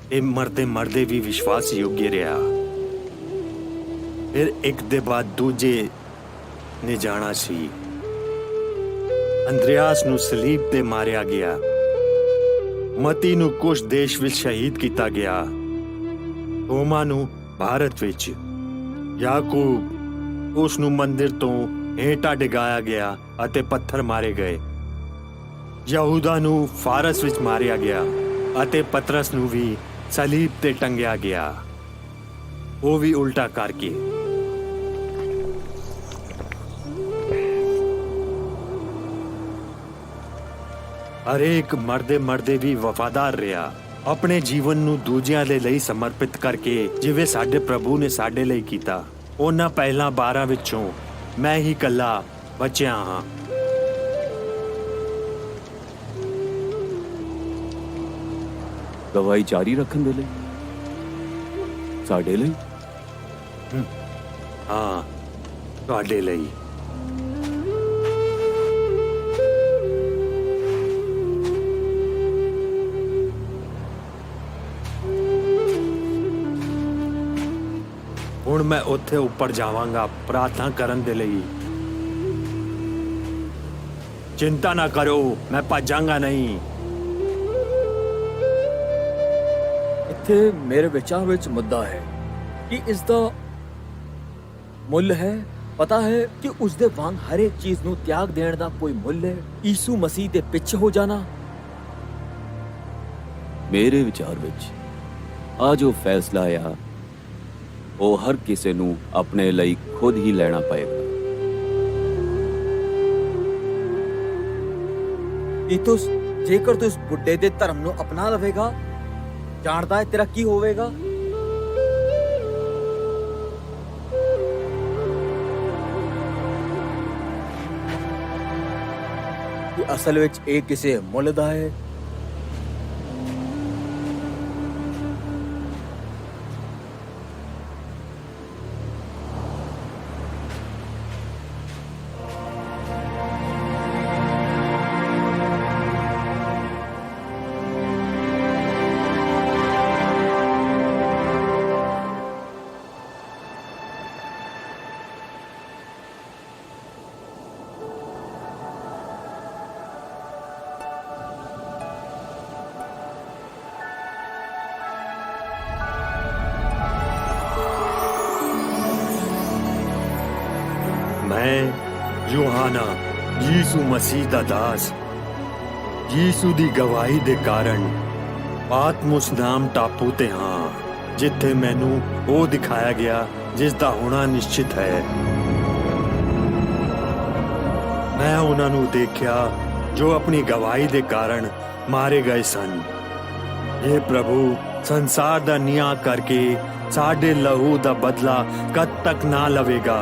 ते मरदे मरदे भी विश्वास योग्य रहा। फिर एक दे बाद दूजे ने जाना सी। अंद्रयास नू सलीब ते मारिया गया, मती नू कुछ देश विच शहीद किया गया, थोमा नू भारत विच, याकूब उस नू मंदिर तो हेठा डिगाया गया अते पत्थर मारे गए, यहूदा नू फारस विच मारिया गया अते पतरस नू भी सलीब ते टंगिया गया, वो भी उल्टा करके। हरेक मरदे मरदे भी वफादार रहा, अपने जीवन ਨੂੰ ਦੂਜਿਆਂ ਦੇ ਲਈ ਸਮਰਪਿਤ ਕਰਕੇ, ਜਿਵੇਂ ਸਾਡੇ ਪ੍ਰਭੂ ਨੇ ਸਾਡੇ ਲਈ ਕੀਤਾ। ਉਹਨਾਂ ਪਹਿਲਾਂ 12 ਵਿੱਚੋਂ ਮੈਂ ਹੀ ਇਕੱਲਾ ਬਚਿਆ ਹਾਂ। ਗਵਾਹੀ ਜਾਰੀ ਰੱਖਣ ਦੇ ਲਈ, ਸਾਡੇ ਲਈ। ਹਾਂ, ਤੁਹਾਡੇ ਲਈ। ਹੁਣ ਮੈਂ ਉੱਥੇ ਉੱਪਰ ਜਾਵਾਂਗਾ ਪ੍ਰਾਰਥਨਾ ਕਰਨ ਦੇ ਲਈ। ਚਿੰਤਾ ਨਾ ਕਰੋ, ਮੈਂ ਭੱਜਾਂਗਾ ਨਹੀਂ। ਇੱਥੇ ਮੇਰੇ ਵਿਚਾਰ ਵਿੱਚ ਮੁੱਦਾ ਹੈ ਕਿ ਇਸ ਦਾ ਮੁੱਲ ਹੈ। ਪਤਾ ਹੈ ਕਿ ਉਸ ਦੇ ਵਾਂਗ ਹਰੇਕ ਚੀਜ਼ ਨੂੰ ਤਿਆਗ ਦੇਣ ਦਾ ਕੋਈ ਮੁੱਲ ਹੈ। ਯੀਸ਼ੂ ਮਸੀਹ ਦੇ ਪਿੱਛੇ ਹੋ ਜਾਣਾ। ਮੇਰੇ ਵਿਚਾਰ ਵਿੱਚ ਆ ਜੋ ਫੈਸਲਾ ਆ ਉਹ ਹਰ ਕਿਸੇ ਨੂੰ ਆਪਣੇ ਲਈ ਖੁਦ ਹੀ ਲੈਣਾ ਪਏਗਾ। ਤੀਤੁਸ, ਜੇਕਰ ਤੂੰ ਇਸ ਬੁੱਢੇ ਦੇ ਧਰਮ ਨੂੰ ਅਪਣਾ ਲਵੇਗਾ, ਜਾਣਦਾ ਹੈ ਤੇਰਾ ਕੀ ਹੋਵੇਗਾ। ਕਿ ਅਸਲ ਵਿੱਚ ਇਹ ਕਿਸੇ ਮੁੱਲ ਦਾ ਹੈ। मैं यूहाना यीशु मसीह दा दास यीशु दी गवाही दे कारण पातमुस नाम टापू ते हाँ, जिथे मैनू वो दिखाया गया जिस दा होना निश्चित है। मैं उन्हां नू देखिया ਜੋ ਆਪਣੀ ਗਵਾਹੀ ਦੇ ਕਾਰਨ ਮਾਰੇ ਗਏ ਸਨ। ਇਹ ਪ੍ਰਭੂ ਸੰਸਾਰ ਦਾ ਨਿਆਂ ਕਰਕੇ ਸਾਡੇ ਲਹੂ ਦਾ ਬਦਲਾ ਕਦ ਤੱਕ ਨਾ ਲਵੇਗਾ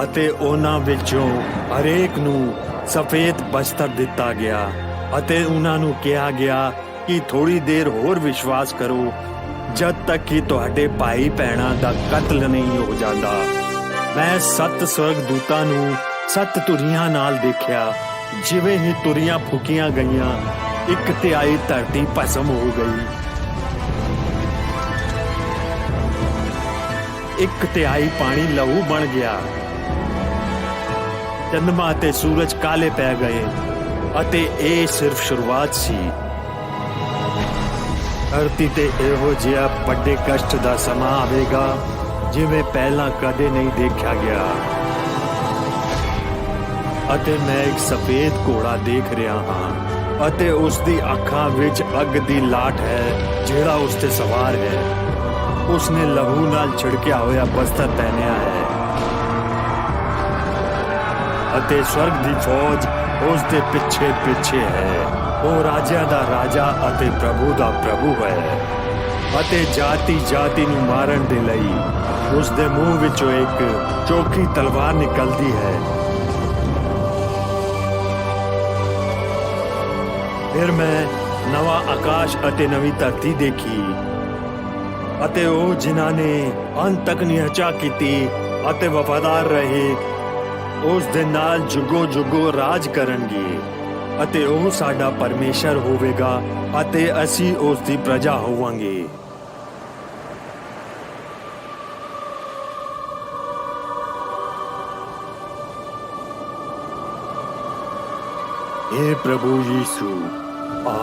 ਅਤੇ ਉਹਨਾਂ ਵਿੱਚੋਂ ਹਰੇਕ ਨੂੰ ਸਫੇਦ ਬਸਤਰ ਦਿੱਤਾ ਗਿਆ ਅਤੇ ਉਹਨਾਂ ਨੂੰ ਕਿਹਾ ਗਿਆ ਕਿ ਥੋੜੀ ਦੇਰ ਹੋਰ ਵਿਸ਼ਵਾਸ ਕਰੋ ਜਦ ਤੱਕ ਕਿ ਤੁਹਾਡੇ ਭਾਈ ਭੈਣਾਂ ਦਾ ਕਤਲ ਨਹੀਂ ਹੋ ਜਾਂਦਾ। ਮੈਂ 7 ਸਵਰਗਦੂਤਾਂ ਨੂੰ 7 ਤੁਰੀਆਂ ਨਾਲ ਦੇਖਿਆ। ਜਿਵੇਂ ਹੀ ਤੁਰੀਆਂ ਫੂਕੀਆਂ ਗਈਆਂ, 1/3 ਧਰਤੀ ਭਸਮ ਹੋ ਗਈ। 1/3 ਪਾਣੀ ਲਹੂ ਬਣ ਗਿਆ। ਚੰਦਰਮਾ ਤੇ ਸੂਰਜ ਕਾਲੇ ਪੈ ਗਏ ਅਤੇ ਇਹ ਸਿਰਫ ਸ਼ੁਰੂਆਤ ਸੀ। ਧਰਤੀ ਤੇ ਇਹੋ ਜਿਹਾ ਵੱਡੇ ਕਸ਼ਟ ਦਾ ਸਮਾਂ ਆਵੇਗਾ ਜਿਵੇਂ ਪਹਿਲਾਂ ਕਦੇ ਨਹੀਂ ਦੇਖਿਆ ਗਿਆ। ਅਤੇ ਮੈਂ ਇੱਕ ਸਫੇਦ ਘੋੜਾ ਦੇਖ ਰਿਹਾ ਹਾਂ ਅਤੇ ਉਸ ਦੀ ਅੱਖਾਂ ਵਿੱਚ ਅੱਗ ਦੀ ਲਾਟ ਹੈ। ਜਿਹੜਾ ਉਸ ਤੇ ਸਵਾਰ ਹੈ ਉਸਨੇ ਲਹੂ ਨਾਲ ਛਿੜਕਿਆ ਹੋਇਆ ਬਸਤਰ ਪਹਿਨਿਆ ਹੈ ਅਤੇ ਸਵਰਗ ਦੀ ਫੌਜ ਉਸ ਦੇ ਪਿੱਛੇ ਪਿੱਛੇ ਹੈ। ਉਹ ਰਾਜਿਆਂ ਦਾ ਰਾਜਾ ਅਤੇ ਪ੍ਰਭੂ ਦਾ ਪ੍ਰਭੂ ਹੈ ਅਤੇ ਜਾਤੀ ਜਾਤੀ ਨੂੰ ਮਾਰਨ ਦੇ ਲਈ ਉਸ ਦੇ ਮੂੰਹ ਵਿੱਚੋਂ ਇੱਕ ਚੋਖੀ ਤਲਵਾਰ ਨਿਕਲਦੀ ਹੈ। ਫਿਰ ਮੈਂ ਨਵਾਂ ਆਕਾਸ਼ ਅਤੇ ਨਵੀਂ ਧਰਤੀ ਦੇਖੀ ਅਤੇ ਉਹ ਜਿਨ੍ਹਾਂ ਨੇ ਅੰਤ ਤੱਕ ਨਿਹਚਾ ਕੀਤੀ ਅਤੇ ਵਫਾਦਾਰ ਰਹੇ ਉਸ ਦੇ ਨਾਲ ਜੁਗੋ ਜੁਗੋ ਰਾਜ ਕਰਨਗੇ ਅਤੇ ਉਹ ਸਾਡਾ ਪਰਮੇਸ਼ਰ ਹੋਵੇਗਾ ਅਤੇ ਅਸੀਂ ਉਸ ਦੀ ਪ੍ਰਜਾ ਹੋਵਾਂਗੇ। हे प्रभु यीशु आ